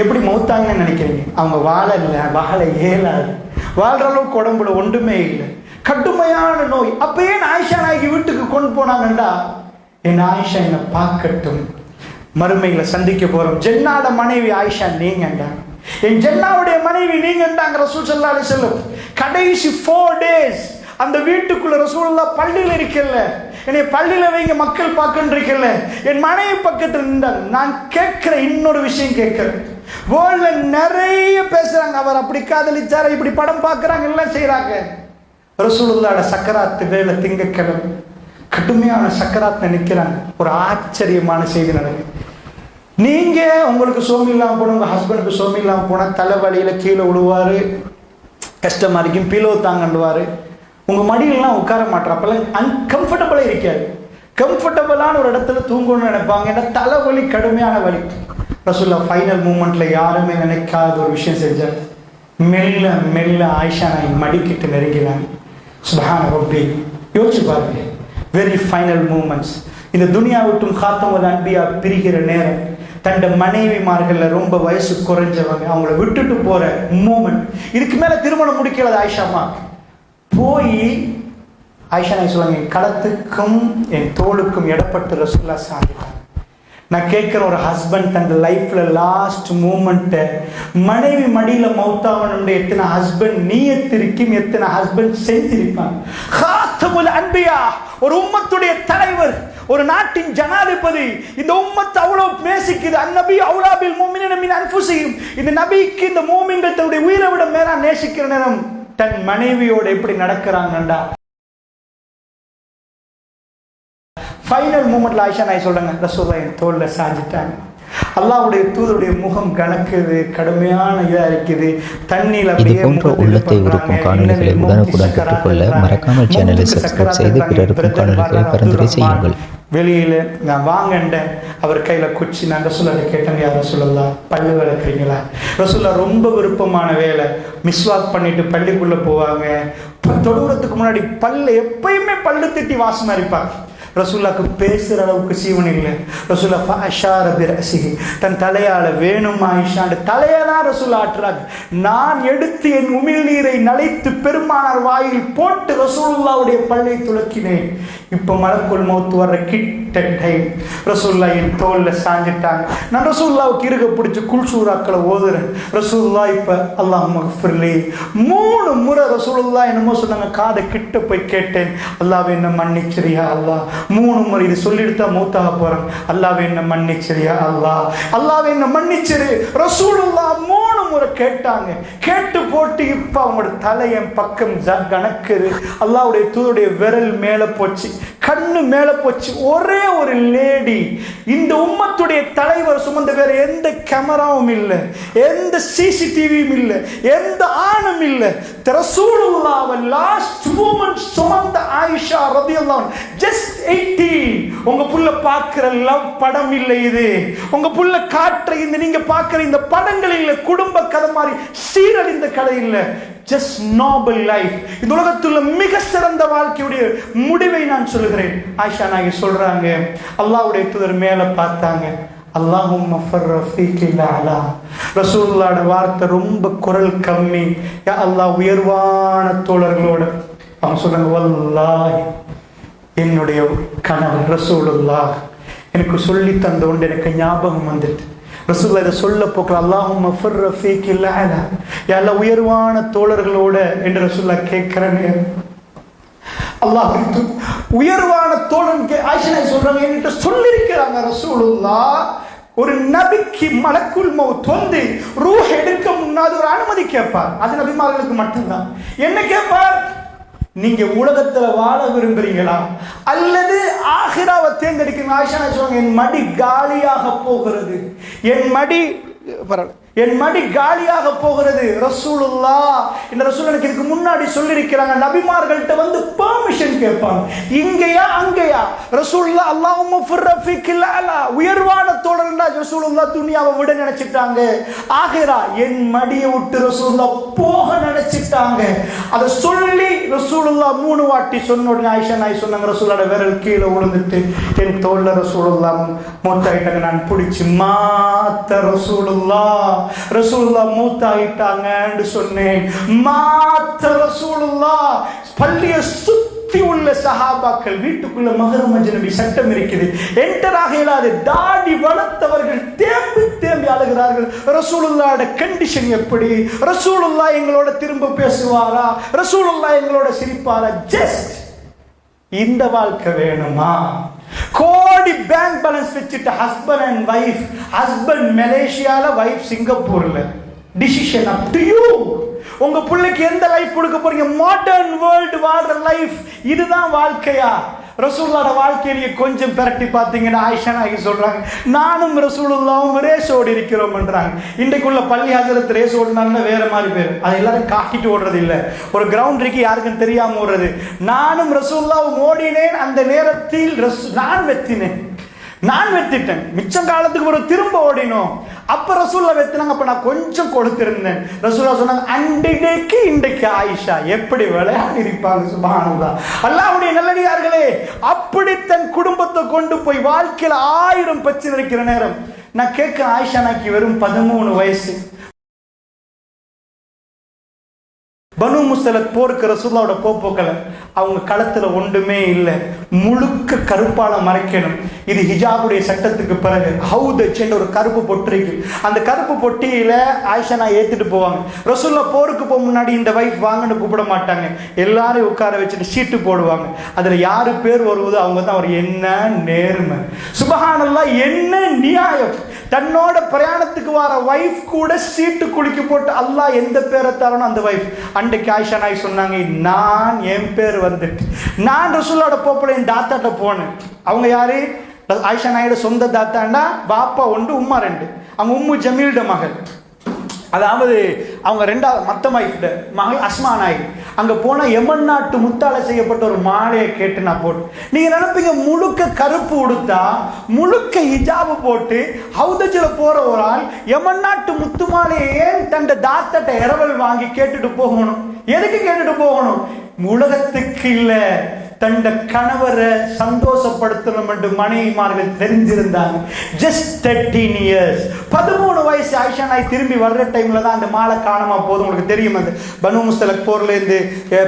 எப்படி மௌத்தாங்கன்னு நினைக்கிறீங்க? அவங்க வாழ இயலாது, வாழ்ற அளவுக்கு உடம்புல ஒன்றுமே இல்லை. கடுமையான நோய். அப்ப ஏன் ஆயிஷா நாயகி வீட்டுக்கு கொண்டு போனாங்கண்டா, என் ஆயிஷா என்னை பார்க்கட்டும், மறுமையில சந்திக்க போறோம். ஜென்னாட மனைவி ஆயிஷா நீங்கண்டா, என் ஜென்னாவுடைய மனைவி நீங்கண்டாங்க ரசூல் ஸல்லல்லாஹு அலைஹி வஸல்லம். கடைசி 4 days அந்த வீட்டுக்குள்ள ரசூலுல்லாஹ் பள்ளியில் இருக்கல, என்னை பள்ளியில வைங்க மக்கள் பார்க்கன்னு இருக்கல, என் மனைவி பக்கத்தில் நின்றாங்க. நான் கேட்கிற இன்னொரு விஷயம் கேட்கிறேன். வேர்ல்ட்ல நிறைய பேசுறாங்க, அவர் அப்படி காதலிச்சார, இப்படி படம் பார்க்கறாங்க, எல்லாம் செய்யறாங்க. ரசூலுல்லாஹ்வோட சக்கராத்து வேலை திங்கக்கிழமை கடுமையான சக்கராத்துல நிக்கிறாங்க. ஒரு ஆச்சரியமான செய்தி நடக்குது. நீங்க உங்களுக்கு சோமி இல்லாம போன, உங்க ஹஸ்பண்டுக்கு சோமி இல்லாம போனா தலைவலியில கீழே விழுவாரு, கஷ்டமா இருக்கும், பீலோ தாங்கண்டுவாரு, உங்க மடியிலாம் உட்கார மாட்டார், அப்பெல்லாம் அன்கம்ஃபர்டபுளா இருக்காது. கம்ஃபர்டபுளான ஒரு இடத்துல தூங்கணும்னு நினைப்பாங்க, ஏன்னா தலைவலி கடுமையான வலி. ரசூலுல்லாஹ் ஃபைனல் மூமெண்ட்ல யாருமே நினைக்காத ஒரு விஷயம் செஞ்சார். மெல்ல மெல்ல ஆயிஷா நாயகி மடிக்கிட்டு நெருங்கினாங்க. சுப்ஹான ரப்பி, யோசிச்சு பாருங்க, வெரி ஃபைனல் மூமெண்ட்ஸ். இந்த துனியா விட்டும் காத்தமுல் அன்பியா பிரிகிற நேரம், தண்ட மனைவிமார்கள்ல ரொம்ப வயசு குறைஞ்சவங்க அவங்கள விட்டுட்டு போற மூமெண்ட். இதுக்கு மேல திருமணம் முடிக்கிறது ஆயிஷாமா. போய் ஆயிஷா நாயகி சொல்லுவாங்க, என் களத்துக்கும் என் தோளுக்கும் இடப்பட்டு ரசூலுல்லாஹ் சாதித்தாங்க. நான் கேட்கிற, ஒரு ஹஸ்பண்ட் தன் லைஃப்ல லாஸ்ட் மூமெண்ட்டை மனைவி மடியில மௌத்தாவனுடைய எத்தனை ஹஸ்பண்ட் நீயத்திருக்கும், எத்தனை ஹஸ்பண்ட் செஞ்சிருப்பாங்க. காத்தமுல் அன்பியா, ஒரு உம்மத்துடைய தலைவர், ஒரு நாட்டின் ஜனாதிபதி, இந்த உம்மத்து அவ்வளவு நேசிக்குது. அந்நபி அவுலா பில் முஃமினீன மின் அன்ஃபுஸிஹிம், இந்த நபிக்கு இந்த மூமின்கள் தன்னுடைய உயிரை விட மேலா நேசிக்கிற நேரம் தன் மனைவியோட எப்படி நடக்கிறாங்கண்டா. ஃபைனல் மூமெண்ட்ல ஆயிஷா நாயகி சொல்றாங்க, ரசூலுல்லாஹ் என் தோல்ல சாஞ்சிட்டாங்க. அல்லாஹ்வுடைய தூதருடைய முகம் கணக்குது, கடுமையான இதா இருக்குது, தண்ணியில இது போன்ற உள்ளத்தை உருக்கும் காணொளிகளை உடனுக்குடன் பெற்றுக்கொள்ள மறக்காமல் சேனலை சப்ஸ்கிரைப் செய்து பிறருக்கும் காணொளிகளை பரிந்துரை செய்யுங்கள். வெளியில நான் வாங்கண்டேன், அவர் கையில குச்சி. நான் ரசூலுல்லாஹ் கேட்டேன், யார் ரசூலுல்லாஹ் பல்லு விளக்குறீங்களா? ரசூலுல்லாஹ் ரொம்ப விருப்பமான வேலை, மிஸ்வாக் பண்ணிட்டு பள்ளிக்குள்ள போவாங்க. தொழுகிறதுக்கு முன்னாடி பல்லு எப்பயுமே பல்லு திட்டி வாசமா இருப்பாங்க. ரசூலுல்லாஹ்க்கு பேசுற அளவுக்கு சீவன் இல்லை. ரசூலுல்லாஹ் ஃபஅஷார பிரஸிஹி, தன் தலையால வேணும் ஆயிஷாண்ட தலையெல்லாம் ரசூலுல்லாஹ் ஆட்டுறாங்க. நான் எடுத்து என் உமிழ்நீரை நனைத்து பெருமானார் வாயில் போட்டு ரசூலுல்லாஹ்வுடைய பல்லை துலக்கினேன். இப்போ மலக்குல் மௌத் வர்ற கிட்ட டைம், ரசூலுல்லாஹ் என் தோல்ல சாஞ்சிட்டாங்க. நான் ரசூலுல்லாஹ்வுக்கு இருக பிடிச்சி குல்சூராக்களை ஓதுறேன். ரசூலுல்லாஹ் இப்ப அல்லாஹும்ம ஃபிர்லி 3 முறை ரசூலுல்லாஹ் என்னமோ சொன்னாங்க, காதை கிட்ட போய் கேட்டேன், அல்லாஹ்வே என்ன மன்னிச்சிரியா அல்லாஹ். 3 முறை இது சொல்லிடுத்தா மௌத்தாக போறேன். அல்லாஹ்வே என்ன மன்னிச்சிரியா அல்லாஹ், அல்லாஹ்வே என்ன மன்னிச்சிரு. ரசூலுல்லாஹ் 3 முறை கேட்டாங்க. கேட்டு போட்டு இப்ப அவங்களோட தலை என் பக்கம் கணக்குது. அல்லாஹ்வுடைய தூதருடைய விரல் மேல போச்சு, கண்ணு மேல போச்சு. ஒரே ஒரு லேடி, இந்த உம்மத்துடைய தலைவர் சுமந்த, வேற எந்த கேமராவும் இல்லை, எந்த சிசிடிவியும் இல்லை, எந்த ஆணும் இல்லை. ரசூலுல்லாஹ் லாஸ்ட் மூமெண்ட் சுமந்த ஆயிஷா ரலியல்லாஹு அன்ஹா, ஜஸ்ட் 18. உங்க புள்ள பார்க்கிற லவ் படம் இல்லை இது, உங்க புள்ள காட்டுற இந்த நீங்க பார்க்கிற இந்த படங்கள் இல்லை, குடும்ப கதை மாதிரி சீரழிந்த கதை இல்லை, ஜஸ்ட் நோபல் லைஃப். இந்த உலகத்துல மிக சிறந்த வாழ்க்கையுடைய முடிவை நான் சொல்லுகிறேன். ஆயிஷா நாயகி சொல்றாங்க, அல்லாஹ்வுடைய தூதர் மேல பார்த்தாங்க, அல்லாஹும்ம ஃபர்ரஃபீகில் அலா. ரசூலுல்லாஹ்வோட வார்த்தை ரொம்ப குரல் கம்மி, யா அல்லாஹ் உயர்வான தோழர்களோட. அவங்க சொல்றாங்க, வல்லாஹி என்னுடைய கணவர் ரசூலுல்லாஹ் எனக்கு சொல்லி தந்த ஒன்று எனக்கு ஞாபகம் வந்துட்டு. ரசூலுல்லாஹ் இதை சொல்ல போக்கிற, அல்லாஹும்ம ஃபர்ரஃபீகில் அலா, யா அல்லாஹ் உயர்வான தோழர்களோட என்று ரசூலுல்லாஹ் கேட்கிறேன்னு. அல்லாஹ் உயர்வான தோழன் ஆயிஷா நாயகி சொல்றாங்க, என்கிட்ட சொல்லியிருக்கிறாங்க ரசூலுல்லாஹ், ஒரு நபிக்கு மலக்குல் மௌத் வந்து ரூஹ் எடுக்க முன்னாடி ஒரு அனுமதி கேட்பார். அது நபிமார்களுக்கு மட்டும்தான். என்ன கேட்பார்? நீங்க உலகத்துல வாழ விரும்புறீங்களா அல்லது ஆகிராவை தேர்ந்தெடுக்கிறீங்க? ஆயிஷா நாயகி சொல்றாங்க, என் மடி காலியாக போகிறது, என் மடி காலியாக போகிறது. ரசூலுல்லாஹ் இந்த ரசூல் எனக்கு இதுக்கு முன்னாடி சொல்லியிருக்கிறாங்க, நபிமார்கள்ட்ட வந்து பெர்மிஷன் கேட்பாங்க, இங்கேயா அங்கேயா. ரசூலுல்லாஹ் அல்லாஹும்ம ஃபர்ரஃபீகில் அலா, உயர்வான தோழர்களா ரசூலுல்லாஹ் துனியாவை விட நினைச்சிட்டாங்க, ஆகிரா என் மடியை விட்டு ரசூலுல்லாஹ் போக நினைச்சிட்டாங்க. அதை சொல்லி ரசூலுல்லாஹ் 3 வாட்டி சொன்ன உடனே ஆயிஷா நாயகி சொன்னாங்க, ரசூலுல்லாஹ் விரல் கீழே விழுந்துட்டு என் தோல்ல ரசூலுல்லாஹ் மூத்தாயிட்டாங்க. நான் பிடிச்சி மாத்த ரசூலுல்லாஹ் ரசூலுல்லாஹ் மூத்தாயிட்டாங்கன்னு சொன்னேன். மாத்த ரசூலுல்லாஹ். பள்ளியை சுத்தி உள்ள சஹாபாக்கள் வீட்டுக்குள்ள மஹரம் அஜ்னபி சட்டம் இருக்குது, என்டர் ஆக இயலாது. தாடி வளர்த்தவர்கள் தேம்பி தேம்பி அழுகிறார்கள். ரசூலுல்லாஹ்வோட கண்டிஷன் எப்படி? ரசூலுல்லாஹ் எங்களோட திரும்ப பேசுவாரா? ரசூலுல்லாஹ் எங்களோட சிரிப்பாரா? ஜஸ்ட் இந்த வாழ்க்கை வேணுமா? கோடி பேங்க் பேலன்ஸ் வச்சுட்டு ஹஸ்பண்ட் அண்ட் வைஃப், ஹஸ்பண்ட் மலேசியால, வைஃப் சிங்கப்பூர்ல. Decision up to you. உங்க பிள்ளைக்கு எந்த லைஃப் கொடுக்க போறீங்க? மாடர்ன் வேர்ல்டு வாழ்ற லைஃப் இதுதான் வாழ்க்கையா? ரசூலுல்லாஹ்வோட வாழ்க்கையிலேயே கொஞ்சம் பிரட்டி பார்த்தீங்கன்னா ஆயிஷா நாயகி சொல்றாங்க, நானும் ரசூலுல்லாஹ்வும் ரேஸ் ஓடி இருக்கிறோம்ன்றாங்க. இன்றைக்குள்ள பள்ளி ஹஜரத் ரேஸ் ஓடினாங்கன்னா வேற மாதிரி பேர், அது எல்லாரும் காட்டிட்டு ஓடுறது இல்லை, ஒரு கிரவுண்ட் இருக்கு யாருக்கும் தெரியாம ஓடுறது. நானும் ரசூலுல்லாஹ்வும் ஓடினேன், அந்த நேரத்தில் நான் வெத்திட்டேன். மிச்சம் காலத்துக்கு ஒரு திரும்ப ஓடினோம். அப்ப ரசூல்லா வெத்தினாங்க, அப்ப நான் கொஞ்சம் கொடுத்திருந்தேன். ரசூல்லா சொன்னாங்க, அன்றைக்கு இன்றைக்கு ஆயிஷா எப்படி விளையாடி இருப்பாங்க. சுப்ஹானல்லாஹ். அல்லாஹ்வுடைய நல்லடியார்களே, அப்படி தன் குடும்பத்தை கொண்டு போய் வாழ்க்கையில 1000 பிரச்சனை இருக்கிற நேரம் நான் கேட்க, ஆயிஷா நாக்கி வெறும் 13 வயசு. பனு முஸ்தலக் போருக்கு ரசூலுல்லாஹ்வோட போக்கல, அவங்க களத்துல ஒன்றுமே இல்லை, முழுக்க கருப்பால மறைக்கணும். இது ஹிஜாபுடைய சட்டத்துக்கு பிறகு ஹவுதச் என்ற ஒரு கருப்பு பொட்டு இருக்கு. அந்த கருப்பு பொட்டியில ஆயிஷா நான் ஏத்துட்டு போவாங்க. ரசூலுல்லாஹ் போருக்கு போக முன்னாடி இந்த வைஃப் வாங்கன்னு கூப்பிட மாட்டாங்க, எல்லாரும் உட்கார வச்சுட்டு சீட்டு போடுவாங்க. அதுல யாரு பேர் வருவதோ அவங்க தான். அவர் என்ன நேர்மை, சுப்ஹானல்லாஹ், என்ன நியாயம். தன்னோட பிரயாணத்துக்கு வர வைஃப் கூட சீட்டு குலுக்கி போட்டு அல்லாஹ் எந்த பேரை தரணும் அந்த வைஃப். அன்றைக்கு ஆயிஷா நாய் சொன்னாங்க, நான் என் பேர் வந்துட்டு, நான் ரசூலுல்லாஹ்வோட போப்பல என் தாத்தாட்ட போனேன். அவங்க யாரு? ஆயிஷா நாயோட சொந்த தாத்தாண்டா, பாப்பா ஒன்று உம்மா 2. அவங்க உம்மு ஜமீல்ட மகள், அதாவது அவங்க ரெண்டாவது மத்த வைஃப்ட மகள் அஸ்மா நாய். அங்க போனா யமன் நாட்டு முத்தால செய்யப்பட்ட ஒரு மாலையை கேட்டு நான் போட்டு, நீங்க நினைப்பீங்க முழுக்க கருப்பு உடுத்தா, முழுக்க ஹிஜாபு போட்டு ஹவுதஜில போற ஒரு ஆள் யமன் நாட்டு முத்து மாலையை ஏன் தன் தாத்தட்ட இரவல் வாங்கி கேட்டுட்டு போகணும்? எதுக்கு கேட்டுட்டு போகணும்? உலகத்துக்கு இல்ல, தண்ட கணவரை சந்தோஷப்படுத்தணும் என்று மனைவிமார்கள் தெரிஞ்சிருந்தாங்க. ஜஸ்ட் 13 இயர்ஸ், 13 வயசு ஆயிஷா நாய் திரும்பி வர்ற டைம்ல தான் அந்த மாலை காணாம போதும். உங்களுக்கு தெரியும், அந்த பனு முஸ்தலக் போர்ல இருந்து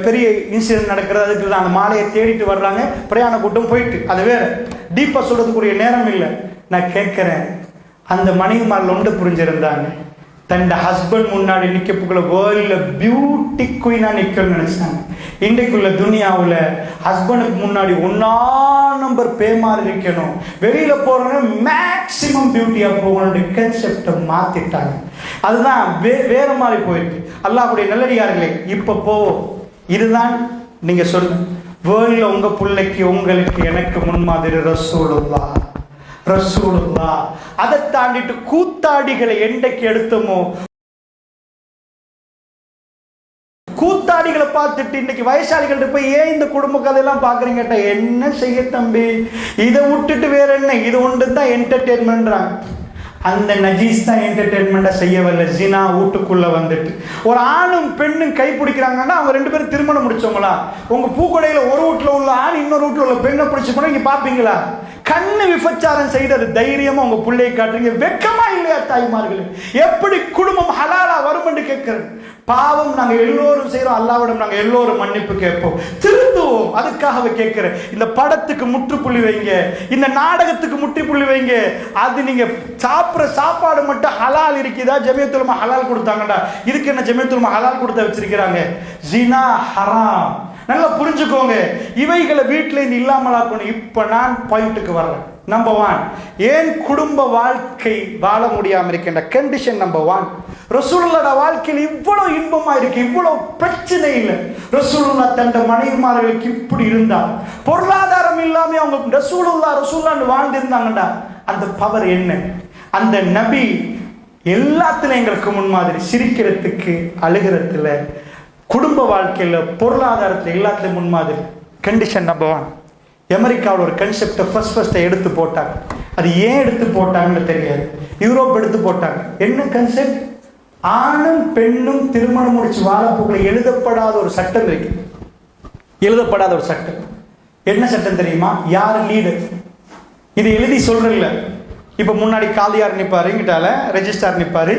பெரிய இன்சிடென்ட் நடக்கிறது, அதுக்கு அந்த மாலையை தேடிட்டு வர்றாங்க. பிரயாண கூட்டம் போயிட்டு, அது வேற டீப்பா சொல்றதுக்குரிய நேரம் இல்லை. நான் கேட்கிறேன், அந்த மனைவிமார்கள் ஒன்று புரிஞ்சிருந்தாங்க, தன் ஹஸ்பண்ட் முன்னாடி நிற்கப்புக்குள்ள வேர்ல்ட்ல பியூட்டி குயினா நிற்கணும்னு நினைச்சாங்க. இன்றைக்குள்ள துனியாவில் ஹஸ்பண்டுக்கு முன்னாடி 1ஆம் நம்பர் பேமாரி இருக்கணும், வெளியில போறவங்க மேக்சிமம் பியூட்டியா போகணும் கன்செப்டை மாத்திட்டாங்க. அதுதான் வேற மாதிரி போயிருக்கு. அல்லாஹ்வுடைய நல்லடியார்களே, இப்ப போ, இதுதான் நீங்க சொல்லுங்க, வேர்ல்ட்ல உங்க பிள்ளைக்கு உங்களுக்கு எனக்கு முன்மாதிரி ரசூலுல்லாஹ். ரசூலுல்லாஹ். அதை தாண்டிட்டு கூத்தாடிகளை என்றைக்கு எடுத்தோமோ, கூத்தாடிகளை பார்த்துட்டு இன்னைக்கு வயசாளிகள்ட்ட போய் ஏன் இந்த குடும்ப கதையெல்லாம் பாக்குறீங்க? என்ன செய்ய தம்பி, இதை விட்டுட்டு வேற என்ன, இது ஒன்று தான் என்டர்டெயின்மெண்ட்றாங்க. அந்த நஜீஸ் தான் என்டர்டெயின்மெண்ட்டை செய்யவில்லை. ஜினா வீட்டுக்குள்ள வந்துட்டு ஒரு ஆணும் பெண்ணும் கை பிடிக்கிறாங்கன்னா அவங்க 2 பேரும் திருமணம் முடிச்சவங்களா? உங்க பூக்கொடையில ஒரு வீட்டுல உள்ள ஆண் இன்னொரு வீட்டுல உள்ள பெண்ணை பிடிச்சு போனா நீங்க பாப்பீங்களா? கண்ணு விபச்சாரம் செய்தது தைரியமா உங்க பிள்ளையை காட்டுறீங்க. வெக்கமா இல்லையா தாய்மார்களே? எப்படி குடும்பம் ஹலாலா வரும் என்று கேட்கிறது. பாவம் நாங்க எல்லோரும் செய்யறோம், அல்லாஹ்விடம் நாங்க எல்லோரும் மன்னிப்பு கேட்போம், திருந்துவோம். அதுக்காக கேட்கிறேன், இந்த படத்துக்கு முற்றுப்புள்ளி வைங்க, இந்த நாடகத்துக்கு முற்றுப்புள்ளி வைங்க. அது நீங்க சாப்பிட்ற சாப்பாடு மட்டும் ஹலால் இருக்குதா? ஜமியத்துல் உலமா ஹலால் கொடுத்தாங்கடா, இதுக்கு என்ன ஜமியத்துல் உலமா ஹலால் கொடுத்த வச்சிருக்கிறாங்க? ஜினா ஹராம். நல்லா புரிஞ்சுக்கோங்க, இவைகளை வீட்டில இருந்து இல்லாமலாக்கணும். இப்ப நான் பாயிண்ட்டுக்கு வர்றேன். நம்பர் 1, ஏன் குடும்ப வாழ்க்கை வாழ முடியாம இருக்கின்ற கண்டிஷன் நம்பர் 1, ரசூலுல்லாஹ்வோட வாழ்க்கையில் இவ்வளவு இன்பமா இருக்கு, இவ்வளவு பிரச்சனை இல்லை. ரசூலுல்லாஹ் தன் மனைவிமார்களுக்கு இப்படி இருந்தா, பொருளாதாரம் இல்லாம அவங்க ரசூலுல்லாஹ் வாழ்ந்திருந்தாங்கடா, அந்த பவர் என்ன? அந்த நபி எல்லாத்துலயும் எங்களுக்கு முன்மாதிரி, சிரிக்கிறதுக்கு, அழுகிறதுல, குடும்ப வாழ்க்கையில, பொருளாதாரத்துல, எல்லாத்துலயும் முன்மாதிரி. Condition number 1. அமெரிக்காவில் ஒரு கன்செப்டை ஃபர்ஸ்ட் எடுத்து போட்டாங்க. அது ஏன் எடுத்து போட்டாங்கன்னு தெரியாது. யூரோப் எடுத்து போட்டாங்க. என்ன கன்செப்ட்? ஆணும் பெண்ணும் திருமணம் முடிச்சு வாழப்போக்குள்ள எழுதப்படாத ஒரு சட்டம் இருக்கு. எழுதப்படாத ஒரு சட்டம். என்ன சட்டம் தெரியுமா? யார் லீடர்? இது எழுதி சொல்றதில்ல. இப்ப முன்னாடி காலியார் நிற்பாரு, இங்கிட்டால ரெஜிஸ்டார் நிற்பாரு,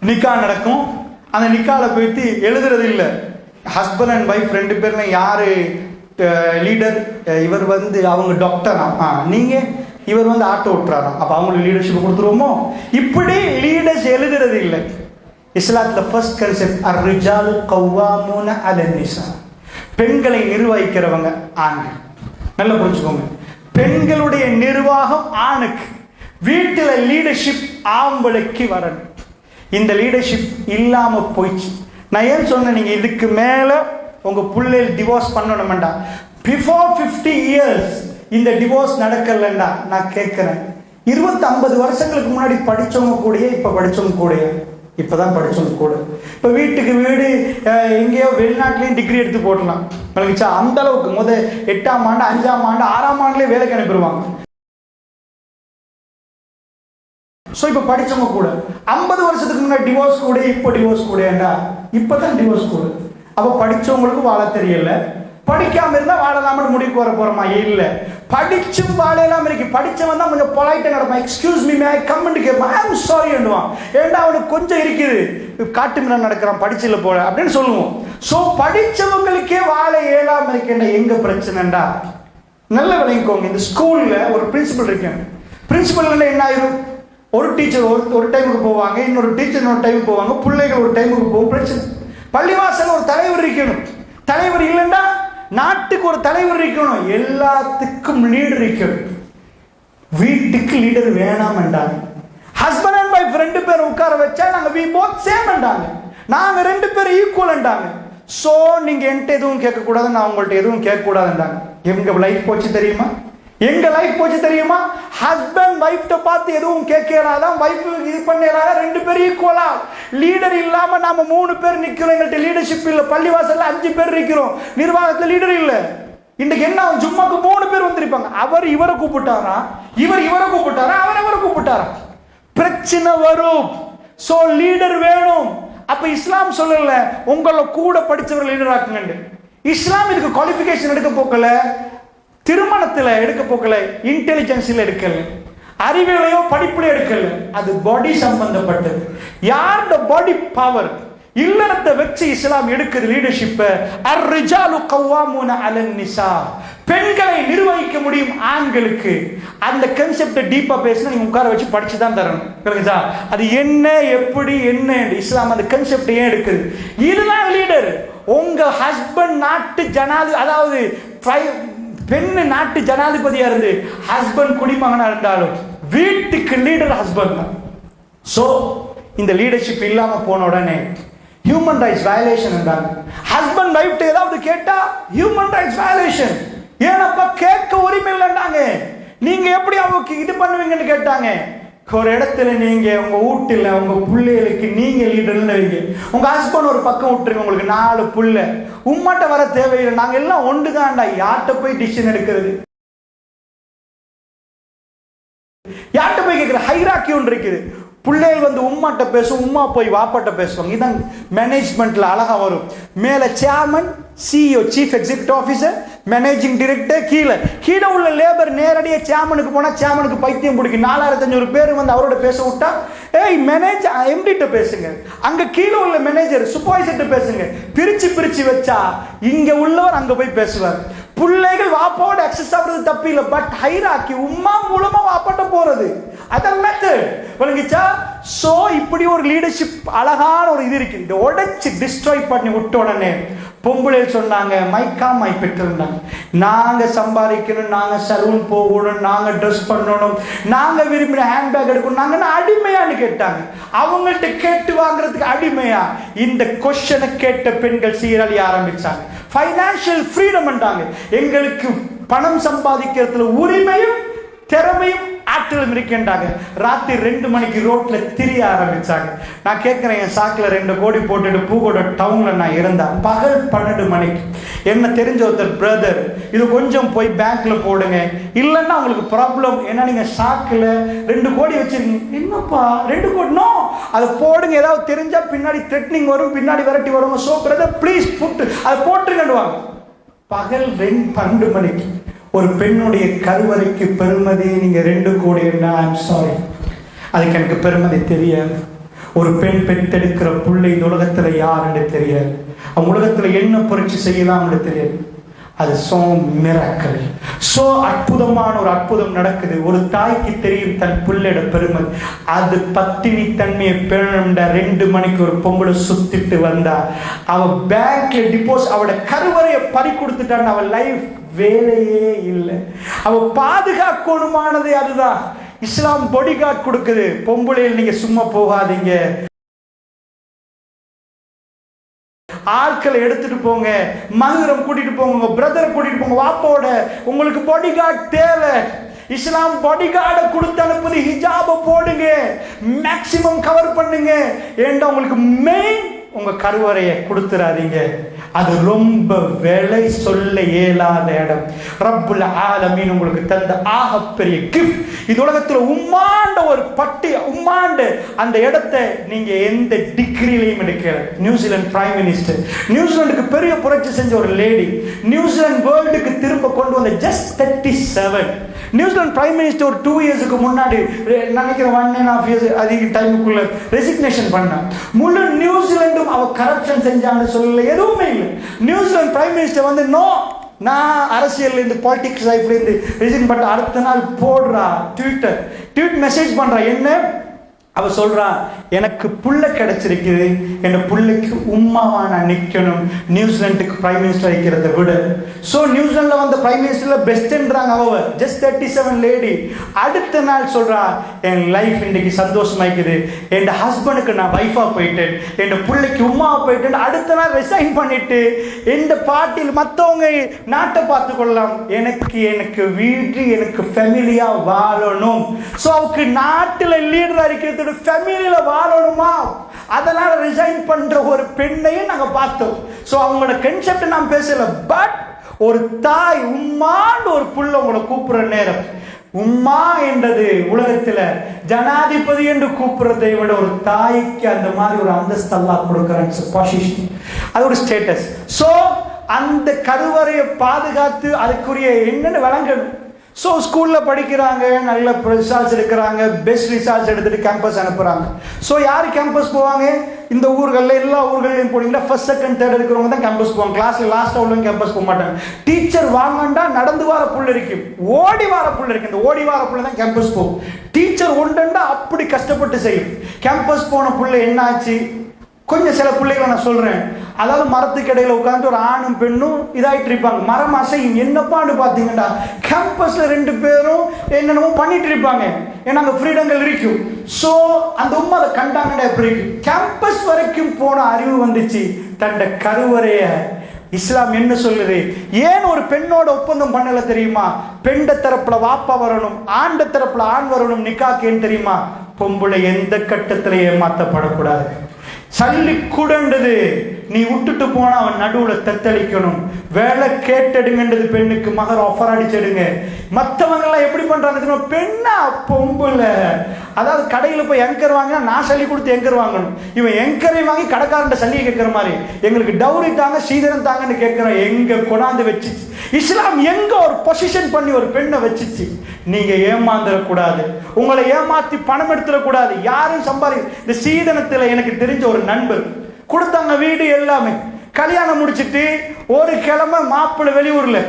நிக்கா நடக்கும். அந்த நிக்கால போயிட்டு எழுதுறது இல்லை. ஹஸ்பண்ட் அண்ட் ஒய்ஃப் 2 பேர்ல யாரு லீடர்? இவர் வந்து அவங்க டாக்டரா, நீங்க இவர் வந்து ஆட்டோ ஓட்டுறாராம், அப்ப அவங்களுக்கு லீடர்ஷிப் கொடுத்துருவோமோ? இப்படி லீடர்ஸ் எழுதுறது இல்லை. இஸ்லாத்துல ஃபர்ஸ்ட் கன்செப்ட் அர்-ரிஜாலு கவ்வாமூன அலன்-நிஸா, பெண்களை நிர்வகிக்கிறவங்க ஆண்கள். நல்லா புரிஞ்சுக்கோங்க, பெண்களுடைய நிர்வாகம் ஆணுக்கு, வீட்டில் லீடர்ஷிப் ஆம்பளைக்கு வரணும். இந்த லீடர்ஷிப் இல்லாம போயிடுச்சு. நான் ஏன் சொன்னேன், நீங்க இதுக்கு மேல உங்க பிள்ளைகள் டிவோர்ஸ் பண்ணணும்டா, பிஃபோர் 50 இயர்ஸ் இந்த டிவோர்ஸ் நடக்கலண்டா, நான் கேட்கிறேன் 20-50 வருஷங்களுக்கு முன்னாடி படிச்சவங்க கூடயே இப்ப படிச்சவங்க கூடயே, இப்பதான் படிச்சவங்க கூட இப்ப வீட்டுக்கு வீடு எங்கேயோ வெளிநாட்டிலையும் டிகிரி எடுத்து போடலாம். அந்த அளவுக்கு 8ஆம் ஆண்டு 5ஆம் ஆண்டு 6ஆம் ஆண்டுலேயே வேலைக்கு அனுப்பிடுவாங்க. ஸோ இப்போ படிச்சவங்க கூட 50 வருஷத்துக்கு முன்னாடி டிவோர்ஸ் கூட, இப்போ டிவோர்ஸ் கூடண்டா, இப்பதான் டிவோர்ஸ் கூட. அப்போ படிச்சவங்களுக்கு வாழ தெரியல, படிக்காம இருந்தா வாழலாம முடிவுக்கு வர போறோமா? இல்ல, படிச்சும் வாழலாம் இருக்கு. படிச்சவன் தான் கொஞ்சம் பொலைட்டா நடப்பான். Excuse me, may I come ன்னு கேட்பான். ஐ அம் சாரி என்னுவான். ஏண்டா அவனுக்கு கொஞ்சம் இருக்குது, காட்டு மீன் நடக்கிறான், படிச்சில போல அப்படின்னு சொல்லுவோம். ஸோ படிச்சவங்களுக்கே வாழ இயலாம இருக்கேன்டா, எங்க பிரச்சனைண்டா? நல்ல விளங்கிக்கோங்க. இந்த ஸ்கூல்ல ஒரு பிரின்சிபல் இருக்கேன். பிரின்சிபல் என்ன ஆயிரும், ஒரு டீச்சர் ஒரு டைமுக்கு போவாங்க, இன்னொரு டீச்சர் இன்னொரு டைமுக்கு போவாங்க, பிள்ளைகள் ஒரு டைமுக்கு போகும், பிரச்சனை. பள்ளிவாசல் ஒரு தலைவர் இருக்கணும். தலைவர் இல்லைன்னா நாட்டுக்கு ஒரு தலைவர் இருக்கணும், எல்லாத்துக்கும் லீடர் இருக்கணும். வீட்டுக்கு லீடர் வேணாம்ண்டாங்க. ஹஸ்பண்ட் அண்ட் ஒய்ஃப் 2 பேரும் உட்கார வச்சா நாங்க we both same ண்டாங்க, நாங்க 2 பேரும் ஈக்குவல்ண்டாங்க. சோ நீங்க என்கிட்ட எதுவும் கேட்க கூடாது, நான் உங்கள்ட்ட எதுவும் கேட்க கூடாதுண்டாங்க. எங்க லைஃப் போச்சு தெரியுமா? எங்க லைஃப் போச்சு தெரியுமா? ஹஸ்பண்ட் வைஃப்ட பார்த்து எதுவும் கேட்கலாதான், வைஃப் இது பண்ணலாத, 2 பேரும் ஈக்குவலா. லீடர் இல்லாம நாம 3 பேர் நிக்கிறோம், எங்கள்கிட்ட லீடர்ஷிப் இல்ல. பள்ளிவாசல்ல 5 பேர் இருக்கிறோம், நிர்வாகத்துல லீடர் இல்ல. இன்னைக்கு என்ன, ஜும்மாக்கு 3 பேர் வந்திருப்பாங்க. அவர் இவரை கூப்பிட்டாரா, இவர் இவரை கூப்பிட்டாரா, அவர் அவரை கூப்பிட்டாரா, பிரச்சனை வரும். சோ லீடர் வேணும். அப்ப இஸ்லாம் சொல்லல உங்களை கூட படிச்சவர்கள் லீடர் ஆக்குங்க. இஸ்லாம் இதுக்கு குவாலிஃபிகேஷன் எடுக்க போக்கல, திருமணத்துல எடுக்க போக்கல, இன்டெலிஜென்ஸ்ல எடுக்கல, அறிவியலையோ படிப்புலையோ எடுக்கல. அது பாடி சம்பந்தப்பட்டது. யார் பாடி பவர் இல்லறத்தை வச்சு இஸ்லாம் எடுக்குது லீடர்ஷிப். அர்-ரிஜாலு கவ்வாமூன அலன்-நிஸா, பெண்களை நிர்வகிக்க முடியும் ஆண்களுக்கு. அந்த கான்செப்ட் டீப்பா பேசினா நீங்க உட்கார வச்சு படிச்சு தான் தரணும். புரியுதா? அது என்ன, எப்படி, என்ன இஸ்லாம் அந்த கான்செப்ட் ஏன் எடுக்குது? இதுதான் லீடர். உங்க ஹஸ்பண்ட் நாட்டு ஜனாதிபதி, அதாவது பெண்ணு நாட்டு ஜனாதிபதியா இருந்து ஹஸ்பண்ட் குடிமகனா இருந்தாலும் வீட்டுக்கு லீடர் ஹஸ்பண்ட் தான். சோ இந்த லீடர்ஷிப் இல்லாம போன உடனே ஹியூமன் ரைட்ஸ் வயலேஷன் என்றாங்க. ஹஸ்பண்ட் வைஃப் ஏதாவது கேட்டா ஹியூமன் ரைட்ஸ் வயலேஷன். ஏனப்பா கேட்க உரிமை இல்லைன்னாங்க. நீங்க எப்படி அவங்க இது பண்ணுவீங்கன்னு கேட்டாங்க. ஒரு இடத்துல நீங்க உங்க வீட்டுல உங்க பிள்ளைகளுக்கு நீங்க லீடர்னு வைங்க. உங்க ஹஸ்பண்ட் ஒரு பக்கம் விட்டுருங்க, உங்களுக்கு 4 புள்ள, உம்மாட்ட வர தேவையில்லை, நாங்க எல்லாம் ஒன்றுதான்டா. யார்கிட்ட போய் டிசிஷன் எடுக்கிறது, யார்கிட்ட போய் கேட்கிற ஹைராக்கி ஒன்று இருக்குது. பிள்ளைகள் வந்து உம்மாட்ட பேசும், உம்மா போய் வாப்பாட்ட பேசுவாங்க. இதான் மேனேஜ்மெண்ட்ல அழகா வரும். மேல chairman, CEO, chief executive officer, managing director, கீழே உள்ள லேபர் நேரடியாக சேர்மனுக்கு போனா சேர்மனுக்கு பைத்தியம் பிடிக்கும். 4500 பேர் வந்து அவரோட பேச விட்டா, ஏய் மேனேஜர் எம்டிட்ட பேசுங்க, அங்க கீழே உள்ள மேனேஜர் சூப்பர்வைசர்ட்ட பேசுங்க. பிரிச்சு வச்சா இங்க உள்ளவர் அங்க போய் பேசுவார். பிள்ளைகள் வாப்பாவோட அக்சஸ் ஆகுறது தப்பு இல்லை, பட் ஹைராக்கி உம்மா மூலமா வாப்பாட்ட போறது அதர் மெத்தட். விளங்கிச்சா? சோ இப்படி ஒரு லீடர்ஷிப் அழகான ஒரு இது இருக்கு. இந்த உடைச்சு டிஸ்ட்ராய் பண்ணி விட்ட உடனே பொம்பளை சொன்னாங்க, மைக்காமை பெற்றிருந்தாங்க, நாங்க சம்பாதிக்கணும், நாங்க சலூன் போகணும், நாங்க ட்ரெஸ் பண்ணணும், நாங்க விரும்பின ஹேண்ட்பேக் எடுக்கணும், நாங்க அடிமையான்னு கேட்டாங்க. அவங்கள்ட்ட கேட்டு வாங்குறதுக்கு அடிமையா? இந்த கொஸ்டனை கேட்ட பெண்கள் சீரழிய ஆரம்பிச்சாங்க. ஃபைனான்சியல் ஃப்ரீடம் என்றாங்க. எங்களுக்கு பணம் சம்பாதிக்கிறதுல உரிமையும் திறமையும் ஆற்றலும் இருக்கின்றாங்க. ராத்திரி 2 மணிக்கு ரோட்ல திரிய ஆரம்பிச்சாங்க. நான் கேட்கிறேன், என் சாக்குல 2 கோடி போட்டுட்டு பூகோட டவுன்ல நான் இருந்தேன். பகல் 12 மணிக்கு என்ன தெரிஞ்ச ஒருத்தர், பிரதர் இது கொஞ்சம் போய் பேங்க்ல போடுங்க, இல்லைன்னா உங்களுக்கு ப்ராப்ளம், ஏன்னா நீங்க சாக்குல 2 கோடி வச்சிருக்கீங்க. என்னப்பா 2 கோடி? நோ, அதை போடுங்க, ஏதாவது தெரிஞ்சா பின்னாடி த்ரெட்னிங் வரும், பின்னாடி விரட்டி வரும். சோ பிரதர் ப்ளீஸ் புட்டு அதை போட்டுருங்கடுவாங்க. பகல் 12 மணிக்கு ஒரு பெண்ணுடைய கருவறைக்கு பெருமதி நீங்க 2 கோடி. ஐம் சாரி, அதுக்கு எனக்கு பெருமதி தெரியாது. ஒரு பெண் பெற்றெடுக்கிற பிள்ளை இந்த உலகத்துல யாருன்னு தெரியாது, அவங்க உலகத்துல என்ன புரட்சி செய்யலாம்னு தெரியாது. அது சோ மிராக்கிள், சோ அற்புதமான ஒரு அற்புதம் நடக்குது. ஒரு தாய்க்கு தெரியும் தன் பிள்ளையோட பெருமை. அது பத்தினி தன்மையை பேணும்டா 2 மணிக்கு ஒரு பொம்பளை சுத்திட்டு வந்தா, அவ பேங்க்ல டிபாசிட், அவட கருவறையை பறி கொடுத்துட்டான்னு அவ லைஃப் வேலையே இல்லை. அவ பாதுகாக்கணுமானது அதுதான். இஸ்லாம் பாடி கார்டு கொடுக்குது. பொம்பளையில் நீங்க சும்மா போகாதீங்க, ஆட்களை எடுத்துட்டு போங்க, மகரம் கூட்டிட்டு போங்க, உங்க பிரதரை கூட்டிட்டு போங்க, வாப்போட. உங்களுக்கு பாடி கார்டு தேவை. இஸ்லாம் பாடி கார்டை கொடுத்து அனுப்புது. ஹிஜாபை போடுங்க, மேக்சிமம் கவர் பண்ணுங்க. ஏண்டா உங்களுக்கு மெயின் உங்க கருவறையை கொடுத்துறாதீங்க. அது ரொம்ப விலை சொல்ல இயலாத இடம். ரப்புல் ஆலமீன் உங்களுக்கு தந்த ஆகப்பெரிய கிஃப்ட். இந்த உலகத்தில் உம்மாண்ட ஒரு பட்டி, உம்மாண்ட அந்த இடத்தை நீங்க எந்த டிகிரிலையும் எடுக்கல. நியூசிலாந்து பிரைம் மினிஸ்டர், நியூசிலாந்துக்கு பெரிய புரட்சி செஞ்ச ஒரு லேடி, நியூசிலாந்து வேர்ல்டுக்கு திரும்ப கொண்டு வந்த ஜஸ்ட் 37. நியூசிலாந்து பிரைம் மினிஸ்டர் ஒரு 2 இயர்ஸுக்கு முன்னாடி நினைக்கிறேன் 1.5 இயர்ஸ் அதிக டைமுக்குள்ள ரெசிக்னேஷன் பண்ணான். முழு நியூசிலாண்டும் அவ கரப்ஷன் செஞ்சான்னு சொல்லல, எதுவுமே இல்லை. நியூசிலாந்து பிரைம் மினிஸ்டர் வந்து நோ, நான் அரசியல் இருந்து பாலிடிக்ஸ் லைஃப்ல இருந்து ரிசைன் பண்ண அடுத்த நாள் போடுறா ட்வீட் மெசேஜ் பண்றா. என்ன அவ சொல்றா, எனக்கு புள்ள கிடைச்சிருக்குது, என் புள்ளைக்கு உம்மாவா நான் நிக்கணும் நியூசிலாந்துக்கு பிரைம் மினிஸ்டர் இருக்கிறத விட. சோ நியூசிலாந்துல வந்த பிரைம் மினிஸ்டர்ல பெஸ்ட்ன்றாங்க அவ, ஜஸ்ட் 37 லேடி. அடுத்த நாள் சொல்றா, என் லைஃப் இன்னைக்கு சந்தோஷமாய்க்குது, என் ஹஸ்பண்டுக்கு நான் வைஃபா போயிட்டேன், என் புள்ளைக்கு உம்மாவா போயிட்டேன். அடுத்த நாள் ரிசைன் பண்ணிட்டு இந்த பார்ட்டியில் மற்றவங்க நாட்டை பார்த்து கொள்ளலாம், எனக்கு வீடு, எனக்கு ஃபேமிலியா வாழணும். சோ அவருக்கு நாட்டில் லீடரா இருக்கிறது ஃபேமிலியில வாழணுமா, அதனால ரிசைன் பண்ற ஒரு பெண்ணையும் நாங்க பார்த்தோம். சோ அவங்களோட கான்செப்ட் நான் பேசல. பட் ஒரு தாய் உம்மான்னு ஒரு புள்ள உங்களை கூப்பிடுற நேரம், உம்மா என்றது உலகத்துல ஜனாதிபதி என்று கூப்பிடுறதை விட ஒரு தாய்க்கு அந்த மாதிரி ஒரு அந்தஸ்து அல்லாஹ் கொடுக்கிறான். அது ஒரு ஸ்டேட்டஸ். சோ அந்த கருவறையை பாதுகாத்து அதுக்குரிய என்னென்ன வழங்கணும். ஸோ ஸ்கூலில் படிக்கிறாங்க, நல்ல ரிசல்ட்ஸ் எடுக்கிறாங்க, பெஸ்ட் ரிசல்ட்ஸ் எடுத்துட்டு கேம்பஸ் அனுப்புகிறாங்க. ஸோ யார் கேம்பஸ் போவாங்க? இந்த ஊர்களில் எல்லா ஊர்களையும் போனீங்கன்னா ஃபர்ஸ்ட் செகண்ட் தேர்ட் இருக்கிறவங்க தான் கேம்பஸ் போவாங்க. கிளாஸில் லாஸ்ட்டாக உள்ளவங்க கேம்பஸ் போக மாட்டாங்க. டீச்சர் வாங்கண்டா நடந்து வார புள்ள இருக்கு, ஓடி வார புள்ள இருக்கு. இந்த ஓடி வார புள்ள தான் கேம்பஸ் போகும். டீச்சர் ஒன்றுண்டா அப்படி கஷ்டப்பட்டு செய்யும். கேம்பஸ் போன புள்ள என்ன ஆச்சு? கொஞ்சம் சில பிள்ளைகளை நான் சொல்றேன், அதாவது மரத்துக்கு இடையில உட்காந்து ஒரு ஆணும் பெண்ணும் இதாயிட்டு இருப்பாங்க. மரம் அசையும். என்னப்பான்னு பாத்தீங்கன்னா கேம்பஸ்ல 2 பேரும் என்னென்னமோ பண்ணிட்டு இருப்பாங்க. ஏன்னா அங்க ஃப்ரீடங்கள் இருக்கும். சோ அந்த உண்மை அதை கண்டாங்கடா எப்படி இருக்கு. கேம்பஸ் வரைக்கும் போன அறிவு வந்துச்சு. தண்ட கருவறைய இஸ்லாம் என்ன சொல்லுது? ஏன் ஒரு பெண்ணோட ஒப்பந்தம் பண்ணல தெரியுமா? பெண்ட தரப்புல வாப்பா வரணும், ஆண்ட தரப்புல ஆண் வரணும். நிக்காக்கு ஏன் தெரியுமா? பொம்பளை எந்த கட்டத்துல ஏமாத்தப்படக்கூடாது. சல்லி கூடன்றது நீ விட்டுட்டு போனா அவன் நடுவுல தத்தளிக்கணும். வேலை கேட்டெடுங்கன்றது பெண்ணுக்கு மகர் ஆஃபர் அடிச்செடுங்க. மற்றவங்க எல்லாம் எப்படி பண்றாங்க? பெண்ணா பொம்புல, அதாவது கடையில் போய் எங்கர் வாங்கினா நான் சல்லி கொடுத்து எங்கர் வாங்கணும். இவன் எங்கரை வாங்கி கடைக்காரன் சல்லியை கேட்கிற மாதிரி எங்களுக்கு டவுரி தாங்க சீதனம் தாங்கன்னு கேட்கிறோம். எங்க கொண்டாந்து வச்சுச்சு இஸ்லாம், எங்க ஒரு பொசிஷன் பண்ணி ஒரு பெண்ணை வச்சுச்சு. நீங்க ஏமாந்துடக்கூடாது, உங்களை ஏமாத்தி பணம் எடுத்துடக்கூடாது. யாரும் சம்பாதி இந்த சீதனத்துல எனக்கு தெரிஞ்ச ஒரு நண்பர் கொடுத்தாங்க வீடு எல்லாமே. கல்யாணம் முடிச்சிட்டு ஒரு கிழமை மாப்பிள்ளை வெளியூர்ல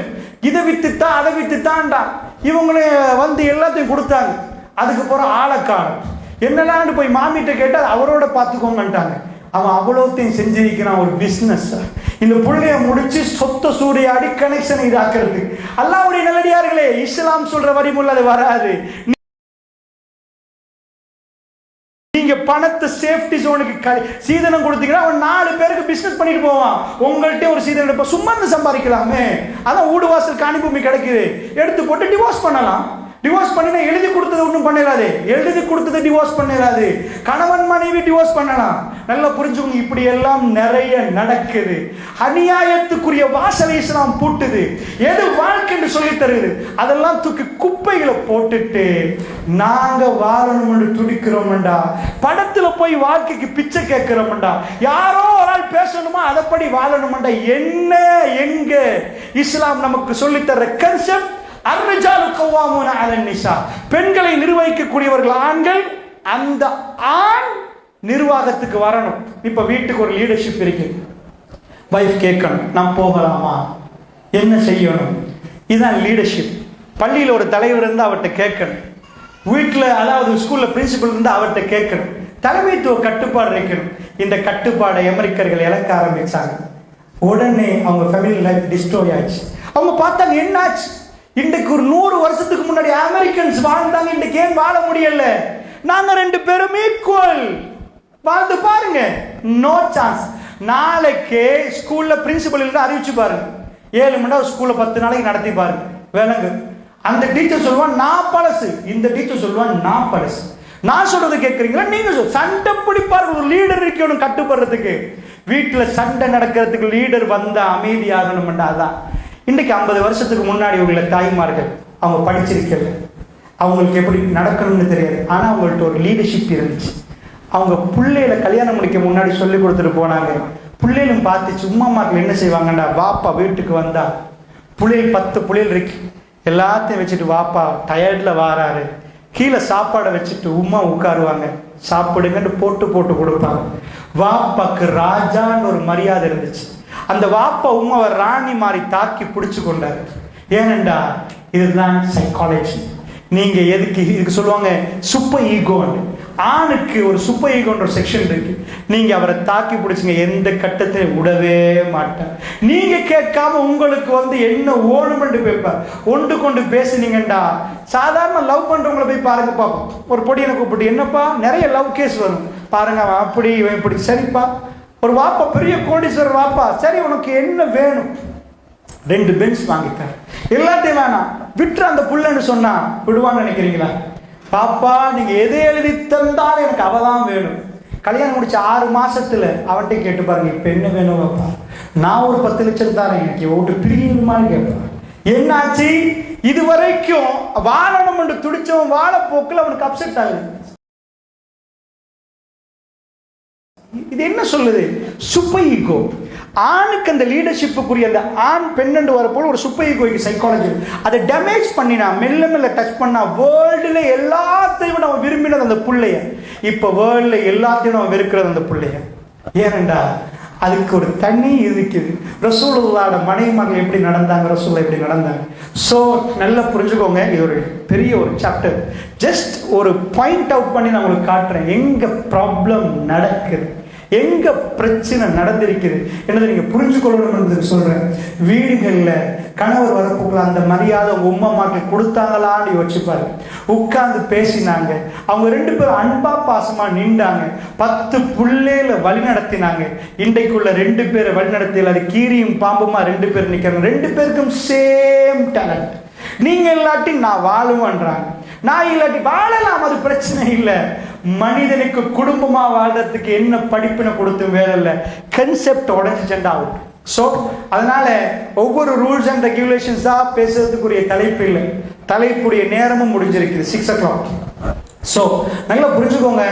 இதை வித்துத்தான் அதை வித்துத்தான்டா. இவங்களே வந்து எல்லாத்தையும் கொடுத்தாங்க. அதுக்கு போற ஆளக்காரம் என்னெல்லாம் போய் மாமிட்ட கேட்டால் அவரோட பார்த்துக்கோங்கன்ட்டாங்க. அவன் அவ்வளோத்தையும் செஞ்சிருக்கிறான் ஒரு பிசினஸ். இந்த புள்ளைய முடிச்சு சொத்த சூறையாடி கனெக்ஷன் இதாக்குறது. அல்லாஹ்வுடைய நல்லடியார்களே, இஸ்லாம் சொல்ற வரிமுள்ள அது வராது. நீங்க பணத்தை சேஃப்டி ஜோனுக்கு சீதனம் கொடுத்தீங்கன்னா அவன் 4 பேருக்கு பிசினஸ் பண்ணிட்டு போவான். உங்கள்கிட்ட ஒரு சீதனம் சும்மா சம்பாதிக்கலாமே. அதான் வீடு வாசல் காணி பூமி கிடைக்குது, எடுத்து போட்டு டிவோர்ஸ் பண்ணலாம். டிவோர்ஸ் பண்ணினா எழுதி கொடுத்தது ஒன்றும் பண்ணிடாது, எழுதி கொடுத்தது டிவோர்ஸ் பண்ணிடாது. கணவன் மனைவி டிவோர்ஸ் பண்ணலாம். நல்லா புரிஞ்சுக்கோங்க, இப்படி எல்லாம் நிறைய நடக்குது. அநியாயத்துக்குரிய வாசலை இஸ்லாம் பூட்டுது. எது வாழ்க்கை என்று சொல்லி தருது அதெல்லாம் தூக்கி குப்பைகளை போட்டுட்டு நாங்க வாழணும்னு துடிக்கிறோம்டா. படத்துல போய் வாழ்க்கைக்கு பிச்சை கேட்கிறோம்டா. யாரோ ஒரு ஆள் பேசணுமா அதப்படி வாழணும்டா. என்ன எங்க இஸ்லாம் நமக்கு சொல்லி தர்ற கன்செப்ட் அர்ரிஜாலு கவ்வாமூன அலன் நிசா, பெண்களை நிர்வகிக்கக்கூடியவர்கள் ஆண்கள். அந்த ஆண் நிர்வாகத்துக்கு வரணும். இப்போ வீட்டுக்கு ஒரு லீடர்ஷிப் இருக்கு. வைஃப் கேட்கணும், நான் போகலாமா, என்ன செய்யணும், இதுதான் லீடர்ஷிப். பள்ளியில் ஒரு தலைவர் இருந்தால் அவர்கிட்ட கேட்கணும். வீட்டில் அதாவது ஸ்கூலில் பிரின்சிபல் இருந்தால் அவர்கிட்ட கேட்கணும். தலைமைத்துவ கட்டுப்பாடு இருக்கணும். இந்த கட்டுப்பாடை அமெரிக்கர்கள் இழக்க ஆரம்பிச்சாங்க. உடனே அவங்க ஃபேமிலி லைஃப் டிஸ்ட்ராய் ஆச்சு. அவங்க பார்த்தாங்க என்னாச்சு, இன்றைக்கு ஒரு 100 வருஷத்துக்கு முன்னாடி அமெரிக்கன்ஸ் வாழ்ந்தாங்க, இன்றைக்கு ஏன் வாழ முடியல? நாங்க 2 பேரும் ஈக்குவல், வாழ்ந்து பாருங்க. No chance. நாளைக்கு ஸ்கூல்ல பிரின்சிபல் இருந்து அறிவிச்சு பாருங்க, 7 மணி நேரம் ஸ்கூல்ல 10 நாளைக்கு நடத்தி பாருங்க, விளங்கு. அந்த டீச்சர் சொல்லுவான் நான் பழசு, இந்த டீச்சர் சொல்லுவான் நான் பழசு. நான் சொல்றது கேட்குறீங்களா? நீங்க சண்டை பிடிப்பார்கள். ஒரு லீடர் இருக்கணும் கட்டுப்படுறதுக்கு. வீட்டில் சண்டை நடக்கிறதுக்கு லீடர் வந்த அமைதியாகணும்டா. அதான் இன்னைக்கு 50 வருஷத்துக்கு முன்னாடி உள்ள தாய்மார்கள் அவங்க படிச்சிருக்கல, அவங்களுக்கு எப்படி நடக்கணும்னு தெரியாது. ஆனால் அவங்கள்ட்ட ஒரு லீடர்ஷிப் இருந்துச்சு. அவங்க பிள்ளைகளை கல்யாணம் முடிக்க முன்னாடி சொல்லி கொடுத்துட்டு போனாங்க. பிள்ளைகளும் பார்த்து சும்மா மாட்டில் என்ன செய்வாங்கண்டா, வாப்பா வீட்டுக்கு வந்தா புள்ளைகள் 10 புள்ளைகள் இருக்கு, எல்லாத்தையும் வச்சுட்டு வாப்பா டயர்டில் வாராரு, கீழே சாப்பாடை வச்சுட்டு உமா உட்காருவாங்க, சாப்பிடுங்கன்னு போட்டு போட்டு கொடுப்பாங்க. வாப்பாக்கு ராஜான்னு ஒரு மரியாதை இருந்துச்சு. அந்த வாப்பா உமாவை ராணி மாதிரி தாக்கி பிடிச்சு கொண்டாரு. ஏனண்டா இதுதான் சைக்காலஜி. நீங்க எதுக்கு இதுக்கு சொல்லுவாங்க சூப்பர் ஈகோன்னு. ஆணுக்கு ஒரு சூப்பர் ஈகோன்ற ஒரு செக்ஷன் இருக்கு. நீங்க அவரை தாக்கி பிடிச்சிங்க, எந்த கட்டத்தையும் விடவே மாட்டேன். நீங்க கேட்காம உங்களுக்கு என்ன ஓணுமென்று பேப்ப ஒன்று கொண்டு பேசுனீங்கண்டா. சாதாரண லவ் பண்றவங்களை போய் பாருங்க பாப்போம். ஒரு பொடியனை கூப்பிட்டு என்னப்பா, நிறைய லவ் கேஸ் வரும் பாருங்க, அவன் அப்படி இவன் இப்படி. சரிப்பா, ஒரு வாப்பா பெரிய கோடீஸ்வரர் வாப்பா, சரி உனக்கு என்ன வேணும், 2 பென்ஸ் வாங்கித்தார், எல்லாத்தையும் வேணாம் விட்டுற அந்த புள்ளன்னு சொன்னா விடுவான்னு நினைக்கிறீங்களா? பாப்பா நீங்க எதை எழுதி தந்தாலும் எனக்கு அவதான் வேணும். கல்யாணம் முடிச்ச 6 மாசத்துல அவன்கிட்ட கேட்டு பாருங்க, இப்ப என்ன வேணும் பாப்பா, நான் ஒரு 10 லட்சம் தரேன், எனக்கு ஓட்டு பிரியுமான்னு கேட்பான். என்னாச்சு, இது வரைக்கும் வாழணும் என்று துடிச்சவன் வாழப்போக்கில் அவனுக்கு அப்செட் ஆகுது. இது என்ன சொல்லுது? Super ego. ஆணுக்கு அந்த லீடர்ஷிப்புக்குரிய அந்த ஆண் பெண்ணு வரப்போல ஒரு சூப்பர் ஈகோய்க்கு சைக்காலஜி. அதை டேமேஜ் பண்ணினா, மெல்ல மெல்ல டச் பண்ணா, வேர்ல்டுல எல்லாத்தையும் அவன் விரும்பினது அந்த பிள்ளைய. இப்போ வேர்ல்டுல எல்லாத்தையும் அவன் வெறுக்கிறது அந்த பிள்ளைய. ஏனண்டா அதுக்கு ஒரு தனி இருக்குது. ரசூலுல்லாஹ்வோட மனைவிமார்கள் எப்படி நடந்தாங்க, ரசூலுல்லாஹ் எப்படி நடந்தாங்க. ஸோ நல்லா புரிஞ்சுக்கோங்க, இது ஒரு பெரிய ஒரு சாப்டர். ஜஸ்ட் ஒரு பாயிண்ட் அவுட் பண்ணி நான் உங்களுக்கு காட்டுறேன் எங்க ப்ராப்ளம் நடக்குது, எங்க பிரச்சனை நடந்திருக்குது என்னதை நீங்க புரிஞ்சுக்கொள்ளணும்னு சொல்றேன். வீடுகளில் கணவர் வரப்போக்குள்ள அந்த மரியாதை உங்க உம்மா மாக்கள் கொடுத்தாங்களான்னு யோசிச்சுப்பாரு. உட்கார்ந்து பேசினாங்க, அவங்க 2 பேரும் அன்பா பாசமா நின்றாங்க, 10 புள்ளையில வழி நடத்தினாங்க. இன்றைக்குள்ள 2 பேரை வழி நடத்தியல் அது கீரியும் பாம்புமா 2 பேர் நிற்கிறாங்க. 2 பேருக்கும் சேம் டேலண்ட். நீங்க இல்லாட்டி நான் வாழுவேன்றாங்க, நான் இல்லாட்டி வாழலாம், அது பிரச்சனை இல்லை. மனிதனுக்கு குடும்பமா வாழ்றதுக்கு என்ன படிப்பினை கொடுத்து வேலை இல்லை, கன்செப்ட் உடஞ்சிச்சண்டா அவுட். ஸோ அதனால ஒவ்வொரு ரூல்ஸ் அண்ட் ரெகுலேஷன்ஸா பேசுறதுக்குரிய தலைப்பு இல்லை, தலைப்புடைய நேரமும் முடிஞ்சிருக்குது 6 o'clock. ஸோ நல்லா புரிஞ்சுக்கோங்க,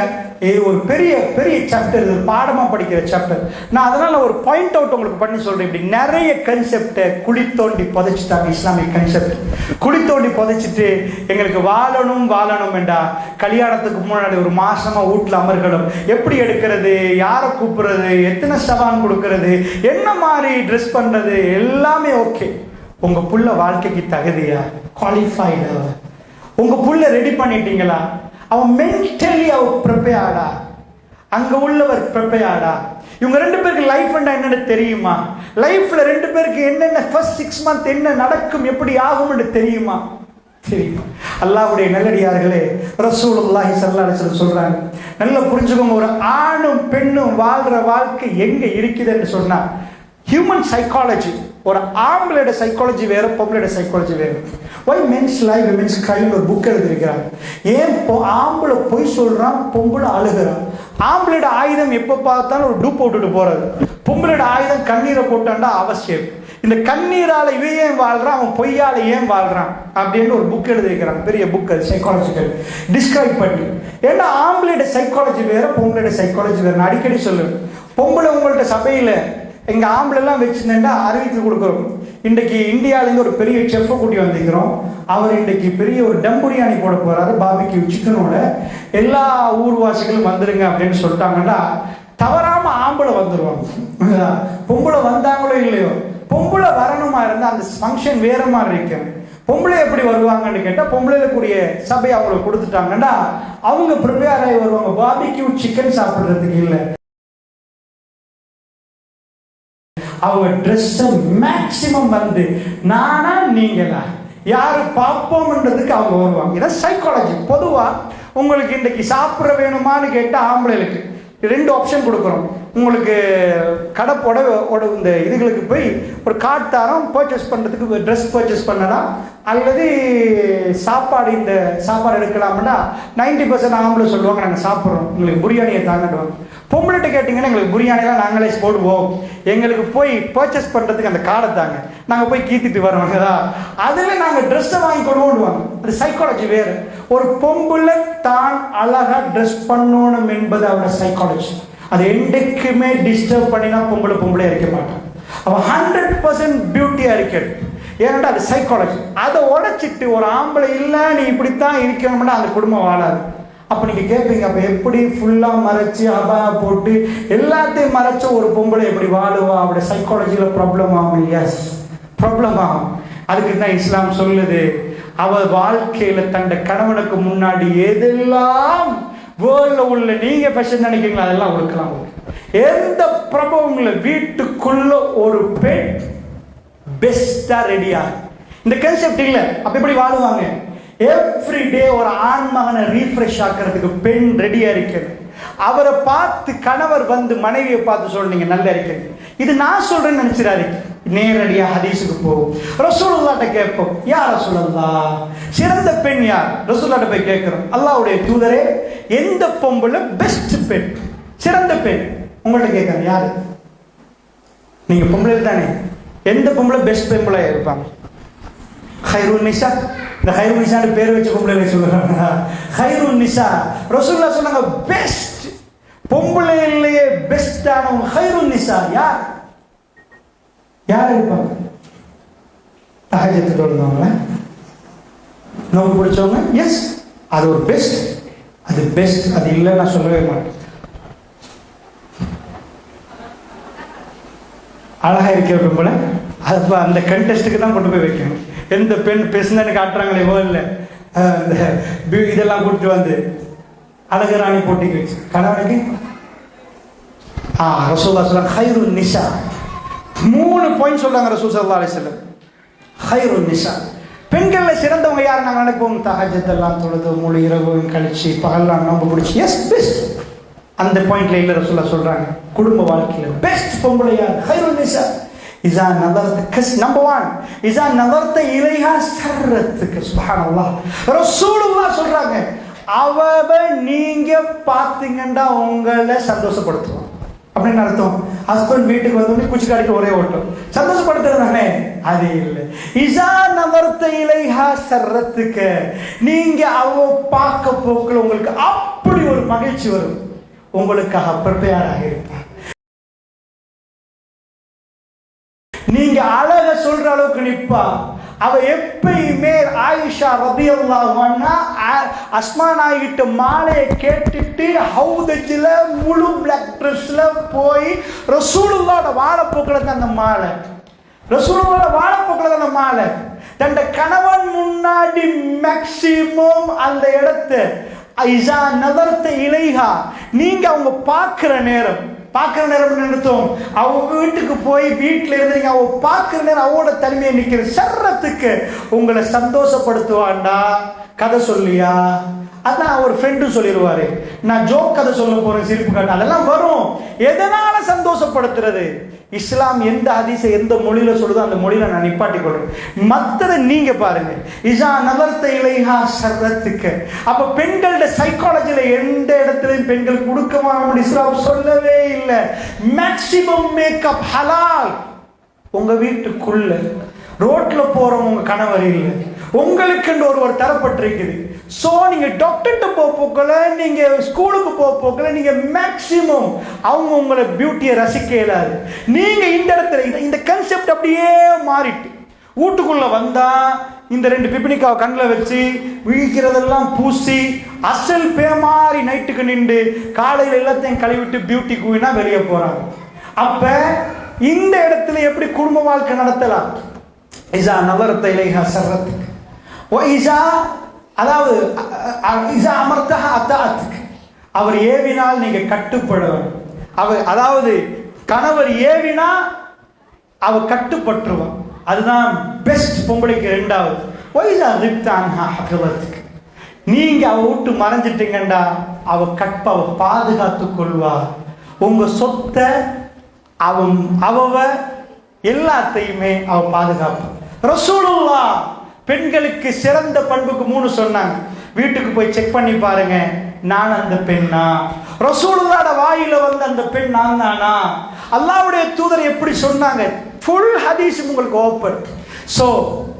இது ஒரு பெரிய பெரிய சாப்டர், இது பாடமா படிக்கிற சாப்டர். நான் அதனால ஒரு பாயிண்ட் அவுட் உங்களுக்கு பண்ணி சொல்றேன். இப்படி நிறைய கன்செப்டை குழி தோண்டி புதைச்சிட்டாங்க. இஸ்லாமிக் கன்செப்ட் குழி தோண்டி புதைச்சிட்டு எங்களுக்கு வாழணும் வாழணும் வேண்டா. கல்யாணத்துக்கு முன்னாடி ஒரு மாசமா வீட்டில் அமர்கணும், எப்படி எடுக்கிறது, யாரை கூப்பிடுறது, எத்தனை சவான் கொடுக்கறது, என்ன மாதிரி ட்ரெஸ் பண்றது, எல்லாமே ஓகே. உங்க புள்ள வாழ்க்கைக்கு தகுதியா, குவாலிஃபைடா, உங்க புள்ள ரெடி பண்ணிட்டீங்களா, அவன் மென்டலி அவன் ப்ரிப்பேர்டா, அங்க உள்ளவர் ப்ரிப்பேர்டா. இவங்க 2 பேருக்கு லைஃப் என்னன்னு தெரியுமா? லைஃப்ல 2 பேருக்கு என்னென்ன ஃபர்ஸ்ட் 6 months என்ன நடக்கும், எப்படி ஆகும்னு தெரியுமா? தெரியுமா? அல்லாஹ்வுடைய நல்லடியார்களே, ரசூலுல்லாஹி ஸல்லல்லாஹு அலைஹி வஸல்லம் சொல்றாங்க, நல்லா புரிஞ்சுக்கோங்க, ஒரு ஆணும் பெண்ணும் வாழ்ற வாழ்க்கை எங்க இருக்குதுன்னு சொன்னா ஹியூமன் சைக்காலஜி. ஒரு ஆம்பளோட சைக்காலஜி வேற, பொம்பளோட சைக்காலஜி வேற. Why men's life men's crime ஒரு புக் எழுதிருக்கிறாங்க. ஏன் ஆம்பளை பொய் சொல்றான், பொம்பளை அழுகிறான். ஆம்பளோட ஆயுதம் எப்போ பார்த்தாலும் ஒரு டூப் போட்டுட்டு போறது, பொம்பளோட ஆயுதம் கண்ணீரை போட்டாண்டா அவசியம். இந்த கண்ணீரால இவன் ஏன் வாழ்றான், அவன் பொய்யால ஏன் வாழ்றான் அப்படின்னு ஒரு புக் எழுதிருக்கிறாங்க, பெரிய புக், அது சைக்காலஜிக்கல் டிஸ்கிரைப் பண்ணி. ஏன்னா ஆம்பளோட சைக்காலஜி வேற, பொம்பளோட சைக்காலஜி வேற. நான் அடிக்கடி சொல்லுவேன், பொம்பளை உங்கள்ட்ட சபையில எங்க ஆம்பளெல்லாம் வச்சுருந்தேன்டா அறிவித்து கொடுக்குறோம். இன்றைக்கு இந்தியாவிலேருந்து ஒரு பெரிய செஃப்பை கூட்டி வந்திருக்கிறோம். அவர் இன்றைக்கு பெரிய ஒரு டம் பிரியாணி போட போறாரு, பாபிக்யூ சிக்கனோட. எல்லா ஊர்வாசிகளும் வந்துருங்க அப்படின்னு சொல்லிட்டாங்கன்னா தவறாம ஆம்பளை வந்துருவாங்க. பொம்பளை வந்தாங்களோ இல்லையோ, பொம்பளை வரணுமா இருந்தால் அந்த ஃபங்க்ஷன் வேற மாதிரி இருக்கு. பொம்பளை எப்படி வருவாங்கன்னு கேட்டால், பொம்பளைக்குரிய சபை அவங்களுக்கு கொடுத்துட்டாங்கன்னா அவங்க ப்ரிப்பேர் ஆகி வருவாங்க, பாபிக்யூ சிக்கன் சாப்பிட்றதுக்கு இல்லை. அவங்க ட்ரெஸ் மேக்சிமம் வந்து நானா நீங்களா யாரு பார்ப்போம்ன்றதுக்கு அவங்க வருவாங்க. இதான் சைக்காலஜி. பொதுவா உங்களுக்கு இன்றைக்கு சாப்பிட வேணுமான்னு கேட்டால் ஆம்பளைகளுக்கு 2 ஆப்ஷன் கொடுக்குறோம். உங்களுக்கு கடை புடவை இந்த இதுகளுக்கு போய் ஒரு கார்டு தரோம், பர்ச்சேஸ் பண்ணுறதுக்கு ட்ரெஸ் பர்ச்சேஸ் பண்ணலாம், அல்லது சாப்பாடு இந்த சாப்பாடு எடுக்கலாம்னா 90% ஆம்பளை சொல்லுவாங்க நாங்கள் சாப்பிட்றோம், உங்களுக்கு பிரியாணியை தாங்கிடுவாங்க. பொம்பளைகிட்ட கேட்டிங்கன்னா எங்களுக்கு பிரியாணிலாம் நாங்களே போடுவோம், எங்களுக்கு போய் பர்ச்சேஸ் பண்ணுறதுக்கு அந்த கார்டை தாங்க, நாங்கள் போய் கீத்திட்டு வரோங்கதா, அதில் நாங்கள் ட்ரெஸ்ஸை வாங்கி கொண்டுவாங்க. அது சைக்காலஜி வேறு. ஒரு பொம்பளை தான் அழகாக ட்ரெஸ் பண்ணணும் என்பது அவரோட சைக்காலஜி. அது என்றைக்குமே டிஸ்டர்ப் பண்ணினா பொம்பளை இருக்க மாட்டான். அவன் 100% பியூட்டியாக இருக்கிறது. ஏன்னா அது சைக்காலஜி. அதை உடைச்சிட்டு ஒரு ஆம்பளை இல்லை நீ இப்படித்தான் இருக்கணும்னா அந்த குடும்பம் வாழாது. அப்போ நீங்கள் கேட்பீங்க, அப்போ எப்படி ஃபுல்லாக மறைச்சி அபா போட்டு எல்லாத்தையும் மறைச்ச ஒரு பொம்பளை எப்படி வாழுவா? அவருடைய சைக்காலஜியில் ப்ராப்ளம் ஆகும். எஸ், ப்ராப்ளம் ஆகும். அதுக்கு தான் இஸ்லாம் சொல்லுது, அவள் வாழ்க்கையில் தன்னை கணவனுக்கு முன்னாடி எதெல்லாம் வேர்ல்ட்ல உள்ள நீங்க ஃபேஷன் நினைக்கிறீங்களா அதெல்லாம் கொடுக்கலாம். எந்த பிரபவம் இல்லை, வீட்டுக்குள்ள ஒரு பெண் பெஸ்டா ரெடியா. இந்த கான்செப்ட் இல்லை. அப்ப எப்படி வாழுவாங்க? எவ்ரி டே ஒரு ஆண் மகனை ரீஃப்ரெஷ் ஆக்கிறதுக்கு பெண் ரெடியா இருக்கிறது. அவரை பார்த்து கணவர் வந்து மனைவியை பார்த்து சொல்றீங்க நல்லா இருக்கிறது. இது நான் சொல்றேன்னு நினைச்சிடாரு. நேரடியா ஹதீஸுக்கு போவோம். ரசூலுல்லாஹ்ட்ட கேட்போம், யா ரசூலுல்லாஹ் சிறந்த பெண் யார்? ரசூலுல்லாஹ்ட்ட போய் கேட்கிறோம், அல்லாஹ்வுடைய தூதரே எந்த பொம்பளை பெஸ்ட் பெண், சிறந்த பெண்? உங்கள்கிட்ட கேட்கிறேன், யாரு? நீங்க பொம்பளை தானே, எந்த பொம்பளை பெஸ்ட் பொம்பளை இருப்பாங்க? ஹைருன் நிசா. இந்த ஹைருன் நிசான்னு பேர் வச்ச பொம்பளை சொல்றாங்க. ஹைருன் நிசா ரசூலுல்லாஹ் சொன்னாங்க, பெஸ்ட் பொம்பளையிலேயே பெஸ்டானவங்க ஹைருன் நிசா. யார் யார் இருப்பாங்க? தஹஜ்ஜுத் தொழுதவங்க, நோன்பு பிடிச்சவங்க. எஸ், அது ஒரு பெஸ்ட். அது பெஸ்ட். அது இல்லை நான் சொல்லவே மாட்டேன். அழகா இருக்கிற பொம்பளை அப்போ அந்த கண்டெஸ்ட்டுக்கு தான் கொண்டு போய் வைக்கணும். எந்த பெண் பேசுனன்னு காட்டுறாங்களே இல்லை இதெல்லாம் கூப்பிட்டு வந்து அழகராணி போட்டிக்கு வச்சு கணவனுக்கு ரசூலுல்லாஹ் சொல்றாங்க ஹைருன் நிசா. 3 பாயிண்ட் சொல்றாங்க ரசூல் ஸல்லல்லாஹு அலைஹி வஸல்லம். ஹைருன் நிசா, பெண்கள்ல சிறந்தவங்க யார்? நாங்கள் நினைப்போம் தஹஜ்ஜுத் எல்லாம் தொழுது முழு இரவு கழிச்சு பகல்லாம் நோன்பு பிடிச்சி. Yes, best. அந்த பாயிண்ட்ல இல்ல ரசூலுல்லாஹ் சொல்றாங்க, குடும்ப வாழ்க்கையில பெஸ்ட் பொம்பளை யார்? ஹைருன் நிசா. Izzah நதர்த number 1 Izzah நதர்த இலைஹா சர்ரத்துக்கு. சுப்ஹானல்லாஹ். ரசூலுல்லாஹ் சொல்றாங்க, அவ நீங்க பாத்தீங்கன்னா உங்களை சந்தோஷப்படுத்துவான். அப்படின்னு அர்த்தம். ஹஸ்பண்ட் வீட்டுக்கு வந்து குச்சிக்காடிக்கு ஒரே ஓட்டம் சந்தோஷப்படுத்துறது தானே? அது இல்லை. இஸா நதர்த இலைஹா சர்ரத்துக்கு, நீங்க அவ பார்க்க போக்குல உங்களுக்கு அப்படி ஒரு மகிழ்ச்சி வரும், உங்களுக்காக ப்ரிப்பேராக இருப்பான். நீங்க அழக சொல்ற அளவுக்கு நிப்பா. அவ எப்பயுமே ஆயிஷா ரலியல்லாஹு அன்ஹா அஸ்மா நாயிட்ட மாலையை கேட்டுட்டு ஹவுதஜ்ல முழு பிளாக் ட்ரெஸ்ல போய் ரசூலுல்லாஹ்வோட வாழைப்போக்கில் தான் அந்த மாலை, ரசூலுல்லாஹ்வோட வாழைப்போக்கில் தான் அந்த மாலை. தன் கணவன் முன்னாடி மேக்சிமம் அந்த இடத்தை ஐஸா நதர்த்த இலைஹா, நீங்க அவங்க பார்க்கிற நேரம் நிறுத்தம். அவங்க வீட்டுக்கு போய் வீட்டில் இருந்து அவ பார்க்கிற நேரம் அவவோட தனிமையை நிற்கிற சர்றத்துக்கு உங்களை சந்தோஷப்படுத்துவான்டா. கதை சொல்லியா? அதான் ஒரு ஃப்ரெண்டு சொல்லிடுவாரு, நான் ஜோக் கதை சொல்ல போறேன், சிரிப்பு காட்டு, அதெல்லாம் வரும். எதனால சந்தோஷப்படுத்துறது? இஸ்லாம் எந்த ஹதீஸை எந்த மொழியில சொல்லுதோ அந்த மொழியில நான் நிப்பாட்டி கொள்றேன். மற்றதை நீங்க பாருங்க. இஸா நதர்த இலைஹா சர்ரத்துக்கு. அப்ப பெண்களோட சைக்காலஜில எந்த இடத்துலையும் பெண்கள் கொடுக்கமான இஸ்லாம் சொல்லவே இல்லை. மேக்சிமம் மேக்கப் ஹலால். உங்க வீட்டுக்குள்ள ரோட்ல போறவங்க கணவர் இல்லை, உங்களுக்கு ஒருவர் தரப்பட்டிருக்குது. ஸோ நீங்கள் டாக்டர்கிட்ட போக்கல, நீங்கள் ஸ்கூலுக்கு போக்கல, நீங்கள் மேக்சிமம் அவங்க உங்களை பியூட்டியை ரசிக்க இயலாது. நீங்கள் இந்த இடத்துல இந்த கன்செப்ட் அப்படியே மாறிட்டு வீட்டுக்குள்ளே வந்தால் இந்த 2 பிபினிக்காவை கண்ணில் வச்சு விழிக்கிறதெல்லாம் பூசி அசல் பேமாரி நைட்டுக்கு நின்று காலையில் எல்லாத்தையும் கழுவிட்டு பியூட்டி குயினா வெளியே போகிறாங்க. அப்போ இந்த இடத்துல எப்படி குடும்ப வாழ்க்கை நடத்தலாம்? இசா நவரத்தை இலைஹா சர்றத்துக்கு இசா, அதாவது இசா அமர்த்தா அத்தாத்துக்கு, அவர் ஏவினால் நீங்க கட்டுப்படுவார். அவர் அதாவது கணவர் ஏவினா அவர் கட்டுப்பட்டுருவார். அதுதான் பெஸ்ட் பொம்பளைக்கு. 2வது ஒய்சா ரிப்தான்ஹா ஹஃபிலத்துக்கு, நீங்க அவ விட்டு மறைஞ்சிட்டீங்கண்டா அவ கற்ப அவ பாதுகாத்து கொள்வார். உங்க சொத்தை அவ எல்லாத்தையுமே அவ பாதுகாப்பார். ரசூலுல்லாஹ் பெண்களுக்கு சிறந்த பண்புக்கு 3 சொன்னாங்க. வீட்டுக்கு போய் செக் பண்ணி பாருங்க, நான் அந்த பெண்ணா? ரசூலுல்லாஹ்வோட வாயில வந்த அந்த பெண் நான் தானா? அல்லாஹ்வுடைய தூதர் எப்படி சொன்னாங்க? ஃபுல் ஹதீஸ் உங்களுக்கு ஓப்பன். ஸோ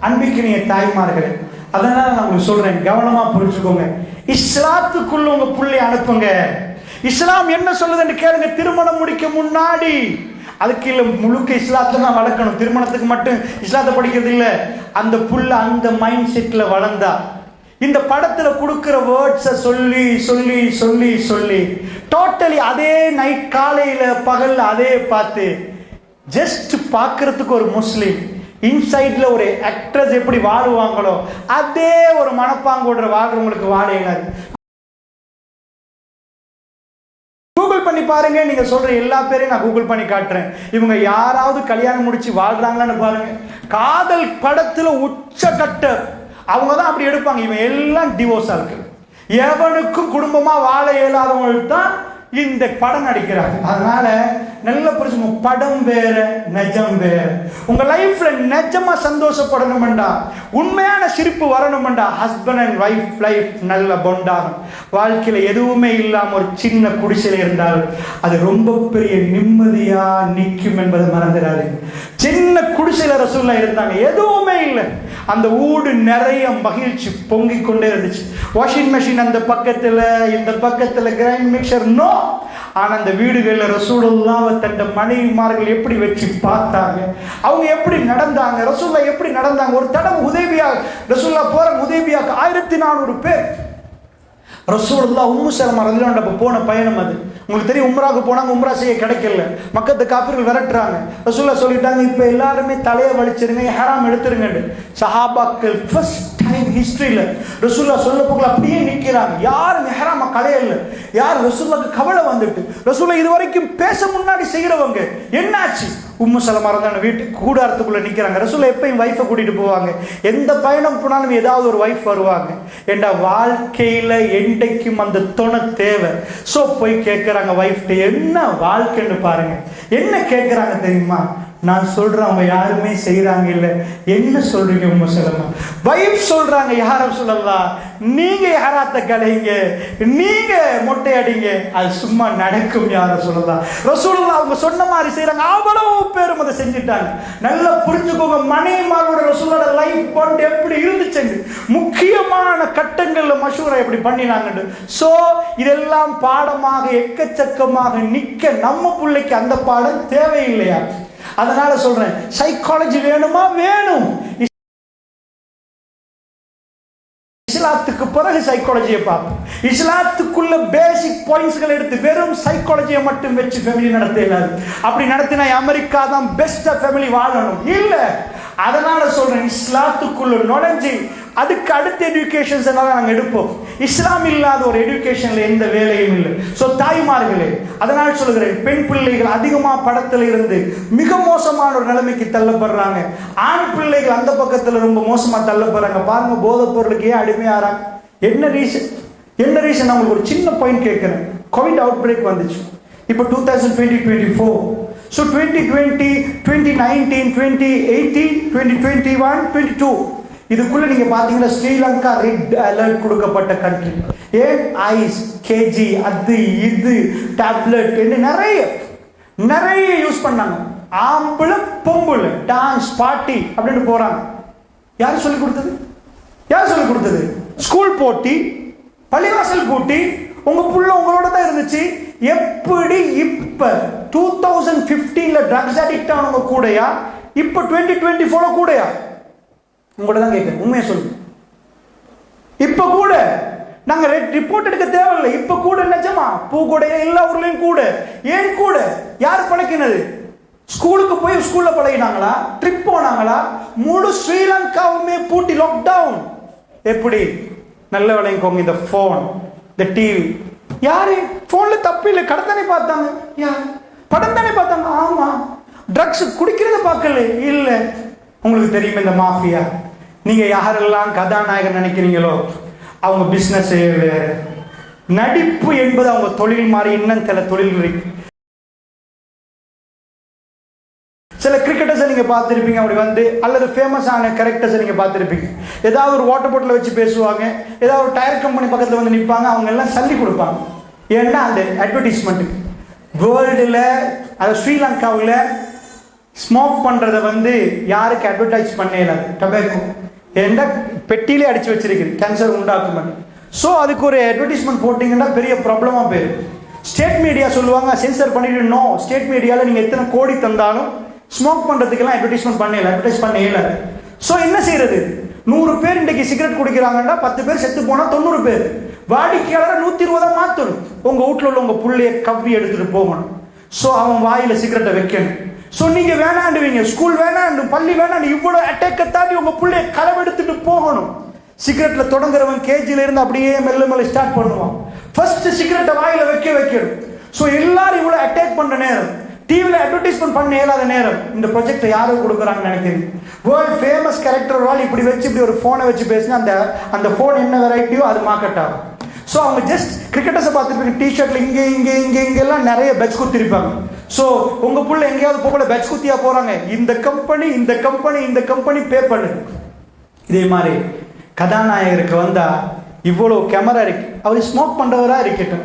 அன்பிக்கினிய தாய்மார்களே, அதனால நான் உங்களுக்கு சொல்றேன், கவனமா புரிஞ்சுக்கோங்க. இஸ்லாத்துக்குள்ள உங்க புள்ளைய அனுப்புங்க. இஸ்லாம் என்ன சொல்லுதுன்னு கேளுங்க. திருமணம் முடிக்க முன்னாடி அதுக்கு இல்லை, முழுக்க இஸ்லாத்தை தான் வளர்க்கணும். திருமணத்துக்கு மட்டும் இஸ்லாத்தை படிக்கிறது இல்லை. அந்த புள்ள அந்த மைண்ட் செட்ல வளர்ந்தா இந்த படத்துல கொடுக்கிற வேர்ட்ஸை சொல்லி சொல்லி சொல்லி சொல்லி டோட்டலி அதே நைட் காலையில பகல்ல அதே பார்த்து ஜஸ்ட் பார்க்கறதுக்கு ஒரு முஸ்லீம் இன்சைட்ல ஒரு ஆக்ட்ரஸ் எப்படி வாழுவாங்களோ அதே ஒரு மனப்பாங்கோட வாழ்றவங்களுக்கு வாழையினாரு. கூகுள் பண்ணி பாருங்க. நீங்க சொல்ற எல்லா பேரையும் நான் கூகுள் பண்ணி காட்டுறேன். இவங்க யாராவது கல்யாணம் முடிச்சு வாழ்றாங்களான்னு பாருங்க. காதல் படத்துல உச்சக்கட்ட அவங்க தான் அப்படி எடுப்பாங்க. இவன் எல்லாம் டிவோர்ஸா இருக்கு. எவனுக்கும் குடும்பமா வாழ இயலாதவங்களுக்கு தான் இந்த படம் நடிக்கிறாங்க. அதனால நல்ல புரிஞ்சுங்க, படம் வேற நெஜம் வேற. உங்க லைஃப்ல நெஜமா சந்தோஷப்படணும்டா, உண்மையான சிரிப்பு வரணும்டா, ஹஸ்பண்ட் அண்ட் வைஃப் லைஃப் நல்ல பொண்டாகும். வாழ்க்கையில எதுவுமே இல்லாம ஒரு சின்ன குடிசையில இருந்தால் அது ரொம்ப பெரிய நிம்மதியா நிற்கும் என்பதை மறந்துடாதீங்க. சின்ன குடிசையில ரசூலுல்லாஹ் இருந்தாங்க, எதுவுமே இல்லை. அந்த ஊடு நிறைய மகிழ்ச்சி பொங்கி கொண்டே இருந்துச்சு. வாஷிங் மெஷின் அந்த பக்கத்துல, இந்த பக்கத்துல கிரைண்ட் மிக்சர் நோ. ஆனா அந்த வீடுகளில் ரசூலுல்லாஹ் தன்னுடைய மனைவிமார்கள் எப்படி வச்சு பார்த்தாங்க, அவங்க எப்படி நடந்தாங்க, ரசூலுல்லாஹ் எப்படி நடந்தாங்க. ஒரு தடவை ஹுதைபியா ரசூலுல்லாஹ் போற ஹுதைபியாக்கு 1400 பேர். ரசூலுல்லாஹ் உம்மு சலமா ரலியல்லாஹு அன்ஹா போன பயணம் அது. உங்களுக்கு தெரியும், உம்ராவுக்கு போனாங்க, உம்ரா செய்ய கிடைக்கல, மக்கத்து காபிர்கள் விரட்டுறாங்க. ரசூலுல்லாஹ் சொல்லிட்டாங்க, இப்ப எல்லாருமே தலையை வலிச்சிருங்க, இஹ்ராம் எடுத்துருங்க. சஹாபாக்கள் ஃபர்ஸ்ட் டைம் ஹிஸ்டரியில ரசூலுல்லாஹ் சொல்ல போகல அப்படியே நிற்கிறாங்க. யாரும் இஹ்ராம கலையல. யார்? ரசூலுல்லாஹ்க்கு கவலை வந்துட்டு. ரசூலுல்லாஹ் இதுவரைக்கும் பேச முன்னாடி செய்கிறவங்க என்னாச்சு? உம்மு சலமா ரலியல்லாஹு வீட்டுக்கு கூடாரத்துக்குள்ள நிற்கிறாங்க. ரசூலுல்லாஹ் எப்பயும் வைஃபை கூட்டிட்டு போவாங்க. எந்த பயணம் போனாலும் ஏதாவது ஒரு வைஃப் வருவாங்க. ஏண்டா வாழ்க்கையில என்றைக்கும் அந்த துணை தேவை. ஸோ போய் கேட்குறாங்க வைஃப்ட்டு, என்ன வாழ்க்கைன்னு பாருங்க. என்ன கேட்குறாங்க தெரியுமா? நான் சொல்றேன், அவங்க யாருமே செய்யறாங்க இல்ல, என்ன சொல்றீங்க உம்மு சலமா? வைஃப் சொல்றாங்க, யார சொல்லலாம், நீங்க யாராத்த கலைங்க, நீங்க மொட்டை அடிங்க, அது சும்மா நடக்கும். யார சொல்லலாம்? ரசூலுல்லாஹ் அவங்க சொன்ன மாதிரி செய்யறாங்க. அவ்வளவு பேரும் அதை செஞ்சுட்டாங்க. நல்லா புரிஞ்சுக்கோங்க, மனைவிமாரோட ரசூலுல்லாஹ் லைஃப் பாண்ட் எப்படி இருந்துச்சு, முக்கியமான கட்டங்கள்ல மஷூரா எப்படி பண்ணினாங்க. சோ இதெல்லாம் பாடமாக எக்கச்சக்கமாக நிக்க நம்ம பிள்ளைக்கு அந்த பாடம் தேவையில்லையா? அதனால சொல்றேன், சைக்காலஜி வேணுமா? வேணும். இஸ்லாத்துக்கு பிறகு சைக்காலஜியை பார்ப்போம். இஸ்லாத்துக்குள்ள பேசிக் பாயிண்ட்ஸ்களை எடுத்து வெறும் சைக்காலஜியை மட்டும் வச்சு ஃபேமிலி நடத்த இல்லாது. அப்படி நடத்தினா அமெரிக்கா தான் பெஸ்டா ஃபேமிலி வாழணும் இல்ல. அதனால சொல்றேன், இஸ்லாத்துக்குள்ள நுழைஞ்சு அதுக்கு அடுத்த எஜுகேஷன்ஸ் எல்லாம் நாங்கள் எடுப்போம். இஸ்லாம் இல்லாத ஒரு எஜுகேஷன்ல எந்த வேலையும் இல்லை. ஸோ தாய்மார்களே, அதனால் சொல்கிறேன், பெண் பிள்ளைகள் அதிகமாக படத்தில் இருந்து மிக மோசமான ஒரு நிலைமைக்கு தள்ளப்படுறாங்க. ஆண் பிள்ளைகள் அந்த பக்கத்தில் ரொம்ப மோசமாக தள்ளப்படுறாங்க. பாருங்க, போதைப் பொருளுக்கு ஏன் அடிமையாகிறாங்க? என்ன ரீசன்? என்ன ரீசன்? நான் உங்களுக்கு ஒரு சின்ன பாயிண்ட் கேட்குறேன். கோவிட் அவுட் பிரேக் வந்துச்சு. இப்போ 2020-24. ஸோ 2020, 2019, 2018, 2021, 22 இதுக்குள்ள நீங்க பாத்தீங்கன்னா ஸ்ரீலங்கா ரெட் அலர்ட் கொடுக்கப்பட்ட கண்ட்ரி. ஏன்? ஐஸ், கேஜி, அது இது டேப்லெட் நிறைய யூஸ் பண்ணாங்க. ஆம்பளை பொம்பளை டான்ஸ் பார்ட்டி அப்படின்னு போறாங்க. யார் சொல்லி கொடுத்தது? யார் சொல்லி கொடுத்தது? ஸ்கூல் போட்டி, பள்ளிவாசல் போட்டி, உங்க புள்ள உங்களோட தான் இருந்துச்சு. எப்படி இப்ப 2015 ட்ரக்ஸ் அடிக்ட் ஆனவங்க கூடயா, இப்ப 2024 கூடயா? உங்களோட தான் கேட்க, உண்மையை சொல்லுங்க. இப்ப கூட நாங்க ரிப்போர்ட் எடுக்க தேவையில்லை. இப்ப கூட நிஜமா பூக்கூடைய எல்லா ஊர்லயும் கூட. ஏன் கூட? யார் பழக்கினது? ஸ்கூலுக்கு போய் ஸ்கூல்ல பழகினாங்களா? ட்ரிப் போனாங்களா? முழு ஸ்ரீலங்காவுமே பூட்டி லாக்டவுன். எப்படி? நல்ல விளையங்கோங்க, இந்த போன், இந்த டிவி. யாரு போன்ல தப்பு இல்லை, கடை தானே பார்த்தாங்க, யார் படம் தானே பார்த்தாங்க. ஆமா, ட்ரக்ஸ் குடிக்கிறத பார்க்கல இல்ல. உங்களுக்கு தெரியும் இந்த மாஃபியா, நீங்க யாரெல்லாம் கதாநாயகன் நினைக்கிறீங்களோ அவங்க பிசினஸ் வேற. நடிப்பு என்பது அவங்க தொழில் மாதிரி இன்னும் சில தொழில் இருக்கு. சில கிரிக்கெட்டர்ஸை நீங்க பார்த்துருப்பீங்க, அப்படி வந்து அல்லது ஃபேமஸான கேரக்டர்ஸை நீங்க பார்த்துருப்பீங்க. ஏதாவது ஒரு வாட்டர் பாட்டில் வச்சு பேசுவாங்க, ஏதாவது ஒரு டயர் கம்பெனி பக்கத்தில் வந்து நிற்பாங்க, அவங்க எல்லாம் சல்லி கொடுப்பாங்க. ஏன்னா அந்த அட்வர்டைஸ்மெண்ட்டுக்கு. வேர்ல்டில், அது ஸ்ரீலங்காவில் ஸ்மோக் பண்ணுறதை வந்து யாருக்கு அட்வர்டைஸ் பண்ணல, டொபாக்கோ ஏன்னா பெட்டியிலே அடிச்சு வச்சிருக்குது, கேன்சர் உண்டாக்கும். ஸோ அதுக்கு ஒரு அட்வர்டைஸ்மெண்ட் போட்டிங்கன்னா பெரிய ப்ராப்ளமாக போயிடும். ஸ்டேட் மீடியா சொல்லுவாங்க சென்சர் பண்ணிடணும். ஸ்டேட் மீடியாவில் நீங்கள் எத்தனை கோடி தந்தாலும் ஸ்மோக் பண்ணுறதுக்கெல்லாம் அட்வர்டைஸ்மெண்ட் அட்வர்டைஸ் பண்ண இயலாது. ஸோ என்ன செய்யறது? 100 பேர் இன்றைக்கு சிகரெட் குடிக்கிறாங்கன்னா 10 பேர் செத்து போனால் 90 பேர். வாடிக்கையாளரை 120 மாற்றணும். உங்கள் வீட்டில் உள்ள உங்கள் புள்ளைய கவ்வி எடுத்துட்டு போகணும். ஸோ அவன் வாயில சிகரெட்டை வைக்கணும். ஸோ நீங்க வேணாண்டுவீங்க, ஸ்கூல் வேணாண்டு, பள்ளி வேணாண்டு, இவ்வளோ அட்டாக்கை தாண்டி உங்க பிள்ளைய களவெடுத்துட்டு போகணும். சிகரெட்ல தொடங்குறவன் கேஜில இருந்து அப்படியே மெல்ல மெல்ல ஸ்டார்ட் பண்ணுவான். ஃபர்ஸ்ட் சிகரெட்டை வாயில வைக்கணும். ஸோ எல்லாரும் இவ்வளோ அட்டாக் பண்ற நேரம், டிவியில் அட்வர்டைஸ்மெண்ட் பண்ண இயலாத நேரம், இந்த ப்ராஜெக்ட் யாரும் கொடுக்குறாங்கன்னு நினைக்கிறீங்க? வேர்ல்ட் ஃபேமஸ் கேரக்டர் வால் இப்படி வச்சு இப்படி ஒரு ஃபோனை வச்சு பேசினா அந்த ஃபோன் என்ன வெரைட்டியோ அது மார்க்கெட் ஆகும். ஸோ அவங்க ஜஸ்ட் கிரிக்கெட்டர்ஸை பார்த்துருப்பீங்க, டிஷர்ட்ல இங்கெல்லாம் நிறைய பெட்ஸ் குத்திருப்பாங்க. ஸோ உங்க புள்ள எங்கேயாவது போகல பெட்ஸ் குத்தியா போறாங்க, இந்த கம்பெனி பே பண்ணு. இதே மாதிரி கதாநாயகருக்கு வந்தா இவ்வளோ கேமரா இருக்கு, அவர் ஸ்மோக் பண்றவரா இருக்கட்டும்,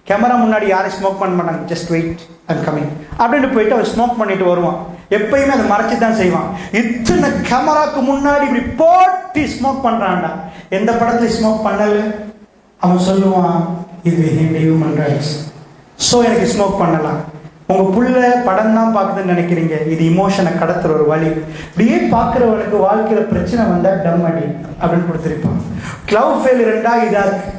கேமரா முன்னாடி யாரும் ஸ்மோக் பண்ண மாட்டாங்க. ஜஸ்ட் வெயிட் ஐம் கமிங் அப்படின்னு போயிட்டு அவர் ஸ்மோக் பண்ணிட்டு வருவான். எப்பயுமே அதை மறைச்சு தான் செய்வான். இத்தனை கேமராக்கு முன்னாடி இப்படி போட்டு ஸ்மோக் பண்றான்டா. எந்த படத்துல ஸ்மோக் பண்ணல? அவன் சொல்லுவான், இது ஹியூமன் ரைட்ஸ், ஸோ எனக்கு ஸ்மோக் பண்ணலாம். உங்க புள்ள படம் தான் பார்க்குதுன்னு நினைக்கிறீங்க, இது இமோஷனை கடத்துற ஒரு வழி. இப்படியே பார்க்குறவனுக்கு வாழ்க்கையில பிரச்சனை வந்தா டம் அடி அப்படின்னு கொடுத்துருப்பான். லவ் ஃபெயிலியர்ண்டா இதா இருக்கு.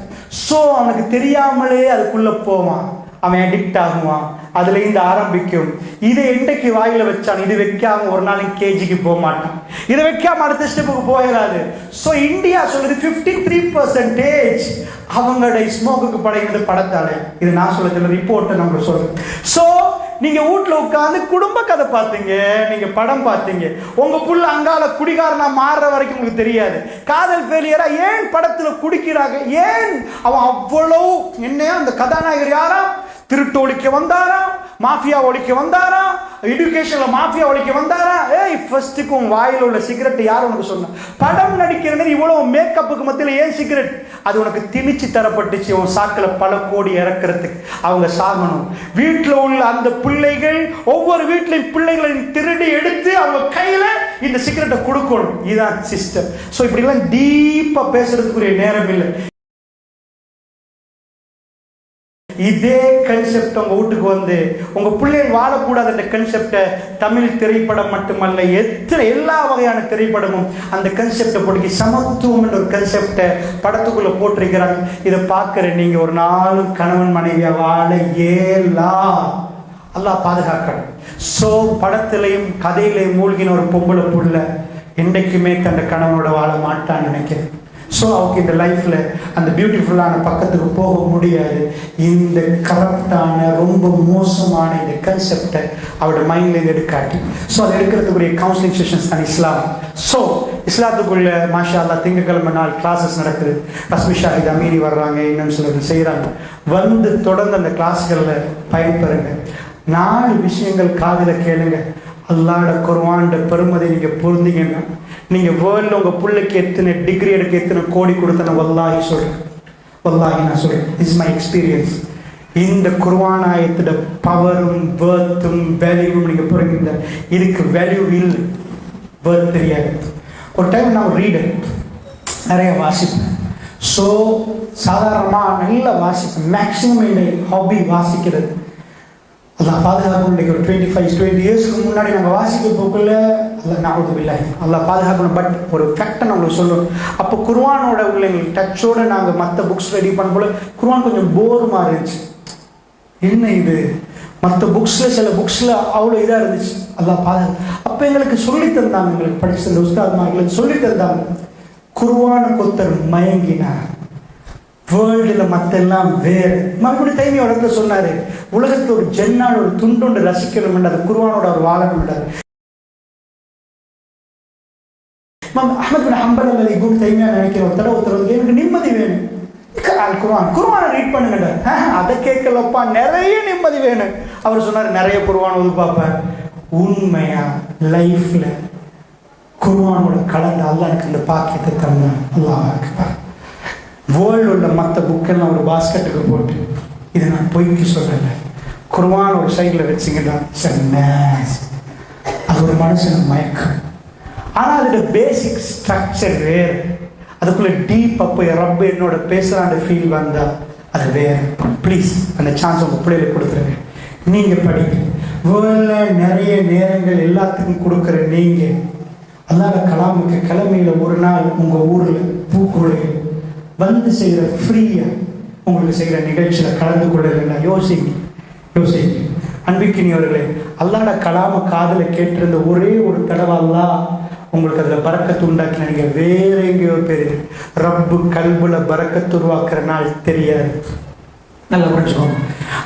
ஸோ அவனுக்கு தெரியாமலே அதுக்குள்ள போவான், அவன் அடிக்ட் ஆகுவான், அதுல இருந்து ஆரம்பிக்கும். இதை என்றைக்கு வாயில வச்சான், இது வைக்காம ஒரு நாளைக்கு கேஜிக்கு போக மாட்டான், இதை வைக்காம அடுத்த ஸ்டெப்புக்கு போயிடாது. ஸோ இந்தியா சொல்லுது 53% அவங்களுடைய ஸ்மோக்குக்கு படைகிறது படத்தாலே. இது நான் சொல்ல ரிப்போர்ட்டை நம்ம சொல்றேன். ஸோ நீங்க வீட்டுல உட்காந்து குடும்ப கதை பார்த்தீங்க, நீங்க படம் பார்த்தீங்க, உங்க புள்ள அங்கால குடிகாரனா மாறுற வரைக்கும் உங்களுக்கு தெரியாது. காதல் ஃபெயிலியரா ஏன் படத்துல குடிக்கிறாங்க? ஏன் அவன் அவ்வளவு என்னையா அந்த கதாநாயகர் யாரா திருட்டு ஒழிக்க வந்தாரா, மாஃபியா ஒழிக்க வந்தாரா, எஜுகேஷன்ல மாஃபியா ஒழிக்க வந்தாரா? ஏய், ஃபர்ஸ்ட்டுக்கும் வாயில் உள்ள சிகரெட் யார் உனக்கு சொன்ன? படம் நடிக்கிறது இவ்வளவு மேக்கப்புக்கு மத்தியில் ஏன் சிகரெட்? அது உனக்கு திணிச்சு தரப்பட்டுச்சு. உன் சாக்கில் பல கோடி இறக்கிறதுக்கு அவங்க சாகணும். வீட்டில் உள்ள அந்த பிள்ளைகள், ஒவ்வொரு வீட்டிலையும் பிள்ளைகளை திருடி எடுத்து அவங்க கையில இந்த சிகரெட்டை கொடுக்கணும். இதுதான் சிஸ்டம். ஸோ இப்படிலாம் டீப்பா பேசுறதுக்குரிய நேரம் இல்லை. இதே கன்செப்ட் உங்க வீட்டுக்கு வந்து உங்க பிள்ளைகள் வாழக்கூடாது என்ற கன்செப்டை தமிழ் திரைப்படம் மட்டுமல்ல எல்லா வகையான திரைப்படமும் அந்த கன்செப்டை போட்டு சமத்துவம் என்ற ஒரு கன்செப்டை படத்துக்குள்ள போட்டிருக்கிறாங்க. இதை பார்க்கிற நீங்க ஒரு நாளும் கணவன் மனைவியா வாழ ஏலா, அல்லாஹ் பாதுகாக்கணும். ஸோ படத்திலையும் கதையிலையும் மூழ்கின ஒரு பொம்பளை புள்ள என்றைக்குமே தந்த கணவனோட வாழ மாட்டான்னு நினைக்கிறேன். ஸோ அவருக்கு இந்த லைஃப்பில் அந்த பியூட்டிஃபுல்லான பக்கத்துக்கு போக முடியாது. இந்த கரப்டான ரொம்ப மோசமான இந்த கன்செப்டை அவரோட மைண்ட்லேருந்து எடுக்காட்டி, ஸோ அதை எடுக்கிறதுக்குரிய கவுன்சிலிங் செஷன்ஸ் தான் இஸ்லாம். ஸோ இஸ்லாத்துக்குள்ள மாஷா அல்லா திங்கக்கிழமை நாள் கிளாஸஸ் நடக்குது. ரஸ்மி ஷாஹித் அமீனி வர்றாங்க, இன்னும் சிலர் செய்கிறாங்க. வந்து தொடர்ந்து அந்த கிளாஸ்களில் பயன்பெறுங்க. 4 விஷயங்கள் காதில் கேளுங்க. அல்லாஹ்வோட குர்ஆனோட பெருமதி நீங்க புரிந்தீங்கன்னா, நீங்க வேர்ல்ட்ல உங்க பிள்ளைக்கு எத்தனை டிகிரி எடுக்க எத்தனை கோடி கொடுத்தன வல்லாஹி சொல்றேன், வல்லாஹி நான் சொல்றேன், இஸ் மை எக்ஸ்பீரியன்ஸ். இந்த குர்ஆன் ஆயத்தோட பவரும் வேர்த்தும் வேல்யூவும் நீங்க புரியுங்க. இதுக்கு வேல்யூ இல்லை, வேர்த் தெரியாது. ஒரு டைம் நான் ரீடர் நிறைய வாசிப்பேன். ஸோ சாதாரணமாக நல்லா வாசிப்பேன். மேக்ஸிமம் என்னுடைய ஹாபி வாசிக்கிறது. அல்லாஹ் பாதுகாக்கணும். இன்றைக்கி ஒரு 20 இயர்ஸுக்கு முன்னாடி நாங்கள் வாசிக்க போக்குள்ள அல்ல நாவது இல்லை, அல்லாஹ் பாதுகாக்கணும். பட் ஒரு ஃபேக்டை நான் உங்களுக்கு சொல்லணும். அப்போ குர்ஆனோட உள்ள எங்களுக்கு டச்சோடு நாங்கள் மற்ற புக்ஸ் ரெடி பண்ணும்போது குர்ஆன் கொஞ்சம் போருமா இருந்துச்சு. என்ன இது, மற்ற புக்ஸில் சில புக்ஸில் அவ்வளோ இதாக இருந்துச்சு. அல்லாஹ் அப்போ எங்களுக்கு சொல்லி தந்தாங்க, எங்களுக்கு படித்த உஸ்தாத்மார்களுக்கு சொல்லி தந்தாங்க. குர்ஆனுக்கு ஒருத்தர் மயங்கினார், வேர்ல்டில் மற்றெல்லாம் வேறு. மறுபடியும் தைமியோட இடத்துல சொன்னார், உலகத்தில் ஒரு ஜென்னால் ஒரு துண்டொன்று ரசிக்கணும் என்றார், குர்ஆனோட அவர் வாழணும் என்றார். அஹ்மத் பின் ஹம்பல் அல்லது இப்னு தைமியா நினைக்கிற ஒருத்தர் எனக்கு நிம்மதி வேணும், குர்ஆனை ரீட் பண்ணுங்க. அதை கேட்கலப்பா, நிறைய நிம்மதி வேணும். அவர் சொன்னார், நிறைய குர்ஆன் ஓது பார்ப்பேன். உண்மையா லைஃப்ல குர்ஆனோட கலந்து அல்லாஹ் எனக்கு இந்த பாக்கியத்தை தந்தான். அல்லாஹ் அக்பர். வேர்ல்டு உள்ள மற்ற புக்கெல்லாம் ஒரு பாஸ்கெட்டுக்கு போட்டு, இதை நான் பொய்க்கு சொல்லலை, குர்ஆன் ஒரு சைடில் வச்சிங்கன்னா அது ஒரு மனுஷனை மயக்கம். ஆனால் அதோட பேசிக் ஸ்ட்ரக்சர் வேறு, அதுக்குள்ளே டீப் அப்போ ரப்ப என்னோட பேசுகிறான்ற ஃபீல் வந்தால் அது வேறு. ப்ளீஸ் அந்த சான்ஸ் உங்கள் பிள்ளைகளுக்கு கொடுத்துருங்க. நீங்கள் படிங்க. வேர்ல்டில் நிறைய நேரங்கள் எல்லாத்துக்கும் கொடுக்குற நீங்கள் அல்லாஹ் கலாமுக்கு கிழமையில் ஒரு நாள் உங்கள் ஊரில் பூக்குறைகள் வந்து செய்கிற ஃப்ரீயாக உங்களுக்கு செய்கிற நிகழ்ச்சியில் கலந்து கொள்ளலைன்னா யோசிங்க. அன்பிக்கினியவர்களே, அல்லாஹ்ட கலாம காதில் கேட்டிருந்த ஒரே ஒரு தடவை அல்லாஹ் உங்களுக்கு அதில் பரக்கத்து உண்டாக்கின. நீங்கள் வேற எங்கேயோ பெரிய ரப்பு கல்புல பரக்கத்து உருவாக்குற நாள் தெரியாது. நல்லா புரிஞ்சுக்கோங்க.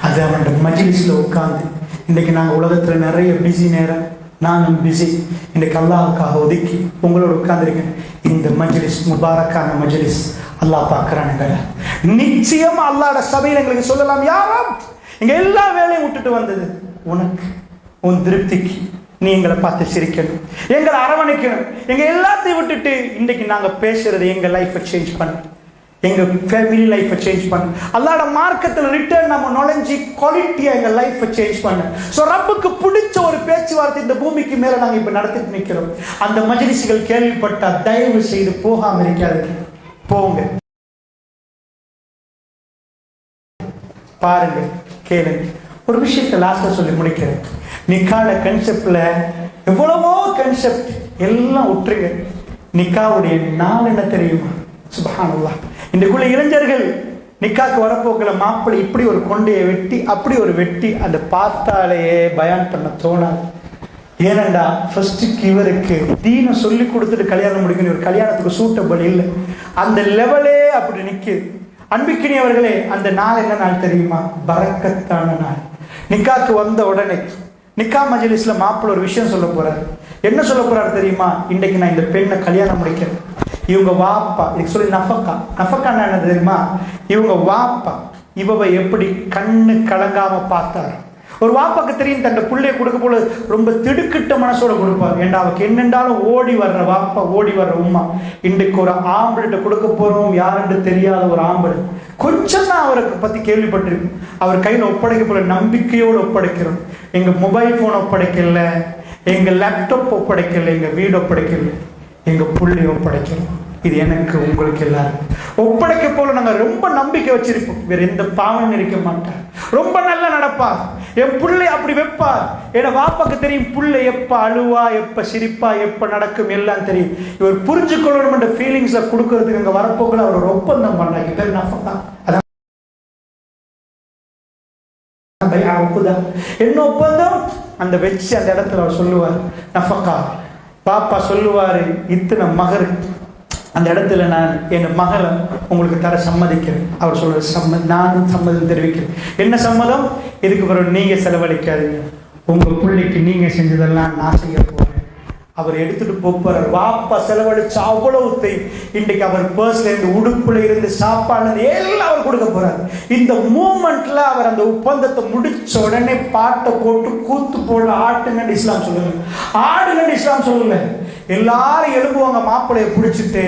அது அவனோட மஜ்லிஸில் உட்காந்து, இன்றைக்கி நாங்கள் உலகத்தில் நிறைய பிஸி நேரம், நானும் பிஸி, இன்றைக்கு அல்லாஹ்வுக்காக ஒதுக்கி உங்களோட உட்காந்துருக்கேன். இந்த மஜ்லிஸ் முபாரக்கான மஜ்லிஸ் அல்லாஹ் பார்க்குறானுங்க. நிச்சயமா அல்லாஹ்ட சபையில் எங்களுக்கு சொல்லலாம், யாரும் இங்கே எல்லா வேலையும் விட்டுட்டு வந்தது உனக்கு, உன் திருப்திக்கு. நீ எங்களை பார்த்து சிரிக்கணும், எங்களை அரவணைக்கணும். எங்கள் எல்லாத்தையும் விட்டுட்டு இன்றைக்கு நாங்கள் பேசுறது எங்கள் லைஃப்பை சேஞ்ச் பண்ண, எங்கள் ஃபேமிலி லைஃப்பை சேஞ்ச் பண்ண, அல்லாஹ்ட மார்க்கத்தில் ரிட்டர்ன் நம்ம நுழைஞ்சி குவாலிட்டியாக எங்கள் லைஃப்பை சேஞ்ச் பண்ண. ஸோ ரப்புக்கு பிடிச்ச ஒரு பேச்சுவார்த்தை இந்த பூமிக்கு மேலே நாங்கள் இப்போ நடத்திட்டு நிற்கிறோம். அந்த மஜ்லிஸ்கள் கேள்விப்பட்டால் தயவு செய்து போகாமல் இருக்காது, போங்க, பாருங்க, கேளுங்க. ஒரு விஷயத்தை லாஸ்ட்டாக சொல்லி முடிக்கிறேன். நிக்காட கன்செப்ட்ல எவ்வளவோ கன்செப்ட் எல்லாம் விட்டுருங்க. நிக்காவுடைய நாள் என்ன தெரியுமா? சுப்ஹானல்லாஹ். இன்றைக்குள்ள இளைஞர்கள் நிக்காக்கு வரப்போக்கில் மாப்பிள்ளை இப்படி ஒரு கொண்டையை வெட்டி அப்படி ஒரு வெட்டி அந்த பார்த்தாலேயே பயான் பண்ண தோணாது. ஏனண்டா ஃபர்ஸ்ட்டுக்கு இவருக்கு தீனை சொல்லி கொடுத்துட்டு கல்யாணம் முடிக்கணும், ஒரு கல்யாணத்துக்கு சூட்டபிள் இல்லை. அந்த லெவலே அப்படி நிற்குது. அன்பிக்கினியவர்களே, அந்த நாள் என்ன நாள் தெரியுமா? பரக்கத்தான நாள். நிக்காக்கு வந்த உடனே நிக்கா மஜ்லிஸ்ல மாப்பிள்ள ஒரு விஷயம் சொல்ல போறாரு. என்ன சொல்ல போறாரு தெரியுமா? இன்றைக்கு நான் இந்த பெண்ணை கல்யாணம் முடிக்கிறேன். இவங்க வாப்பா, இதுக்கு சொல்லி நஃபக்கா என்ன தெரியுமா? இவங்க வாப்பா இவவை எப்படி கண்ணு கலங்காம பார்த்தாரு. ஒரு வாப்பாக்கு தெரியும் தன் பிள்ளைய கொடுக்க போல ரொம்ப திடுக்கிட்ட மனசோட கொடுப்பார். ஏண்டா அவருக்கு என்னென்றாலும் ஓடி வர்ற வாப்பா, ஓடி வர்ற உம்மா. இன்றைக்கு ஒரு ஆம்பளைகிட்ட கொடுக்க போறோம், யாருன்னு தெரியாத ஒரு ஆம்பளை. கொஞ்சம் தான் அவருக்கு பற்றி கேள்விப்பட்டிருக்கு. அவர் கையில் ஒப்படைக்க போல நம்பிக்கையோடு ஒப்படைக்கிறோம். எங்கள் மொபைல் ஃபோன் ஒப்படைக்கல, எங்கள் லேப்டாப் ஒப்படைக்கல, எங்கள் வீடு ஒப்படைக்கல, எங்கள் புள்ளை ஒப்படைக்கிறோம். இது எனக்கு உங்களுக்கு எல்லாரும் ஒப்படைக்க போல நாங்கள் ரொம்ப நம்பிக்கை வச்சிருப்போம். வேற எந்த பாவம் இருக்க மாட்டார், ரொம்ப நல்லா நடப்பார், என் புள்ளை அப்படி வைப்பார். ஏன்னா வாப்பாக்கு தெரியும் புள்ளை எப்ப அழுவா, எப்ப சிரிப்பா, எப்ப நடக்கும் எல்லாம் தெரியும். இவர் புரிஞ்சுக்கொள்ளணும் என்ற ஃபீலிங்ஸை கொடுக்கறதுக்கு அங்கே வரப்போக்குள்ள அவர் ஒரு ஒப்பந்தம் பண்ணாங்க. பேர் நஃபக்கா. அதான் என்ன ஒப்பந்தம்? அந்த வச்சு அந்த இடத்துல அவர் சொல்லுவார் நஃபக்கா. பாப்பா சொல்லுவாரு, இத்தனை மகர் அந்த இடத்துல நான் என் மகளை உங்களுக்கு தர சம்மதிக்கிறேன். அவர் சொல்ற நானும் சம்மதம் தெரிவிக்கிறேன். என்ன சம்மதம்? இதுக்கு பிறகு நீங்க செலவழிக்காதீங்க, உங்க பிள்ளைக்கு நீங்க செஞ்சதெல்லாம் நான் செய்ய போறேன். அவர் எடுத்துட்டு போறார். வாப்பா செலவழிச்சு அவ்வளவு இன்றைக்கு அவர் பர்ஸ்ல இருந்து உடுப்புல இருந்து சாப்பாடு எல்லாம் அவர் கொடுக்க போறார். இந்த மூமெண்ட்ல அவர் அந்த ஒப்பந்தத்தை முடிச்ச உடனே பாட்டை போட்டு கூத்து போட ஆட்டுங்கன்னு இஸ்லாம் சொல்லுங்க, ஆடுங்கன்னு இஸ்லாம் சொல்லல. எல்லாரும் எழுப்புவாங்க. மாப்பிள்ளையை பிடிச்சிட்டு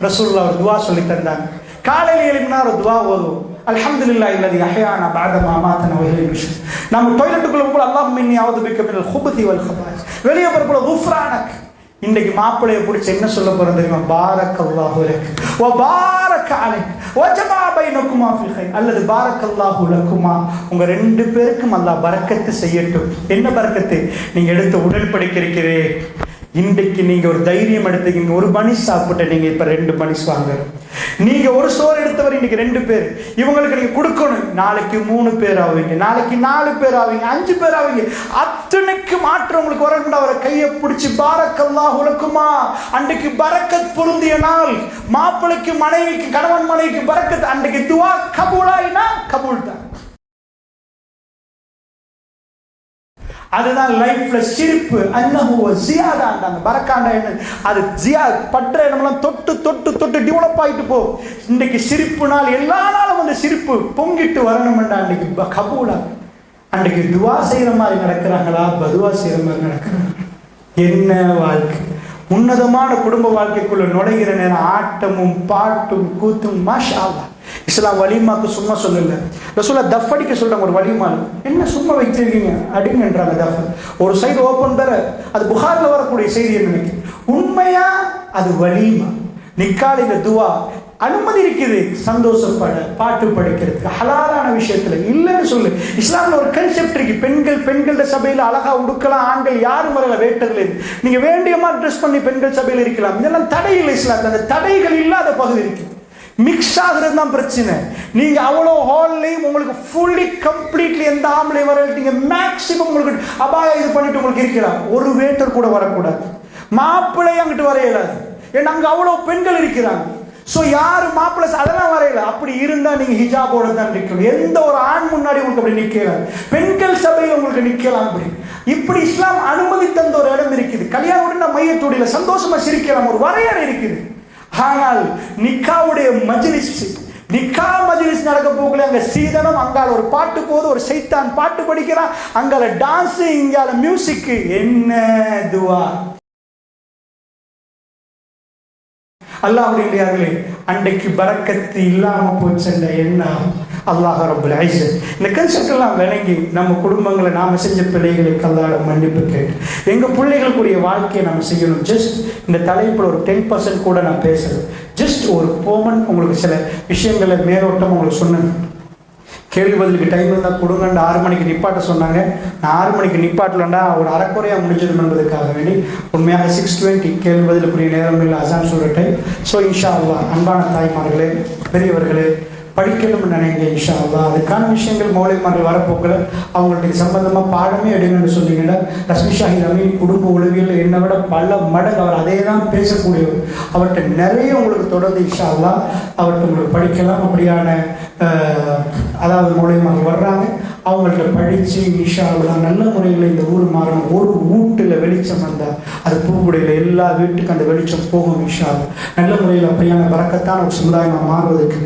ரசூலுல்லாஹ் ஒரு துவா சொல்லி தந்தாங்க. காலையில் எழுப்பினா ஒரு துவா ஓதுவோம், அல்ஹம்துலில்லாஹி அல்லதி அஹ்யானா பஅத மா அமாத்தனா வ இலைஹி நுஷூர். நம்ம டாய்லெட்டுக்குள்ள போய் அல்லாஹும்ம இன்னி அஊது பிக மினல் குபுதி வல் ஹபாயிஸ், வெளியே போறப்போ குஃப்ரானக், இன்றைக்கு மாப்பிள்ளையை பிடிச்சி என்ன சொல்ல போறோம் தெரியுமா? பாரக்கல்லாஹு லக் வ பாரக அலைக் வ ஜமா பைனகுமா ஃபில் கைர், அல்லது பாரக்கல்லாஹு லக்குமா, உங்க ரெண்டு பேருக்கும் அல்லாஹ் பரக்கத்து செய்யட்டும். என்ன பரக்கத்து? நீங்க எடுத்த உடன்படிக்கை இருக்கிறே, இன்றைக்கு நீங்க ஒரு தைரியம் எடுத்துக்கிங்க, ஒரு பனிஷ் சாப்பிட்ட நீங்க இப்ப 2 பனிஷ் வாங்க. நீங்க ஒரு சோறு எடுத்தவர் இன்னைக்கு 2 பேர், இவங்களுக்கு நீங்க கொடுக்கணும். நாளைக்கு 3 பேர் ஆவீங்க, நாளைக்கு 4 பேர் ஆவீங்க, 5 பேர் ஆவீங்க. அத்தனைக்கு மாற்றம் உங்களுக்கு வரணும். அவரை கையை பிடிச்சி பாரக்கல்லாஹு லக்குமா, அன்றைக்கு பரக்கத் பொருந்திய நாள். மாப்பிளைக்கு மனைவிக்கு, கணவன் மனைவிக்கு பரக்கத். அன்றைக்கு துவா கபூலாயினா கபூல் தான். அதுதான் லைஃப்ல சிரிப்பு. அன்னஹு ஜியாதான்டாங்க. பரக்காண்டா என்ன? அது ஜியா பற்ற இடமெல்லாம் தொட்டு தொட்டு தொட்டு டெவலப் ஆகிட்டு போ. இன்றைக்கு சிரிப்பு நாள், எல்லா நாளும் அந்த சிரிப்பு பொங்கிட்டு வரணும்டா. அன்றைக்கு கபூலா. அன்றைக்கு துவா செய்யற மாதிரி நடக்கிறாங்களா, பதுவா செய்யற மாதிரி நடக்கிறாங்க? என்ன வாழ்க்கை! உன்னதமான குடும்ப வாழ்க்கைக்குள்ள நுழைகிற நேரம் ஆட்டமும் பாட்டும் கூத்தும். மாஷா அல்லாஹ். இஸ்லாம் வலிமாக்கு சும்மா சொல்லல. ரசூலா தஃப் அடிக்க சொல்றாங்க. ஒரு வலிமா என்ன சும்மா வச்சிருக்கீங்க, அடிங்கன்றாங்க. தஃப் ஒரு சைடு ஓப்பன் தர. அது புகார்ல வரக்கூடிய செய்தி. நினைக்கு உண்மையா அது வலிமா. நிக்கால் இந்த துவா அனுமதி இருக்குது, சந்தோஷப்பட பாட்டு படிக்கிறதுக்கு, ஹலாலான விஷயத்துல இல்லைன்னு சொல்லு. இஸ்லாம்ல ஒரு கன்செப்ட் இருக்கு. பெண்களோட சபையில அழகா உடுக்கலாம், ஆண்கள் யாரும் வரல வேட்டதுல. நீங்க வேண்டியமா ட்ரெஸ் பண்ணி பெண்கள் சபையில இருக்கலாம். இதெல்லாம் தடை இல்லை இஸ்லாத்துல. அந்த தடைகள் இல்லாத பகுதி இருக்கு. மிக்ஸ் ஆகுறது தான் பிரச்சனை. நீங்க அவ்வளோ ஹால்லையும் உங்களுக்கு ஃபுல்லி கம்ப்ளீட்லி எந்த ஆம்பளை வரட்டீங்க, மேக்சிமம் உங்களுக்கு அபாயா இது பண்ணிட்டு உங்களுக்கு இருக்கலாம். ஒரு வேட்டர் கூட வரக்கூடாது, மாப்பிள்ளை அங்கிட்டு வரையலாது. ஏன்னா அங்க அவ்வளோ பெண்கள் இருக்கிறாங்க. ஸோ யாரு மாப்பிள்ளை அதெல்லாம் வரையல. அப்படி இருந்தா நீங்க ஹிஜாபோட தான் நிற்கணும். எந்த ஒரு ஆண் முன்னாடி உங்களுக்கு அப்படி நிற்கலாம். பெண்கள் சபையில் உங்களுக்கு நிற்கலாம். அப்படி இப்படி இஸ்லாம் அனுமதி தந்த ஒரு இடம் இருக்குது. கல்யாணம் மையத்தோட சந்தோஷமா சிரிக்கலாம், ஒரு வரையறை இருக்குது. ஆனால் நிக்காவுடைய மஜ்லிஸ், நிக்கா மஜ்லிஸ் நடக்க போகல. அங்க சீதனம், அங்கால ஒரு பாட்டு போது, ஒரு சைத்தான் பாட்டு படிக்கிறான், அங்கால டான்ஸ், இங்கால மியூசிக். என்ன துவா! அல்லாஹ்வுடையார்களே, அன்றைக்கு பரக்கத்து இல்லாம போச்சுன்ற எண்ணம் அல்லாஹ் ரப்பல் இஸ்ஸத். இந்த கன்செப்ட் எல்லாம் விளங்கி நம்ம குடும்பங்களை நாம செஞ்ச பிள்ளைகளுக்கு அல்லாஹ் மன்னிப்பு கேட்டு எங்க பிள்ளைகளுக்குரிய வாழ்க்கையை நம்ம செய்யணும். ஜஸ்ட் இந்த தலைப்புல ஒரு 10% கூட நான் பேசுறேன். ஜஸ்ட் ஒரு போமன் உங்களுக்கு சில விஷயங்களை மேலோட்டம் உங்களுக்கு சொன்னேன். கேள்வி பதிலுக்கு டைம் இருந்தால் கொடுங்கண்டா. 6 மணிக்கு நிப்பாட்ட சொன்னாங்க. நான் 6 மணிக்கு நிப்பாட்டலண்டா ஒரு அரைக்குறையாக முடிஞ்சிடும் என்பதற்காக வேண்டி உண்மையாக 6:20 கேள்வி பதிலுக்குரிய நேரங்களில் அசான் சொல்கிற டைம். ஸோ இன்ஷா அல்லாஹ் அன்பான தாய்மார்களே, பெரியவர்களே, படிக்கணும்னு நினைங்க. இன்ஷா அல்லாஹ் அதுக்கான விஷயங்கள் மௌலிமார்கள் வரப்போக்கில் அவங்களுக்கு சம்பந்தமாக பாடமே எடுங்கன்னு சொன்னீங்கன்னா, ரஸ்மி ஷாஹித் அமீன் குடும்ப உளவியல் என்னை விட பல மடங்கு அவர் அதே தான் பேசக்கூடியவர். அவர்கிட்ட நிறைய உங்களுக்கு தொடர்ந்து இன்ஷா அல்லாஹ் அவர்கிட்ட உங்களுக்கு படிக்கலாம். அப்படியான அதாவது மௌலிமார்கள் வர்றாங்க, அவங்கள்ட்ட படித்து இன்ஷா அல்லாஹ் நல்ல முறையில் இந்த ஊர் மாறணும். ஒரு வீட்டில் வெளிச்சம் வந்தால் அது பூக்குடையில் எல்லா வீட்டுக்கும் அந்த வெளிச்சம் போகும். இன்ஷா அல்லாஹ் நல்ல முறையில் அப்படியான பரக்கத்தான ஒரு சமுதாயமாக மாறுவதற்கு